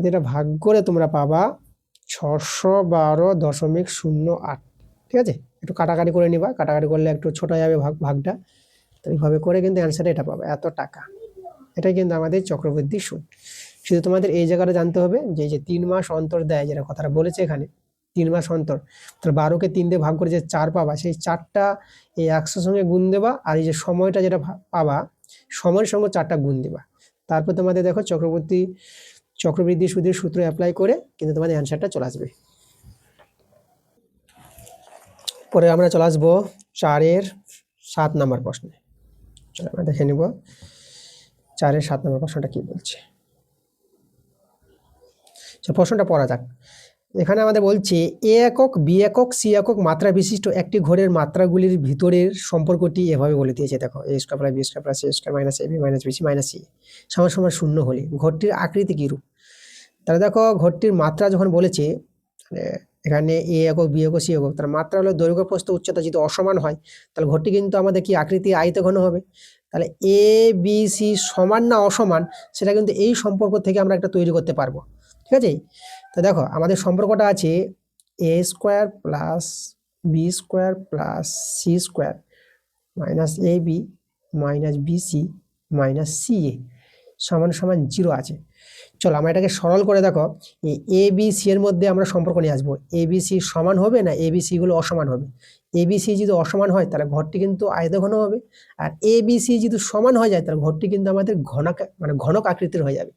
এটা ভাগ করে তোমরা পাবা 612.08। ঠিক আছে, একটু কাটাকাটি করে নিবা, কাটাকাটি করলে একটু ছোট যাবে ভাগটা। তো এইভাবে করে কিন্তু অ্যান্সারটা এটা পাবে, এত টাকা। এটাই কিন্তু আমাদের চক্রবৃদ্ধি সুদ। শুধু তোমাদের এই জায়গাটা জানতে হবে যে 3 মাস অন্তর দেয়, যেটা কথাটা বলেছে এখানে 3 মাস অন্তর, তাহলে 12কে 3 দিয়ে ভাগ করে যে 4 পাবা, সেই 4টা এই 100 সঙ্গে গুণ দেবা, আর এই যে সময়টা যেটা পাবা সময়ের সঙ্গে 4টা গুণ দিবা। তারপর তোমাদের দেখো চক্রবৃদ্ধি সুদের সূত্র অ্যাপ্লাই করে কিন্তু তোমাদের অ্যান্সারটা চলে আসবে। পরে আমরা চলে আসবো 4-এর 7 নম্বর প্রশ্নে। চলো আমরা দেখে নিব 4-এর 7 নম্বর প্রশ্নটা কি বলছে। প্রশ্নটা পড়া যাক। এখানে আমাদের বলছে এ একক, বি একক, সি একক মাত্রা বিশিষ্ট একটি ঘরের মাত্রাগুলির ভিতরের সম্পর্কটি এভাবে বলে দিয়েছে। দেখো A square plus B square plus C square minus AB minus BC minus C সমান সমান 0 হলে ঘরটির আকৃতি কী রূপ? তাহলে দেখো ঘরটির মাত্রা যখন বলেছে, এখানে এ একক, বি একক, সি একক, তার মাত্রা হলো দৈর্ঘ্য প্রস্থ উচ্চতা যদি অসমান হয়, তাহলে ঘরটি কিন্তু আমাদের কি আকৃতি আয়তঘন হবে। তাহলে এ বি সি সমান না অসমান, সেটা কিন্তু এই সম্পর্ক থেকে আমরা একটা তৈরি করতে পারবো। ঠিক আছে, তো দেখো আমাদের সম্পর্কটা আছে A square plus B square plus C square minus A B minus BC minus C A সমান সমান 0 আছে। চলো আমরা এটাকে সরল করে দেখো, এই এ বি সি এর মধ্যে আমরা সম্পর্ক নিয়ে আসবো। এ বি সি সমান হবে না এ বি সি গুলো অসমান হবে? এ বি সি যদি অসমান হয় তাহলে ঘরটি কিন্তু আয়তঘন হবে, আর এ বি সি যদি সমান হয়ে যায় তাহলে ঘরটি কিন্তু আমাদের ঘনক আকৃতির হয়ে যাবে,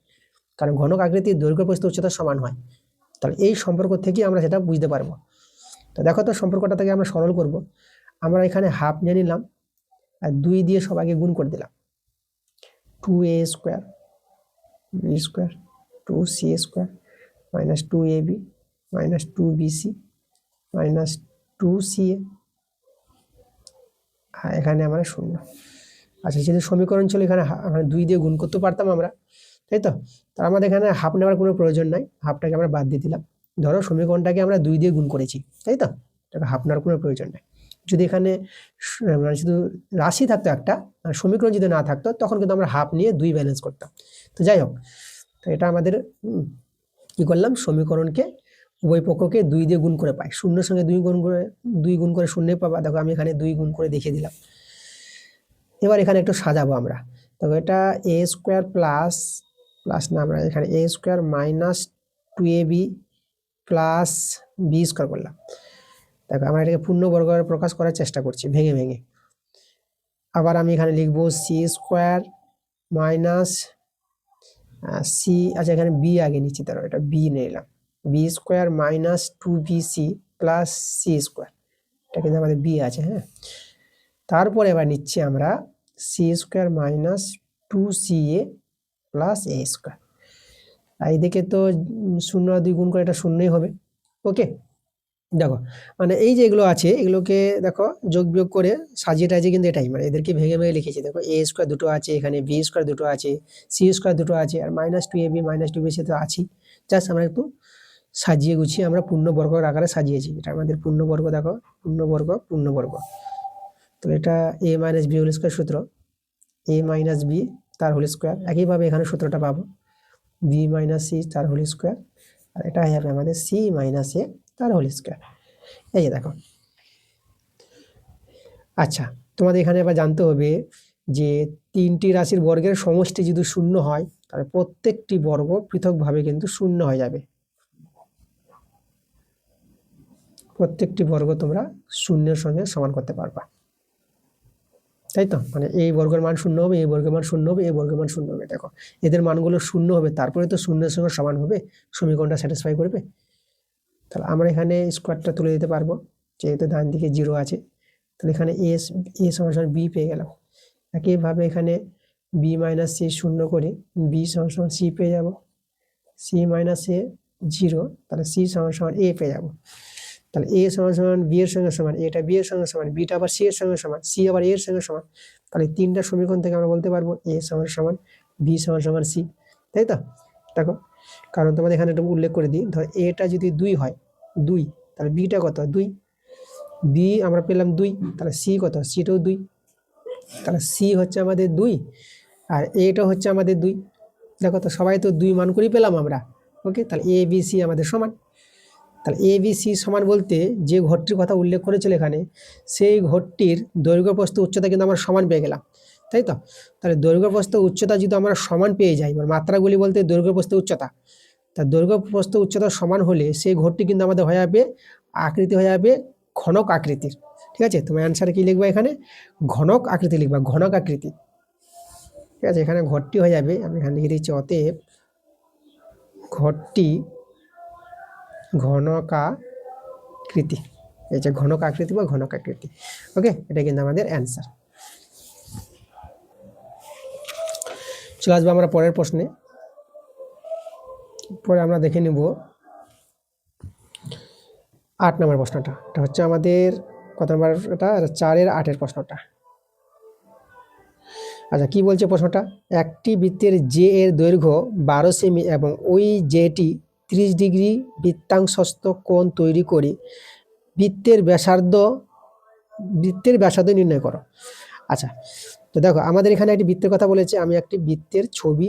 কারণ ঘনক আকৃতির দৈর্ঘ্য প্রস্থ উচ্চতা সমান হয়। তাহলে এই সম্পর্ক থেকে আমরা সেটা বুঝতে পারবো। তো দেখো তো সম্পর্কটা থেকে আমরা সরল করব। আমরা এখানে হাফ নিয়ে নিলাম আর 2 দিয়ে সবাইকে গুণ করে দিলাম। 2a square B square 2c square minus 2ab minus 2bc minus 2ca, আর এখানে আমরা 0। আচ্ছা, যেহেতু সমীকরণ ছিল এখানে 2 দিয়ে গুণ করতে পারতাম আমরা, তাই তো? তার আমাদের এখানে হাফ নেওয়ার কোনো প্রয়োজন নাই, হাফটাকে আমরা বাদ দিয়ে দিলাম। ধরো সমীকরণটাকে আমরা 2 দিয়ে গুণ করেছি, তাই তো? এটাকে হাফ নেওয়ার কোনো প্রয়োজন নেই। যদি এখানে মানে শুধু রাশি থাকতো একটা, সমীকরণ যদি না থাকতো, তখন কিন্তু আমরা হাফ নিয়ে 2 ব্যালেন্স করতাম। তো যাই হোক, তো এটা আমাদের কি করলাম, সমীকরণকে উভয় পক্ষকে 2 দিয়ে গুণ করে পাই। 0 সঙ্গে 2 গুণ করে 0 পাবা। দেখো আমি এখানে 2 গুণ করে দেখিয়ে দিলাম। এবার এখানে একটু সাজাবো আমরা। দেখো এটা এ স্কোয়ার প্লাস না, আমরা এখানে A square minus 2ab plus B square করলাম। দেখো আমরা এটাকে পূর্ণবর্গ প্রকাশ করার চেষ্টা করছি ভেঙে ভেঙে। আবার আমি এখানে লিখবো সি স্কোয়ার মাইনাস সি, আচ্ছা এখানে বি আগে নিচ্ছি, তারপর এটা বি নিলাম, B square minus 2bc plus C square, এটা কিন্তু আমাদের বি আছে। হ্যাঁ, তারপরে এবার নিচ্ছি আমরা C square minus 2ca plus A square. আর এইদিকে তো 0 আর 2 গুণ করে এটা 0ই হবে। ওকে, দেখো মানে এই যে এগুলো আছে এগুলোকে দেখো যোগ বিয়োগ করে সাজিয়ে টাজিয়ে কিন্তু এটাই, মানে এদেরকে ভেঙে ভেঙে লিখেছি। দেখো এ স্কোয়ার দুটো আছে, এখানে বি স্কোয়ার দুটো আছে, সি স্কোয়ার দুটো আছে, আর মাইনাস 2ab মাইনাস 2bc তো আছেই। জাস্ট আমরা একটু সাজিয়ে গুছিয়ে আমরা পূর্ণবর্গের আকারে সাজিয়েছি। এটা আমাদের পূর্ণবর্গ, দেখো পূর্ণবর্গ। তো এটা এ মাইনাস বি হোল স্কোয়ার সূত্র, এ মাইনাস বি তার হোল স্কোয়ার। একইভাবে এখানে সূত্রটা পাবো বি মাইনাস সি তার হোল স্কোয়ার, আর এটা হয়ে যাবে আমাদের সি মাইনাস এ তার হোল স্কোয়ার। এই যে দেখো। আচ্ছা, তোমাদের এখানে এবার জানতে হবে যে 3টি রাশির বর্গের সমষ্টি যদি 0 হয় তাহলে প্রত্যেকটি বর্গ পৃথকভাবে কিন্তু 0 হয়ে যাবে। প্রত্যেকটি বর্গ তোমরা 0-এর সঙ্গে সমান করতে পারবা, তাই তো? মানে এই বর্গের মান 0 হবে, এই বর্গের মান 0 হবে, এই বর্গের মান 0 হবে। দেখো এদের মানগুলো 0 হবে, তারপরে তো 0-এর সঙ্গে সমান হবে, সমীকরণটা স্যাটিসফাই করবে। তাহলে আমরা এখানে স্কোয়ারটা তুলে দিতে পারবো, যেহেতু ডান দিকে 0 আছে। তাহলে এখানে এ সমান সমান বি পেয়ে গেলাম। একইভাবে এখানে বি মাইনাস সি 0 করে বি সমান সমান সি পেয়ে যাব, সি মাইনাস এ 0, তাহলে সি সমান সমান এ পেয়ে যাব। তাহলে এ সমান সমান বি এর সঙ্গে সমান, এটা বি এর সঙ্গে সমান, বিটা আবার সি এর সঙ্গে সমান, সি আবার এর সঙ্গে সমান। তাহলে তিনটা সমীকরণ থেকে আমরা বলতে পারবো এ সমান সমান বি সমান সমান সি, তাই তো? দেখো, কারণ তোমাদের এখানে একটু উল্লেখ করে দিই, ধর এটা যদি 2 হয়, 2, তাহলে বিটা কত 2, বি আমরা পেলাম 2, তাহলে সি কত, সিটাও 2, তাহলে সি হচ্ছে আমাদের 2 আর এটা হচ্ছে আমাদের 2। দেখো তো সবাই তো 2 মান করেই পেলাম আমরা। ওকে, তাহলে এ বি সি আমাদের সমান। তাহলে এ বি সি সমান বলতে যে ঘরটির কথা উল্লেখ করেছিল এখানে, সেই ঘরটির দৈর্ঘ্য প্রস্থ উচ্চতা কিন্তু আমরা সমান পেয়ে গেলাম, তাই তো? তাহলে দৈর্ঘ্য প্রস্থ উচ্চতা যদি আমরা সমান পেয়ে যাই, মানে মাত্রাগুলি বলতে দৈর্ঘ্য প্রস্থ উচ্চতা, তা দৈর্ঘ্য প্রস্থ উচ্চতা সমান হলে সেই ঘরটি কিন্তু আমাদের হয়ে যাবে আকৃতি, হয়ে যাবে ঘনক আকৃতির। ঠিক আছে, তোমার অ্যান্সারে কি লিখবা এখানে, ঘনক আকৃতি লিখবা, ঘনক আকৃতি। ঠিক আছে, এখানে ঘরটি হয়ে যাবে, আমি এখানে লিখে দিচ্ছি অতএব ঘরটি ঘনকাকৃতি। এই যে ঘনক আকৃতি বা ঘনক আকৃতি। ওকে, এটা কিন্তু আমাদের অ্যান্সার। চলে আসবো আমরা পরের প্রশ্নে। পরে আমরা দেখে নেব 8 নম্বর প্রশ্নটা। এটা হচ্ছে আমাদের কত নম্বর, এটা 4-এর 8-এর প্রশ্নটা। আচ্ছা, কি বলছে প্রশ্নটা, একটি বৃত্তের জে এর দৈর্ঘ্য 12 সেমি এবং ওই জেটি 30 ডিগ্রি বৃত্তাংশস্থ কোণ তৈরি করে বৃত্তের ব্যাসার্ধ নির্ণয় করো। আচ্ছা, তো দেখো আমাদের এখানে একটি বৃত্তের কথা বলেছে, আমি একটি বৃত্তের ছবি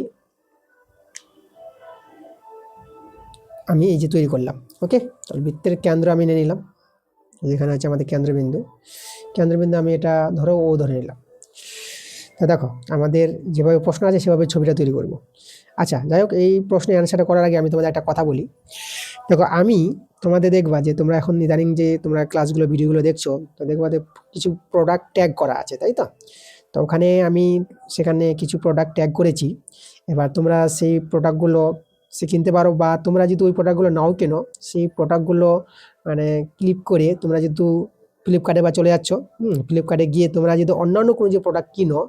আমি এই যে তৈরি করলাম। ওকে, তাহলে বৃত্তের কেন্দ্র আমি নিয়ে নিলাম, যেখানে আছে আমাদের কেন্দ্রবিন্দু আমি এটা ধরো ও ধরে নিলাম। তা দেখো আমাদের যেভাবে প্রশ্ন আছে সেভাবে ছবিটা তৈরি করব। আচ্ছা, যাই হোক, এই প্রশ্নের অ্যান্সারটা করার আগে আমি তোমাদের একটা কথা বলি। দেখো, আমি তোমাদের দেখবা যে তোমরা এখন ইদানিং যে তোমরা ক্লাসগুলো ভিডিওগুলো দেখছো, তো দেখবা যে কিছু প্রোডাক্ট ট্যাগ করা আছে, তাই তো? তো ওখানে আমি সেখানে কিছু প্রোডাক্ট ট্যাগ করেছি। এবার তোমরা সেই প্রোডাক্টগুলো কিনতে পারো, বা তোমরা যদি ওই প্রোডাক্টগুলো নাও কেনো, সেই প্রোডাক্টগুলো মানে ক্লিক করে তোমরা যেহেতু ফ্লিপকার্টে বা চলে যাচ্ছ, ফ্লিপকার্টে গিয়ে তোমরা যদি অন্যান্য কোনো যে প্রোডাক্ট কিনো,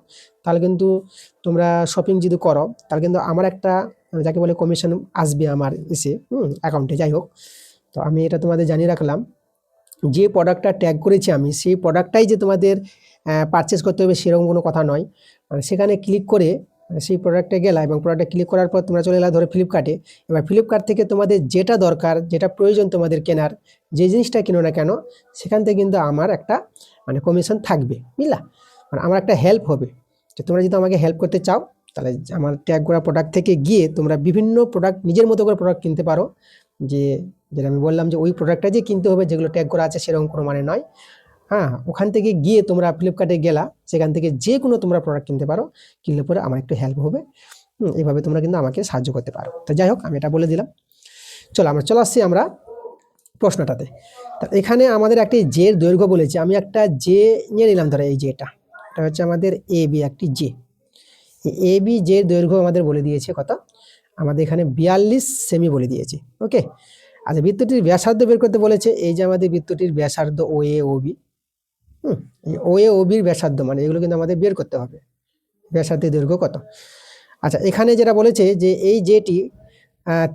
তাহলে কিন্তু তোমরা শপিং যদি করো, তাহলে কিন্তু আমার একটা যাকে বলে কমিশন আসবে আমার এসে অ্যাকাউন্টে। যাই হোক, তো আমি এটা তোমাদের জানিয়ে রাখলাম, যে প্রোডাক্টটা ট্যাগ করেছি আমি, সেই প্রোডাক্টটাই যে তোমাদের পারচেস করতে হবে সেরকম কোনো কথা নয়। সেখানে ক্লিক করে সেই প্রোডাক্টে গেলা এবং প্রোডাক্টে ক্লিক করার পর তোমরা চলে এলা ধরো ফ্লিপকার্টে। এবার ফ্লিপকার্ট থেকে তোমাদের যেটা দরকার, যেটা প্রয়োজন তোমাদের কেনার, যে জিনিসটা কিনো না কেন, সেখান থেকে কিন্তু আমার একটা মানে কমিশন থাকবে, বুঝলা? মানে আমার একটা হেল্প হবে। তো তোমরা যদি আমাকে হেল্প করতে চাও, তাহলে আমার ট্যাগ করা প্রোডাক্ট থেকে গিয়ে তোমরা বিভিন্ন প্রোডাক্ট নিজের মতো করে প্রোডাক্ট কিনতে পারো। যেটা আমি বললাম যে ওই প্রোডাক্টটা যে কিনতে হবে যেগুলো ট্যাগ করা আছে সেরকম কোনো মানে নয়। হ্যাঁ, ওখান থেকে গিয়ে তোমরা ফ্লিপকার্টে গেলা, সেখান থেকে যে কোনো তোমরা প্রোডাক্ট কিনতে পারো, কিনলে পরে আমার একটু হেল্প হবে। এইভাবে তোমরা কিন্তু আমাকে সাহায্য করতে পারো। তো যাই হোক, আমি এটা বলে দিলাম। চলো আমরা চলে আসছি আমরা প্রশ্নটাতে। তা এখানে আমাদের একটি জের দৈর্ঘ্য বলেছে, আমি একটা জে নিয়ে নিলাম, ধরো এই জেটা, এটা হচ্ছে আমাদের এ বি একটি জে। এ বি জের দৈর্ঘ্য আমাদের বলে দিয়েছে কত, আমাদের এখানে 42 সেমি বলে দিয়েছে। ওকে, আচ্ছা, বৃত্তটির ব্যাসার্ধ বের করতে বলেছে। এই যে আমাদের বৃত্তটির ব্যাসার্ধ ও এ ও বি, ও এ ও বির ব্যাসার্ধ, মানে এগুলো কিন্তু আমাদের বের করতে হবে, ব্যাসার্ধের দৈর্ঘ্য কত। আচ্ছা, এখানে যেটা বলেছে যে এই যেটি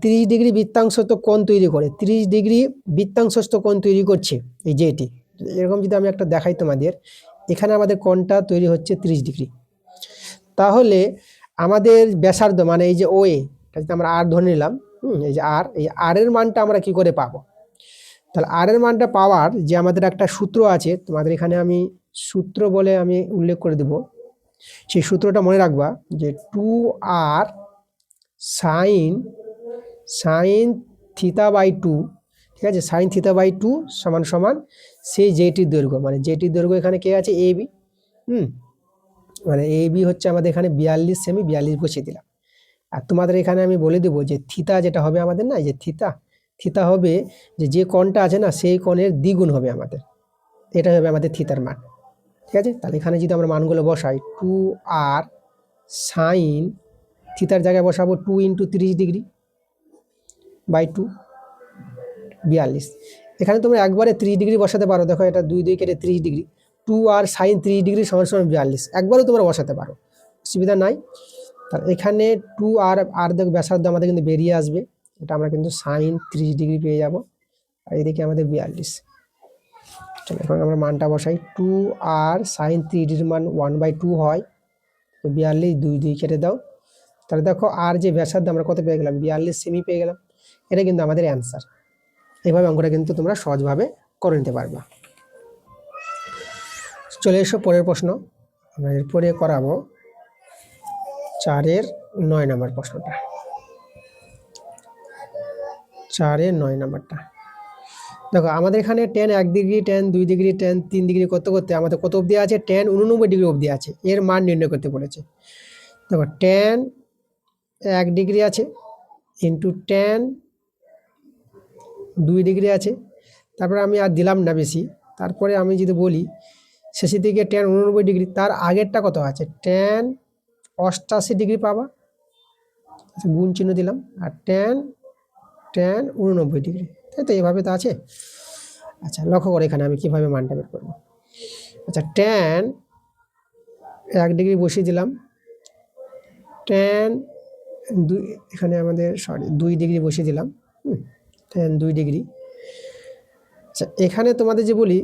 30 ডিগ্রি বৃত্তাংশস্থ কোণ তৈরি করে, 30 ডিগ্রি বৃত্তাংশস্থ কোণ তৈরি করছে এই যেটি। এরকম যদি আমি একটা দেখাই তোমাদের, এখানে আমাদের কোণটা তৈরি হচ্ছে 30 ডিগ্রি। তাহলে আমাদের ব্যাসার্ধ মানে এই যে ও এ, যদি আমরা আর ধরে নিলাম, এই যে আর, এই আর এর মানটা আমরা কি করে পাবো? তাহলে আর এর মানটা পাওয়ার যে আমাদের একটা সূত্র আছে, তোমাদের এখানে আমি সূত্র বলে আমি উল্লেখ করে দেব। সেই সূত্রটা মনে রাখবা যে 2r সাইন থিটা বাই 2, ঠিক আছে, সাইন থিটা বাই 2 সমান সমান সেই জেটির দৈর্ঘ্য, মানে জেটির দৈর্ঘ্য এখানে কে আছে, এ বি। মানে এ বি হচ্ছে আমাদের এখানে 42 সেমি, 42 বসিয়ে দিলাম। আর তোমাদের এখানে আমি বলে দেবো যে থিতা যেটা হবে আমাদের, না, এই যে থিতা হবে যে কোণটা আছে না, সেই কোণের দ্বিগুণ হবে আমাদের, এটা হবে আমাদের থিতার মান। ঠিক আছে, তাহলে এখানে যদি আমরা মানগুলো বসাই, 2r সাইন থিতার জায়গায় বসাবো 2 × 30 ডিগ্রি বাই 2, 42। এখানে তোমরা একবারে 30 ডিগ্রি বসাতে পারো, দেখো এটা 2 2 কেটে 30 ডিগ্রি, 2r সাইন 30 ডিগ্রি সমান সমান 42, একবারও তোমরা বসাতে পারো, অসুবিধা নাই। তাহলে এখানে 2r আর দেখো ব্যাসার্ধ আমাদের কিন্তু বেরিয়ে আসবে, এটা আমরা কিন্তু সাইন 30 ডিগ্রি পেয়ে যাব, আর এদিকে আমাদের 42। চলো এখন আমরা মানটা বসাই। 2r sin 3d মান 1/2 হয়, 42, 2 2 কেটে দাও। তাহলে দেখো আর যে ব্যাসার্ধ আমরা কত পেয়ে গেলাম, 42 সেমি পেয়ে গেলাম। এটা কিন্তু আমাদের অ্যান্সার। এইভাবে অঙ্কটা কিন্তু তোমরা সহজভাবে করে নিতে পারবা। চলে এসো পরের প্রশ্ন। আমরা এরপরে করাবো 4-এর 9 নম্বর প্রশ্নটা। 4-এর 9 নম্বরটা দেখো, আমাদের এখানে tan 1 degree, tan 2 degree, tan 3 degree করতে করতে আমাদের কত অবধি আছে, tan 89 ডিগ্রি অবধি আছে। এর মান নির্ণয় করতে বলেছে। দেখো tan 1 ডিগ্রি আছে ইন্টু tan 2 ডিগ্রি আছে, তারপরে আমি আর দিলাম না বেশি। তারপরে আমি যদি বলি শেষের দিকে tan 89 ডিগ্রি, তার আগেরটা কত আছে, tan 88 ডিগ্রি পাবা, গুণ চিহ্ন দিলাম, আর tan 89 ডিগ্রি, তাই তো এভাবে তো আছে। আচ্ছা লক্ষ্য করে এখানে আমি কিভাবে মানটা বের করবো। আচ্ছা tan 1 ডিগ্রি বসিয়ে দিলাম, tan 2, এখানে আমাদের 2 ডিগ্রি বসিয়ে দিলাম, tan 2 ডিগ্রি। আচ্ছা এখানে তোমাদের যে বলি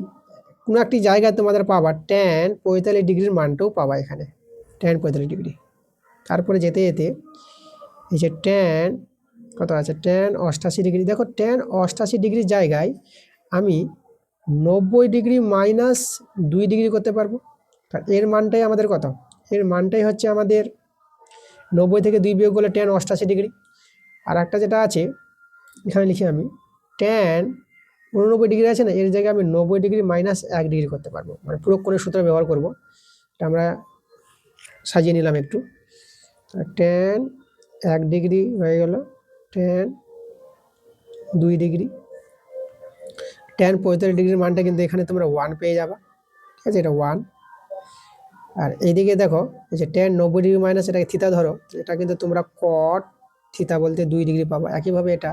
কোনো একটি জায়গায় তোমাদের পাবা tan 45 ডিগ্রির মানটাও পাবা এখানে, tan 45 ডিগ্রি। তারপরে যেতে যেতে এই যে tan কত আছে, tan 88 ডিগ্রি। দেখো tan 88 ডিগ্রির জায়গায় আমি 90 ডিগ্রি মাইনাস 2 ডিগ্রি করতে পারবো। এর মানটাই আমাদের কত, এর মানটাই হচ্ছে আমাদের 90 থেকে 2 বিয়োগ করলে tan 88 ডিগ্রি। আর একটা যেটা আছে এখানে লিখি আমি tan 89 ডিগ্রি আছে না, এর জায়গায় আমি 90 ডিগ্রি মাইনাস 1 ডিগ্রি করতে পারবো, মানে প্রয়োগ করে সূত্র ব্যবহার করব। এটা আমরা সাজিয়ে নিলাম একটু। tan 1 ডিগ্রি হয়ে গেল tan 2 ডিগ্রি, tan 45 ডিগ্রির মানটা কিন্তু এখানে তোমরা 1 পেয়ে যাবা, ঠিক আছে, এটা 1। আর এইদিকে দেখো এই যে tan 90 ডিগ্রি মাইনাস এটাকে থিতা ধরো, এটা কিন্তু তোমরা cot থিতা বলতে 2 ডিগ্রি পাবা। একইভাবে এটা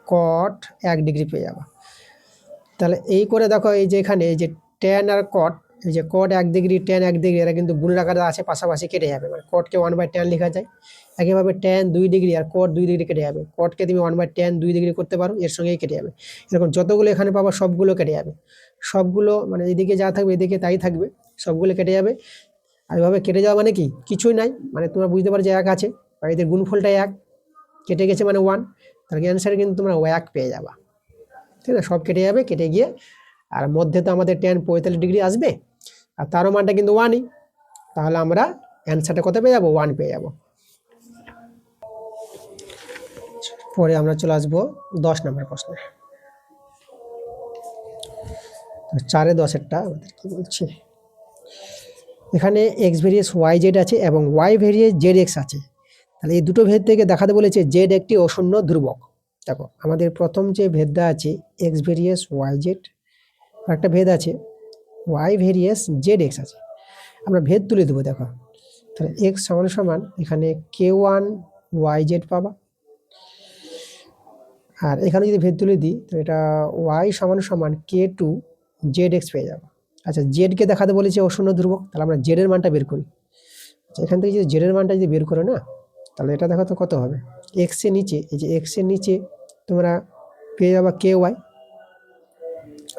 cot 1 ডিগ্রি পেয়ে যাবা। তাহলে এই করে দেখো এই যে এখানে এই যে tan আর cot, এই যে cot 1 ডিগ্রি tan 1 ডিগ্রি এরা কিন্তু গুণের আকারে আছে, পাশাপাশি কেটে যাবে, মানে cotকে 1/tan লেখা যায়। একইভাবে tan 2 ডিগ্রি আর cot 2 ডিগ্রি কেটে যাবে, cotকে তুমি 1/tan 2 ডিগ্রি করতে পারো, এর সঙ্গেই কেটে যাবে। এরকম যতগুলো এখানে পাবা সবগুলো কেটে যাবে, সবগুলো মানে এদিকে যা থাকবে এদিকে তাই থাকবে, সবগুলো কেটে যাবে। আর এভাবে কেটে যাওয়া মানে কি, কিছুই নাই, মানে তোমরা বুঝতে পারো যে 1 আছে, আর এদের গুণফলটা 1, কেটে গেছে মানে 1, তার অ্যান্সার কিন্তু তোমরা 1 পেয়ে যাবা, ঠিক আছে। সব কেটে যাবে, কেটে গিয়ে আর মধ্যে তো আমাদের tan 45 ডিগ্রি আসবে, আর তারও মানটা কিন্তু 1ই, তাহলে আমরা অ্যান্সারটা কত পেয়ে যাবো, 1 পেয়ে যাবো। পরে আমরা চলে আসবো 10 নম্বর প্রশ্নে। 4-এ 10-এরটা আমাদের কি বলছে, এখানে x ভেরিয়েস y z আছে এবং y ভেরিয়েস zx আছে। তাহলে এই দুটো ভেদ থেকে দেখাতে বলেছে z একটি অশূন্য ধ্রুবক। দেখো আমাদের প্রথম যে ভেদটা আছে x ভেরিয়েস y z, আর একটা ভেদ আছে y ভেরিয়েস zx আছে। আমরা ভেদ তুলে দেবো। দেখো তাহলে x সমান সমান এখানে k1 yz পাবা, আর এখানে যদি ভেদ তুলে দিই তো এটা y সমান সমান k2 zx পেয়ে যাবো। আচ্ছা জেডকে দেখাতে বলেছে অশূন্য ধ্রুবক, তাহলে আমরা জেড এর মানটা বের করি। এখান থেকে যদি জেড এর মানটা যদি বের করো না, তাহলে এটা দেখো তো কত হবে, এক্স এর নিচে এই যে এক্স এর নিচে তোমরা পেয়ে যাবা কে ওয়াই।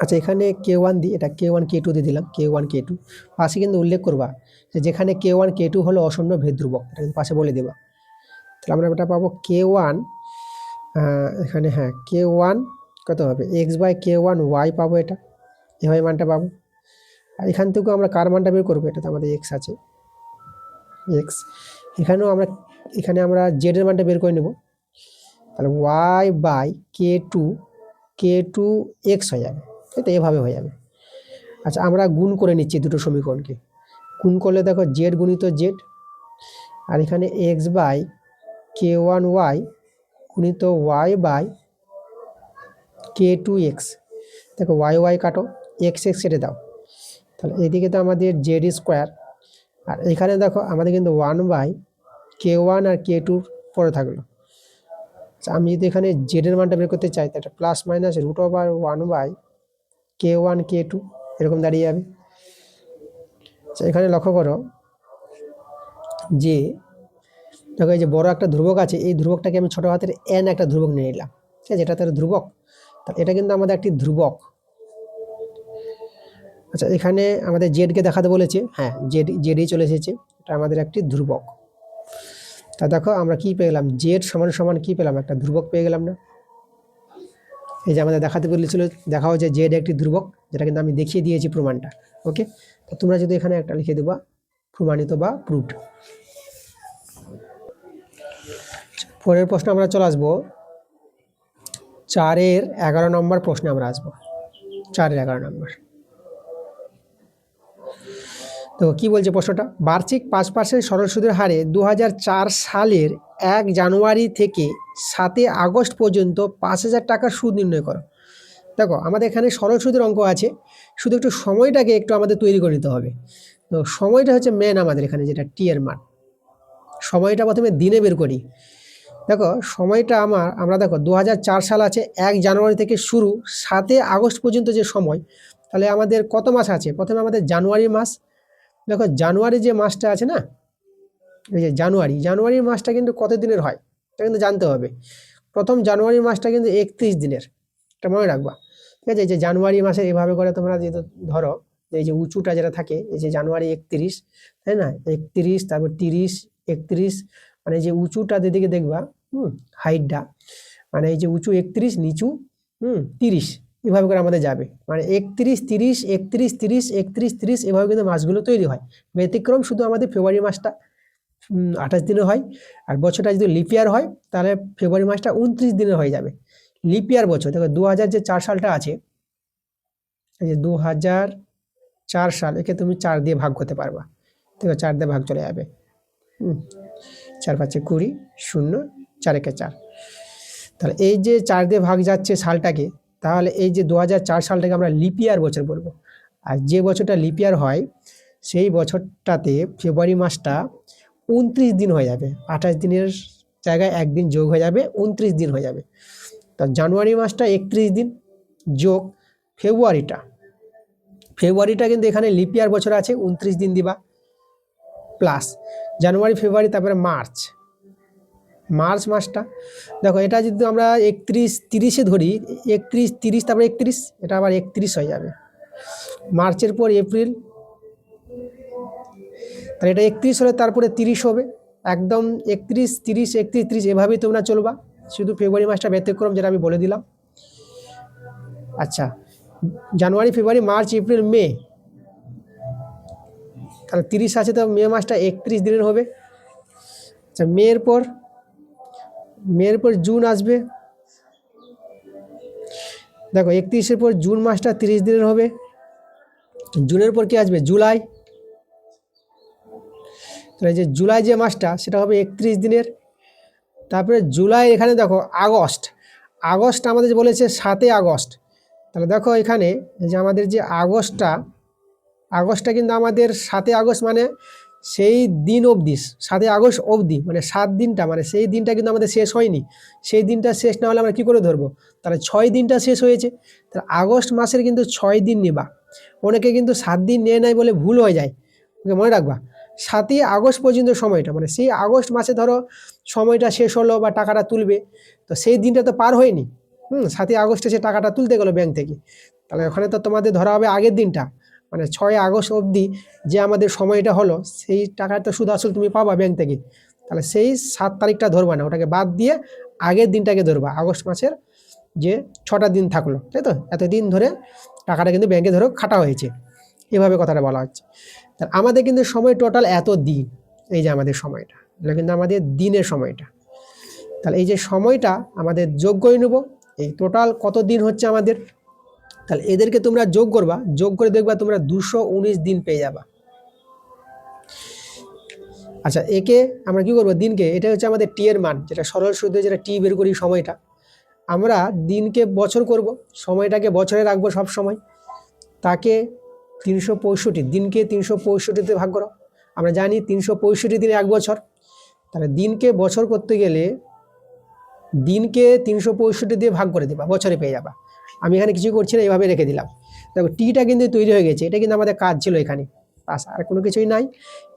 আচ্ছা এখানে k1 দিই, এটা k1 k2 দিয়ে দিলাম, k1 k2 পাশে কিন্তু উল্লেখ করবা যে যেখানে k1 k2 হলো অশূন্য ভেদ ধ্রুবক, এটা কিন্তু পাশে বলে দেবা। তাহলে আমরা এটা পাবো k1, এখানে হ্যাঁ k1 কত হবে x/k1 y পাবো, এটা এভাবে মানটা পাবো। আর এখান থেকেও আমরা কার মানটা বের করবো, এটা তো আমাদের এক্স আছে, এক্স। এখানেও আমরা এখানে আমরা জেড এর মানটা বের করে নেব, তাহলে y/k2 এক্স হয়ে যাবে, তাই তো এভাবে হয়ে যাবে। আচ্ছা আমরা গুণ করে নিচ্ছি দুটো সমীকরণকে, গুণ করলে দেখো জেড গুণিত জেড, আর এখানে x/k1y গুণিত y/k2x। দেখো ওয়াই ওয়াই কাটো, এক্স এক্স কেটে দাও, তাহলে এইদিকে তো আমাদের জেড স্কোয়ার, আর এখানে দেখো আমাদের কিন্তু 1/k1 আর k2 পরে থাকলো। আমি যদি এখানে জেড এর মানটা বের করতে চাই, তাহলে প্লাস মাইনাস √1/k1 k2 এরকম দাঁড়িয়ে যাবে। এখানে লক্ষ্য করো যে দেখো এই যে বড় একটা ধ্রুবক আছে, এই ধ্রুবকটাকে আমি ছোট হাতের n একটা ধ্রুবক নিয়ে নিলাম, ঠিক আছে, এটা তার ধ্রুবক, তাহলে এটা কিন্তু আমাদের একটি ধ্রুবক, আচ্ছা, এখানে আমাদের জেডকে দেখাতে বলেছে, হ্যাঁ জেডই চলে এসেছে, এটা আমাদের একটি ধ্রুবক। তা দেখো আমরা কি পেয়ে গেলাম, জেড সমান সমান কি পেলাম, একটা ধ্রুবক পেয়ে গেলাম না। এই যে আমাদের দেখাতে বলেছিল, দেখাও যে জেড একটি ধ্রুবক, যেটা কিন্তু আমি দেখিয়ে দিয়েছি প্রমাণটা। ওকে, তো তোমরা যদি এখানে একটা লিখে দেবা প্রমাণিত বা প্রুভড। পরের প্রশ্ন আমরা চলে আসবো 4-এর 11 নম্বর প্রশ্নে আমরা আসবো। 4-এর 11 নম্বর। তো কি বলছে প্রশ্নটা, বার্ষিক 5% সরল সুদের হারে 2004 সালের 1 জানুয়ারি থেকে 7 আগস্ট পর্যন্ত 5,000 টাকার সুদ নির্ণয় করো। দেখো আমাদের এখানে সরল সুদের অঙ্ক আছে, শুধু একটু সময়টাকে একটু আমাদের তৈরি করে নিতে হবে। তো সময়টা হচ্ছে মেন আমাদের এখানে, যেটা টি এর মান। সময়টা প্রথমে দিনে বের করি। দেখো সময়টা আমরা দেখো 2004 সাল আছে, 1 জানুয়ারি থেকে শুরু 7 আগস্ট পর্যন্ত যে সময়, তাহলে আমাদের কত মাস আছে, প্রথমে আমাদের জানুয়ারি মাস। দেখো জানুয়ারি যে মাসটা আছে না, এই যে জানুয়ারি মাসটা কিন্তু কত দিনের হয় এটা কিন্তু জানতে হবে। প্রথম জানুয়ারি মাসটা কিন্তু 31 দিনের, এটা মনে রাখবা। ঠিক আছে, এই যে জানুয়ারি মাসে এভাবে করে তোমরা যদি ধরো, এই যে উঁচুটা যেটা থাকে, এই যে জানুয়ারি 31, তাই না, 31, তারপর 30, 31, মানে যে উঁচুটা যেদিকে দেখবা, হাইটটা, মানে এই যে উঁচু 31, নিচু 30, এভাবে করে আমাদের যাবে, মানে 31, 30, 31, 30, 31, 30, এভাবে কিন্তু মাসগুলো তৈরি হয়। ব্যতিক্রম শুধু আমাদের ফেব্রুয়ারি মাসটা 28 দিনে হয়। আর বছরটা যদি লিপিয়ার হয় তাহলে ফেব্রুয়ারি মাসটা 29 দিনে হয়ে যাবে। লিপিয়ার বছর দেখো 2004 সালটা আছে, এই যে 2004 সাল, একে তুমি 4 দিয়ে ভাগ করতে পারবা। দেখো 4 দিয়ে ভাগ চলে যাবে, 4 5 20, 0, 4 1 4। তাহলে এই যে 4 দিয়ে ভাগ যাচ্ছে সালটাকে, তাহলে এই যে 2004 সালটাকে আমরা লিপিয়ার বছর বলবো। আর যে বছরটা লিপিয়ার হয় সেই বছরটাতে ফেব্রুয়ারি মাসটা 29 দিন হয়ে যাবে। 28 দিনের জায়গায় একদিন যোগ হয়ে যাবে, 29 দিন হয়ে যাবে। তা জানুয়ারি মাসটা 31 দিন যোগ ফেব্রুয়ারিটা কিন্তু এখানে লিপিয়ার বছর আছে, 29 দিন দিবা, প্লাস জানুয়ারি ফেব্রুয়ারি, তারপরে মার্চ মাসটা দেখো, এটা যদি আমরা 31 30-এ ধরি, 31 30, তারপরে 31, এটা আবার 31 হয়ে যাবে। মার্চের পর এপ্রিল, তাহলে এটা 31 হলে তারপরে 30 হবে, একদম 31 30 31 30, এভাবেই তোমরা চলবা। শুধু ফেব্রুয়ারি মাসটা ব্যতিক্রম, যেটা আমি বলে দিলাম। আচ্ছা, জানুয়ারি ফেব্রুয়ারি মার্চ এপ্রিল মে, তাহলে 30 আছে, তো মে মাসটা 31 দিনের হবে। আচ্ছা, মেয়ের পর জুন আসবে, দেখো 31-এর পর জুন মাসটা 30 দিনের হবে। জুনের পর কি আসবে, জুলাই, তাহলে যে জুলাই যে মাসটা সেটা হবে 31 দিনের। তারপরে জুলাই, এখানে দেখো আগস্ট আমাদের যে বলেছে 7 আগস্ট, তাহলে দেখো এখানে যে আমাদের যে আগস্টটা কিন্তু আমাদের 7 আগস্ট, মানে সেই দিন অবধি, 7 আগস্ট অবধি, মানে 7 দিনটা, মানে সেই দিনটা কিন্তু আমাদের শেষ হয়নি। সেই দিনটা শেষ না হলে আমরা কী করে ধরবো, তাহলে 6 দিনটা শেষ হয়েছে। তাহলে আগস্ট মাসের কিন্তু 6 দিন নিবা। অনেকে কিন্তু 7 দিন নেয় নাই বলে ভুল হয়ে যায়, ওকে মনে রাখবা। 7 আগস্ট পর্যন্ত সময়টা, মানে সেই আগস্ট মাসে ধরো সময়টা শেষ হলো বা টাকাটা তুলবে, তো সেই দিনটা তো পার হয়নি। 7 আগস্টে সে টাকাটা তুলতে গেলো ব্যাংক থেকে, তাহলে ওখানে তো তোমাদের ধরা হবে আগের দিনটা, মানে 6 আগস্ট অবধি যে আমাদের সময়টা হলো, সেই টাকাটা তো সুদ আসল তুমি পাবা ব্যাংক থেকে। তাহলে সেই 7 তারিখটা ধরবা না, ওটাকে বাদ দিয়ে আগের দিনটাকে ধরবা, আগস্ট মাসের যে 6টা দিন থাকলো, তাই তো, এতদিন ধরে টাকাটা কিন্তু ব্যাংকে ধরো খাটা হয়েছে, এভাবে কথাটা বলা হচ্ছে। তাহলে আমাদের কিন্তু সময় টোটাল এত দিন, এই যে আমাদের সময়টা, এটা কিন্তু আমাদের দিনের সময়টা। তাহলে এই যে সময়টা আমাদের যোগ করে নেব, এই টোটাল কত দিন হচ্ছে আমাদের, তাহলে এদেরকে তোমরা যোগ করবা, যোগ করে দেখবা তোমরা 219 দিন পেয়ে যাবা। আচ্ছা, একে আমরা কি করবো, দিনকে, এটা হচ্ছে আমাদের টি এর মান, যেটা সরল সুদে যেটা টি বের করি সময়টা, আমরা দিনকে বছর করব, সময়টাকে বছরে রাখবো সব সময়। তাকে 365 দিনকে 365-তে ভাগ করো, আমরা জানি 365 দিনে 1 বছর। তাহলে দিনকে বছর করতে গেলে দিনকে 365 দিয়ে ভাগ করে দেবা, বছরে পেয়ে যাবা। আমি এখানে কিছু করছি না, এইভাবে রেখে দিলাম। দেখো টিটা কিন্তু তৈরি হয়ে গেছে, এটা কিন্তু আমাদের কাজ ছিল এখানে, বাস আর কোনো কিছুই নাই।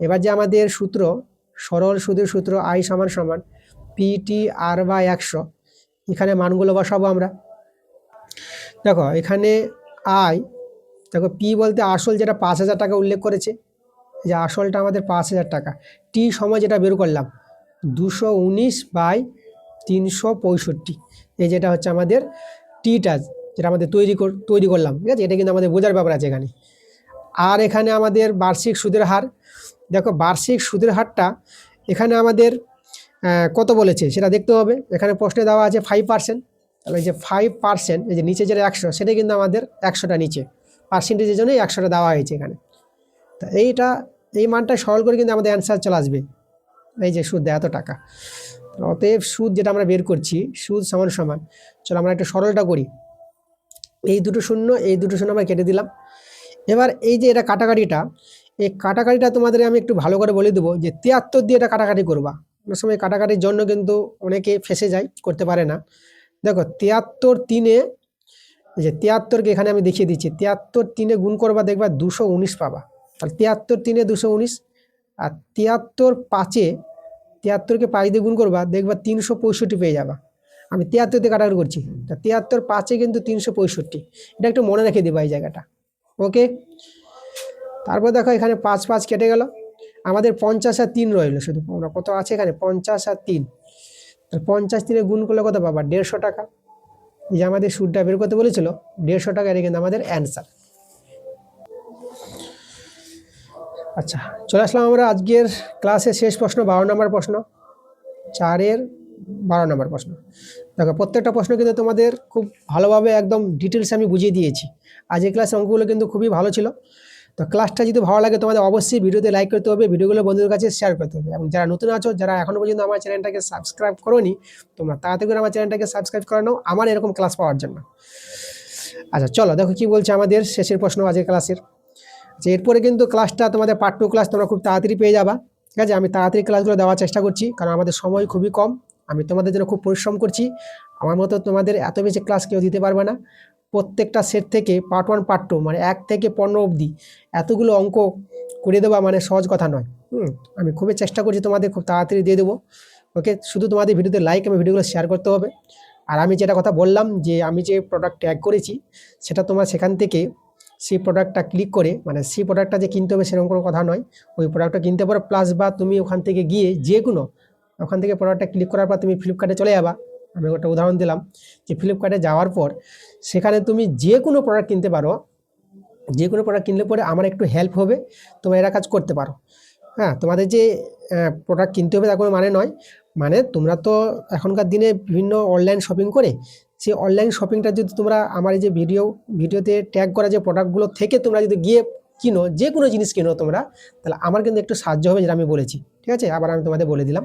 এবার যে আমাদের সূত্র, সরল সুদের সূত্র, আই সমান সমান পিটি আর বা 100, এখানে মানগুলো বসাবো আমরা। দেখো এখানে আই দেখো পি বলতে আসল যেটা 5,000 টাকা উল্লেখ করেছে, যে আসলটা আমাদের 5,000 টাকা। টি সময় যেটা বের করলাম 219/365, এই যেটা হচ্ছে আমাদের টিটা, যেটা আমাদের তৈরি করলাম, ঠিক আছে। এটা কিন্তু আমাদের বোঝার ব্যাপার আছে এখানে। আর এখানে আমাদের বার্ষিক সুদের হার, দেখো বার্ষিক সুদের হারটা এখানে আমাদের কত বলেছে সেটা দেখতে হবে। এখানে প্রশ্নে দেওয়া আছে 5%, তাহলে যে 5%, এই যে নিচে যেটা 100, সেটা কিন্তু আমাদের 100টা নিচে, পার্সেন্টেজের জন্য 100টা দেওয়া হয়েছে এখানে। তা এই মানটা সরল করে কিন্তু আমাদের অ্যান্সার চলে আসবে, এই যে সুদ এত টাকা। অতএব সুদ যেটা আমরা বের করছি, সুদ সমান সমান, চলো আমরা একটু সরলটা করি। এই দুটো শূন্য আমরা কেটে দিলাম। এবার এই যে এটা কাটাকাটিটা, এই কাটাকাটিটা তোমাদের আমি একটু ভালো করে বলে দেবো, যে 73 দিয়ে এটা কাটাকাটি করবা। অনেক সময় কাটাকাটির জন্য কিন্তু অনেকে ফেসে যায়, করতে পারে না। দেখো 73/3, এই যে 73কে এখানে আমি দেখিয়ে দিচ্ছি, 73/3 গুণ করবা, দেখবা 219 পাবা। তাহলে 73/3 219, আর 73/5, 73কে 5 দিয়ে গুণ করবা, দেখবা 365 পেয়ে যাবা। আমি 73 দিয়ে কাটাকাটি করছি, তা 73/5 কিন্তু 365, এটা একটু মনে রেখে দিবা এই জায়গাটা, ওকে। তারপর দেখো এখানে 5 কেটে গেল, আমাদের 50 আর 3 রইল শুধু। আমরা কত আছে এখানে 50 আর 3, তাহলে 50 3 গুণ করলে কত পাবা 150 টাকা। যে আমাদের সুদটা বের করতে বলেছিল 150 টাকা, এটা কিন্তু আমাদের অ্যান্সার। আচ্ছা, চলে আসলাম আমরা আজকের ক্লাসের শেষ প্রশ্ন, 12 নম্বর প্রশ্ন, 4-এর 12 নম্বর প্রশ্ন। দেখো প্রত্যেকটা প্রশ্ন কিন্তু তোমাদের খুব ভালোভাবে একদম ডিটেলস আমি বুঝিয়ে দিয়েছি। আজকের ক্লাসের অঙ্কগুলো কিন্তু খুবই ভালো ছিল। তো ক্লাসটা যদি ভালো লাগে তোমাদের অবশ্যই ভিডিওতে লাইক করতে হবে, ভিডিওগুলো বন্ধুদের কাছে শেয়ার করতে হবে, এবং যারা নতুন আছো, যারা এখনো পর্যন্ত আমার চ্যানেলটাকে সাবস্ক্রাইব করোনি, তোমরা তাড়াতাড়ি করে আমার চ্যানেলটাকে সাবস্ক্রাইব করে নাও আমার এরকম ক্লাস পাওয়ার জন্য। আচ্ছা চলো দেখো কি বলছে আমাদের শেষের প্রশ্ন আজকের ক্লাসের। যে এরপরে কিন্তু ক্লাসটা তোমাদের পার্ট 2 ক্লাস তোমরা খুব তাড়াতাড়ি পেয়ে যাবা, ঠিক আছে। আমি তাড়াতাড়ি ক্লাসগুলো দেওয়ার চেষ্টা করছি, কারণ আমাদের সময় খুবই কম। আমি তোমাদের জন্য খুব পরিশ্রম করছি, আমার মতো তোমাদের এত বেশি ক্লাস কেউ দিতে পারবে না। প্রত্যেকটা সেট থেকে পার্ট 1 পার্ট 2 মানে 1 থেকে 15 অবধি এতগুলো অঙ্ক করে দেওয়া মানে সহজ কথা নয়। আমি খুবই চেষ্টা করছি তোমাদের খুব তাড়াতাড়ি দিয়ে দেবো, ওকে। শুধু তোমাদের ভিডিওতে লাইক এবং ভিডিওগুলো শেয়ার করতে হবে। আর আমি যেটা কথা বললাম, যে আমি যে প্রোডাক্ট ট্যাগ করেছি, সেটা তোমার সেখান থেকে সেই প্রোডাক্টটা ক্লিক করে, মানে সেই প্রোডাক্টটা যে কিনতে হবে সেরকম কোনো কথা নয়, ওই প্রোডাক্টটা কিনতে পারো। প্লাস বা তুমি ওখান থেকে গিয়ে যে কোনো, ওখান থেকে প্রোডাক্টটা ক্লিক করার পর তুমি ফ্লিপকার্টে চলে যাবা। আমি একটা উদাহরণ দিলাম, যে ফ্লিপকার্টে যাওয়ার পর সেখানে তুমি যে কোনো প্রোডাক্ট কিনতে পারো। যে কোনো প্রোডাক্ট কিনলে পরে আমার একটু হেল্প হবে, তোমরা এরা কাজ করতে পারো। হ্যাঁ, তোমাদের যে প্রোডাক্ট কিনতে হবে তার কোনো মানে নয়, মানে তোমরা তো এখনকার দিনে বিভিন্ন অনলাইন শপিং করে, সেই অনলাইন শপিংটা যদি তোমরা আমার এই যে ভিডিওতে ট্যাগ করা যে প্রোডাক্টগুলো থেকে তোমরা যদি গিয়ে কিনো, যে কোনো জিনিস কিনো তোমরা, তাহলে আমার কিন্তু একটু সাহায্য হবে, যেটা আমি বলেছি, ঠিক আছে। আবার আমি তোমাদের বলে দিলাম।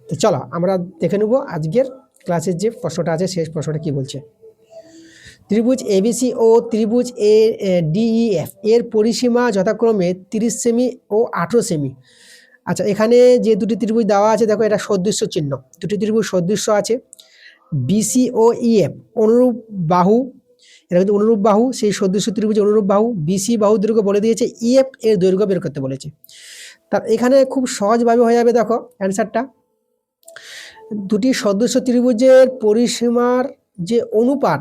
তো চলো আমরা দেখে নেব আজকের ক্লাসের যে প্রশ্নটা আছে, শেষ প্রশ্নটা কি বলছে। ত্রিভুজ এবিসি ও ত্রিভুজ ডিইএফ এর পরিসীমা যথাক্রমে 30 সেমি ও 18 সেমি। আচ্ছা, এখানে যে দুটি ত্রিভুজ দেওয়া আছে, দেখো এটা সদৃশ্য চিহ্ন, দুটি ত্রিভুজ সদৃশ্য আছে। বিসি ও ইএফ অনুরূপ বাহু, এটা কিন্তু অনুরূপ বাহু, সেই সদৃশ্য ত্রিভুজ অনুরূপ বাহু। বিসি বাহু দৈর্ঘ্য বলে দিয়েছে, ইএফ এর দৈর্ঘ্য বের করতে বলেছে। তা এখানে খুব সহজভাবে হয়ে যাবে, দেখো অ্যান্সারটা। দুটি সদৃশ্য ত্রিভুজের পরিসীমার যে অনুপাত,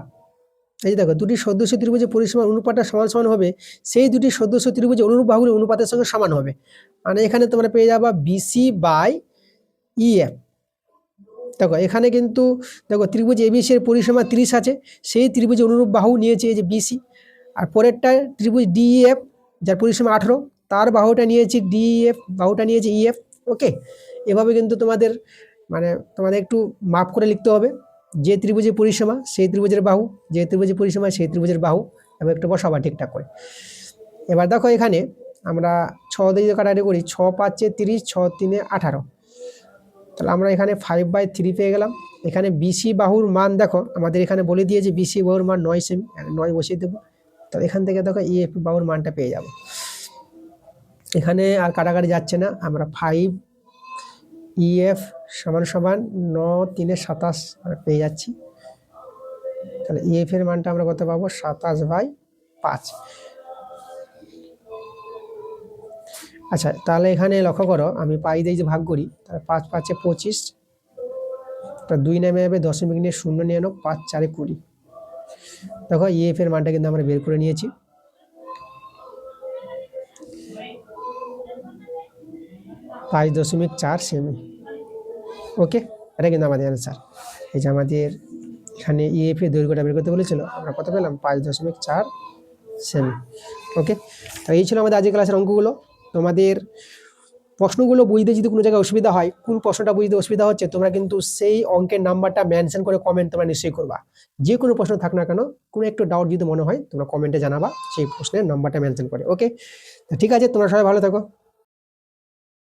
এই যে দেখো দুটি সদস্য ত্রিভুজের পরিসীমার অনুপাতটা সমান সমান হবে, সেই দুটি সদস্য ত্রিভুজের অনুরূপ বাহুগুলি অনুপাতের সঙ্গে সমান হবে। মানে এখানে তোমরা পেয়ে যাবা বিসি বাই ইএফ। দেখো এখানে কিন্তু দেখো ত্রিভুজ এবিসি এর পরিসীমা 30 আছে, সেই ত্রিভুজের অনুরূপ বাহু নিয়েছে এই যে বিসি। আর পরেরটা ত্রিভুজ ডিইএফ, যার পরিসীমা 18, তার বাহুটা নিয়েছি ডিইএফ, বাহুটা নিয়েছে ইএফ, ওকে। এভাবে কিন্তু তোমাদের একটু মাপ করে লিখতে হবে, যে ত্রিভুজের পরিসীমা সেই ত্রিভুজের বাহু, যে ত্রিভুজের পরিসীমা সেই ত্রিভুজের বাহু, এবং একটু বসাবা ঠিকঠাক করে। এবার দেখো এখানে আমরা 6 দিয়ে কাটাকাটি করি, 6 5 30, 6 3 18, তাহলে আমরা এখানে 5/3 পেয়ে গেলাম। এখানে বিসি বাহুর মান দেখো আমাদের এখানে বলে দিয়েছে, বিসি বাহুর মান 9 সেমি, 9 বসিয়ে দেবো। তো এখান থেকে দেখো ইএফ বাহুর মানটা পেয়ে যাব। এখানে আর কাটাকাটি যাচ্ছে না, আমরা 5 ইএফ সমান সমান 9 3 27 পেয়ে যাচ্ছি। তাহলে ইএফ এর মানটা আমরা কত পাবো, 27/5। আচ্ছা, তাহলে এখানে লক্ষ্য করো, আমি পাই দিয়ে যে ভাগ করি, তাহলে 5 5 25, তা 2 নেমে যাবে, দশমিক নিয়ে 0 নিয়ে নাও, 5 4 20। দেখো ইএফ এর মানটা কিন্তু আমরা বের করে নিয়েছি। 5.4 সেমি। ওকে, এটা কিন্তু আমাদের অ্যান্সার। এই যে আমাদের এখানে ইএফ এর দৈর্ঘ্যটা বের করতে বলেছিল, আমরা কত পেলাম? 5.4 সেমি। ওকে, তো এই ছিল আমাদের আজকের ক্লাসের অঙ্কগুলো। তোমাদের প্রশ্নগুলো বুঝতে যদি কোনো জায়গায় অসুবিধা হয়, কোন প্রশ্নটা বুঝতে অসুবিধা হচ্ছে, তোমরা কিন্তু সেই অঙ্কের নাম্বারটা মেনশন করে কমেন্ট তোমরা নিশ্চয়ই করবা। যে কোনো প্রশ্ন থাক না কেন, কোনো একটু ডাউট যদি মনে হয় তোমরা কমেন্টে জানাবা সেই প্রশ্নের নাম্বারটা মেনশন করে। ওকে, ঠিক আছে, তোমরা সবাই ভালো থাকো।